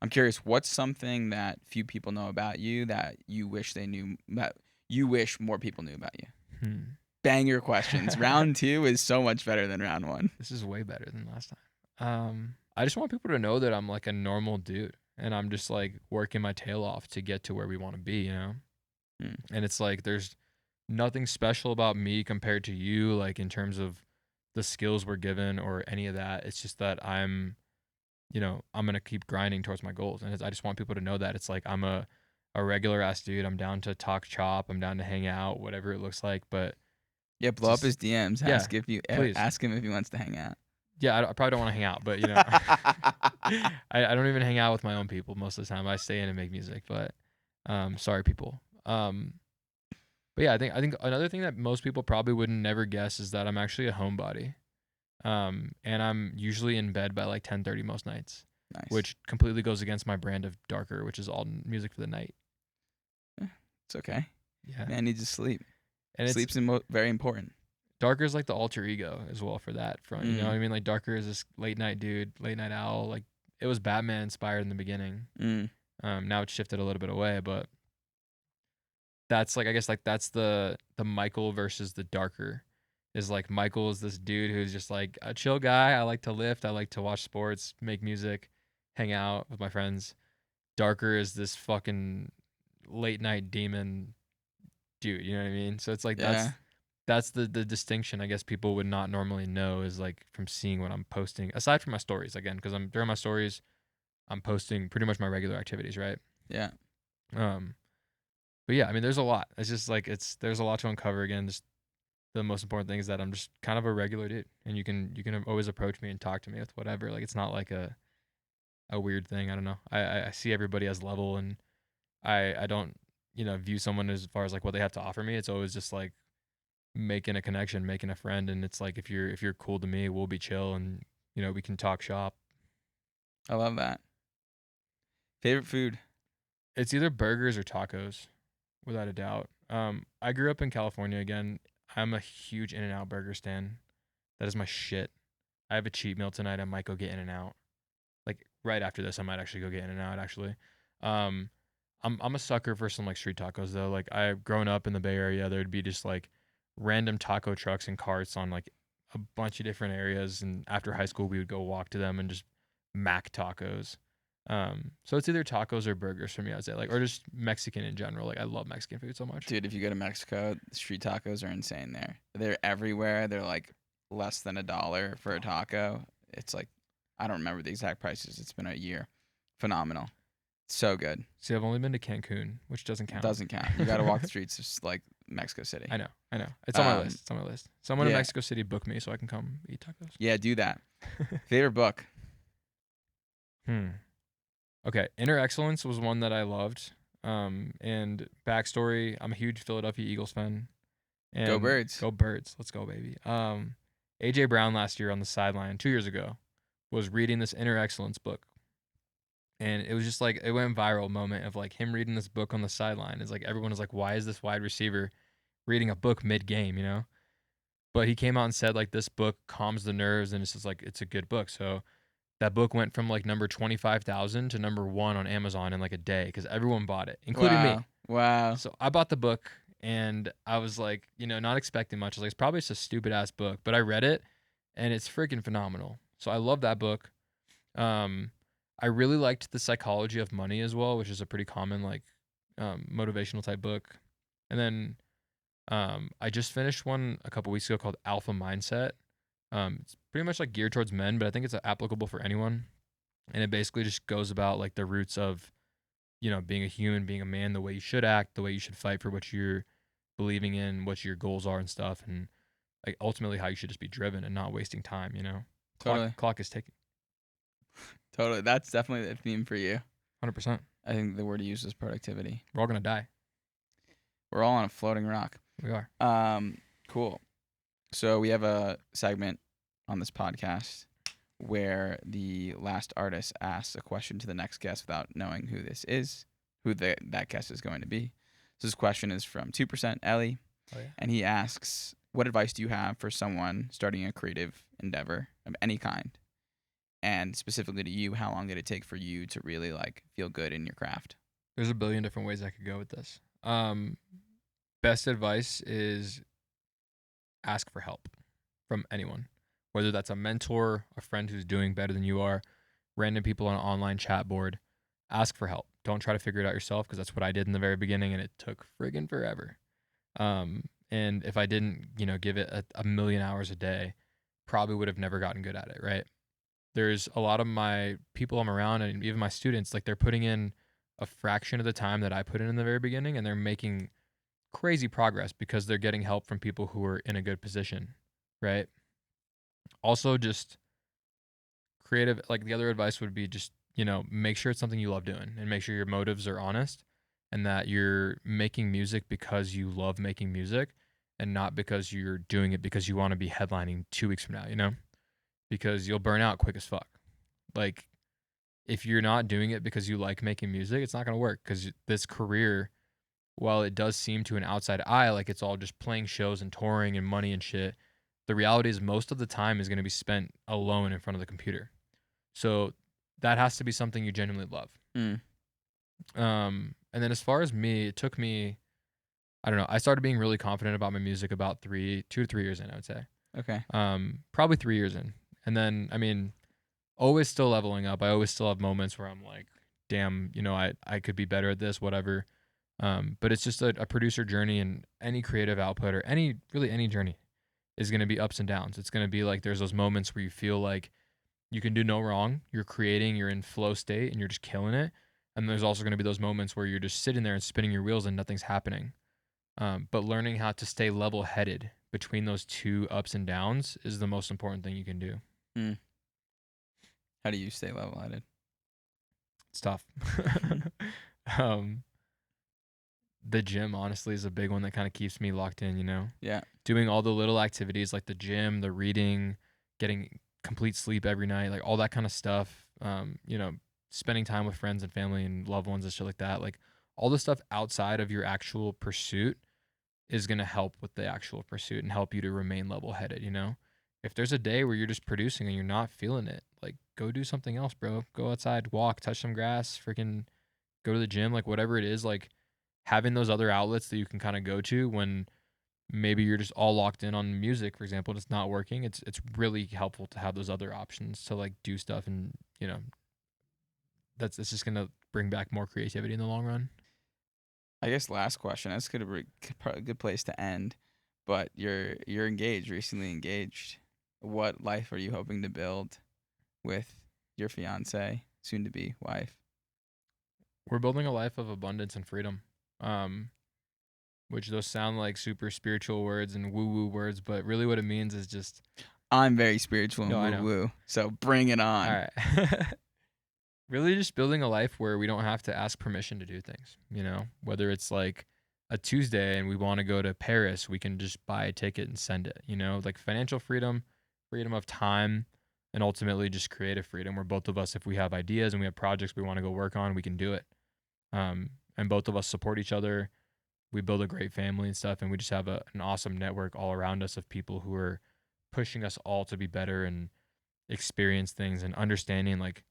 B: I'm curious, what's something that few people know about you that you wish they knew that you wish more people knew about you?
A: Hmm.
B: Bang your questions. Round 2 is so much better than round 1.
A: This is way better than last time. I just want people to know that I'm like a normal dude, and I'm just like working my tail off to get to where we want to be. You know?
B: Hmm.
A: And it's like there's nothing special about me compared to you, like in terms of the skills we're given or any of that. It's just that I'm gonna keep grinding towards my goals, and I just want people to know that it's like I'm a regular ass dude. I'm down to talk chop. I'm down to hang out, whatever it looks like. But
B: Yeah, blow up
A: just
B: his DMs.
A: yeah, please.
B: Ask him if he wants to hang out.
A: Yeah, I probably don't want to hang out, but I don't even hang out with my own people most of the time. I stay in and make music, but sorry people. But yeah, I think another thing that most people probably wouldn't never guess is that I'm actually a homebody. And I'm usually in bed by like 10:30 most nights,
B: Nice.
A: which completely goes against my brand of darker, which is all music for the night.
B: Eh, it's okay.
A: Yeah,
B: Man needs to sleep.
A: and it's
B: Sleep's very important.
A: darker is like the alter ego as well for that front. You know what
B: Mm.
A: I mean? Like darker is this late night dude, late night owl. Like it was Batman inspired in the beginning.
B: Mm.
A: Now it's shifted a little bit away, but that's like I guess like that's the Michael versus the darker. Is like Michael is this dude who's just like a chill guy. I like to lift. I like to watch sports, make music, hang out with my friends. Darker is this fucking late night demon dude. You know what I mean? So it's like
B: Yeah.
A: that's the distinction I guess people would not normally know is like from seeing what I'm posting. Aside from my stories again, because I'm during my stories, I'm posting pretty much my regular activities, right?
B: Yeah.
A: Um, but yeah, I mean, there's a lot. It's just like there's a lot to uncover again. Just the most important thing is that I'm just kind of a regular dude, and you can always approach me and talk to me with whatever. Like it's not like a weird thing. I don't know. I see everybody as level, and I don't view someone as far as like what they have to offer me. It's always just like making a connection, making a friend, and it's like if you're cool to me, we'll be chill, and we can talk shop.
B: I love that. Favorite food?
A: It's either burgers or tacos, without a doubt. I grew up in California again. I'm a huge In-N-Out burger stan. That is my shit. I have a cheat meal tonight. I might go get In-N-Out. Like right after this, I might actually go get In-N-Out. Actually, um, I'm a sucker for some like street tacos though. Like I've grown up in the Bay Area. There'd be just like random taco trucks and carts on like a bunch of different areas. And after high school, we would go walk to them and just mac tacos. So it's either tacos or burgers for me. I'd say like or just Mexican in general. Like I love Mexican food so much.
B: Dude, if you go to Mexico, street tacos are insane there. They're everywhere. They're like less than $1 for a taco. It's like I don't remember the exact prices. It's been a year. Phenomenal. So good.
A: See, I've only been to Cancun, which doesn't count.
B: Doesn't count. You got to walk the streets of like Mexico City.
A: I know. It's on my list. It's on my list. Someone in
B: Yeah.
A: Mexico City book me so I can come eat tacos.
B: Yeah, do that. Favorite book?
A: Hmm. Okay, Inner Excellence was one that I loved. And backstory, I'm a huge Philadelphia Eagles fan. And
B: Go Birds.
A: Go Birds. Let's go, baby. AJ Brown last year on the sideline, 2 years ago, was reading this Inner Excellence book. And it was just like it went viral moment of like him reading this book on the sideline. It's like everyone was like, why is this wide receiver reading a book mid game, you know. But he came out and said like this book calms the nerves, and it's just like it's a good book. So that book went from like number 25,000 to number one on Amazon in like a day because everyone bought it, including me.
B: Wow. Wow.
A: So I bought the book and I was like, not expecting much. I was like, it's probably just a stupid ass book, but I read it and it's freaking phenomenal. So I love that book. Um, I really liked The Psychology of Money as well, which is a pretty common like motivational type book. And then I just finished one a couple weeks ago called Alpha Mindset. It's pretty much like geared towards men, but I think it's applicable for anyone. And it basically just goes about like the roots of, being a human, being a man, the way you should act, the way you should fight for what you're believing in, what your goals are and stuff, and like ultimately how you should just be driven and not wasting time. Clock
B: Totally.
A: clock is ticking.
B: Totally. That's definitely the theme for you.
A: 100%.
B: I think the word to use is productivity.
A: We're all gonna die.
B: We're all on a floating rock.
A: We are.
B: Cool. So we have a segment on this podcast where the last artist asks a question to the next guest without knowing who this is, who that guest is going to be. So this question is from 2% Ellie,
A: Oh yeah.
B: and he asks, "What advice do you have for someone starting a creative endeavor of any kind? And specifically to you, how long did it take for you to really like feel good in your craft?"
A: There's a billion different ways I could go with this. Best advice is ask for help from anyone, whether that's a mentor, a friend who's doing better than you are, random people on an online chat board. Ask for help. Don't try to figure it out yourself because that's what I did in the very beginning and it took friggin' forever. And if I didn't, give it a million hours a day, probably would have never gotten good at it, right? There's a lot of my people I'm around and even my students, like they're putting in a fraction of the time that I put in the very beginning and they're making crazy progress because they're getting help from people who are in a good position, right? Also, just creative, like the other advice would be just, make sure it's something you love doing and make sure your motives are honest and that you're making music because you love making music and not because you're doing it because you want to be headlining 2 weeks from now, because you'll burn out quick as fuck. Like, if you're not doing it because you like making music, it's not going to work because this career, while it does seem to an outside eye like it's all just playing shows and touring and money and shit, the reality is most of the time is going to be spent alone in front of the computer. So that has to be something you genuinely love.
B: Mm.
A: And then as far as me, it took me, I don't know, I started being really confident about my music about 2 to 3 years in, I would say.
B: Okay.
A: Probably 3 years in. And then, I mean, always still leveling up. I always still have moments where I'm like, damn, I could be better at this, whatever. But it's just a producer journey, and any creative output or any journey is going to be ups and downs. It's going to be like there's those moments where you feel like you can do no wrong. You're creating, you're in flow state, and you're just killing it. And there's also going to be those moments where you're just sitting there and spinning your wheels and nothing's happening. But learning how to stay level headed between those two ups and downs is the most important thing you can do.
B: Mm. How do you stay level headed?
A: It's tough. um, the gym honestly is a big one that kind of keeps me locked in.
B: Yeah.
A: Doing all the little activities like the gym, the reading, getting complete sleep every night, like all that kind of stuff. Spending time with friends and family and loved ones and shit like that. Like all the stuff outside of your actual pursuit is going to help with the actual pursuit and help you to remain level headed. If there's a day where you're just producing and you're not feeling it, like go do something else, bro. Go outside, walk, touch some grass, freaking go to the gym, like whatever it is, like having those other outlets that you can kind of go to when maybe you're just all locked in on music, for example, and it's not working. It's really helpful to have those other options to like do stuff, and it's just gonna bring back more creativity in the long run.
B: I guess last question. That's gonna be a good place to end. But you're engaged, recently engaged. What life are you hoping to build with your fiance, soon to be wife?
A: We're building a life of abundance and freedom. Which those sound like super spiritual words and woo woo words, but really what it means is just
B: I'm very spiritual and
A: no, I
B: woo
A: know.
B: woo, so bring it
A: All
B: on.
A: right. Really just building a life where we don't have to ask permission to do things, whether it's like a Tuesday and we want to go to Paris, we can just buy a ticket and send it, like financial freedom, freedom of time, and ultimately just creative freedom where both of us, if we have ideas and we have projects we want to go work on, we can do it. And both of us support each other. we build a great family and stuff, and we just have an awesome network all around us of people who are pushing us all to be better and experience things and understanding, like,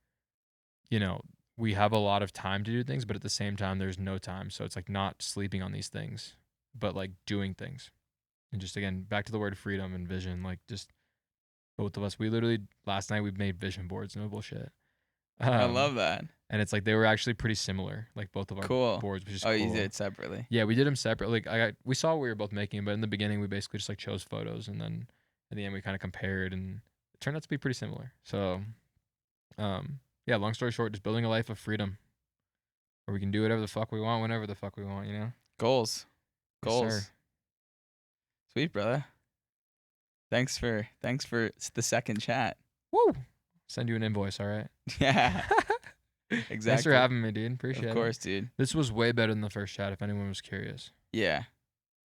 A: you know, we have a lot of time to do things, but at the same time, there's no time. So it's like not sleeping on these things, but like doing things. And just again, back to the word freedom and vision, like just both of us, we literally last night we made vision boards, no bullshit.
B: I
A: Um,
B: love that.
A: and it's like they were actually pretty similar, like both of our
B: Cool.
A: boards, which is
B: Oh, you did
A: cool.
B: it separately.
A: Yeah, we did them separate. Like we saw what we were both making, but in the beginning we basically just like chose photos, and then in the end we kind of compared, and it turned out to be pretty similar. So, yeah, long story short, just building a life of freedom, where we can do whatever the fuck we want, whenever the fuck we want. You know?
B: Goals.
A: Yes,
B: Goals.
A: sir.
B: Sweet, brother. Thanks for the second chat.
A: Woo! Send you an invoice, all right?
B: Yeah.
A: Thanks
B: Exactly.
A: for having me, dude. Appreciate it.
B: Of course, dude.
A: This was way better than the first chat, if anyone was curious.
B: Yeah.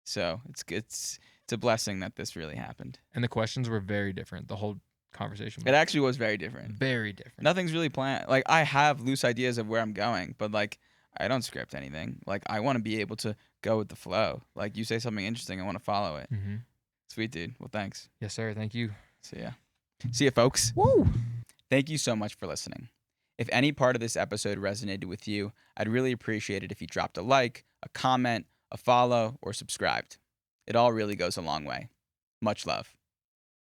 B: So it's a blessing that this really happened.
A: And the questions were very different. The whole conversation
B: It
A: was
B: actually was very different.
A: very different.
B: Nothing's really planned. Like, I have loose ideas of where I'm going, but like I don't script anything. Like, I want to be able to go with the flow. Like, you say something interesting, I want to follow it.
A: Mm-hmm.
B: Sweet, dude. Well, thanks.
A: Yes, sir. Thank you.
B: See ya, folks.
A: Woo!
B: Thank you so much for listening. If any part of this episode resonated with you, I'd really appreciate it if you dropped a like, a comment, a follow, or subscribed. It all really goes a long way. Much love.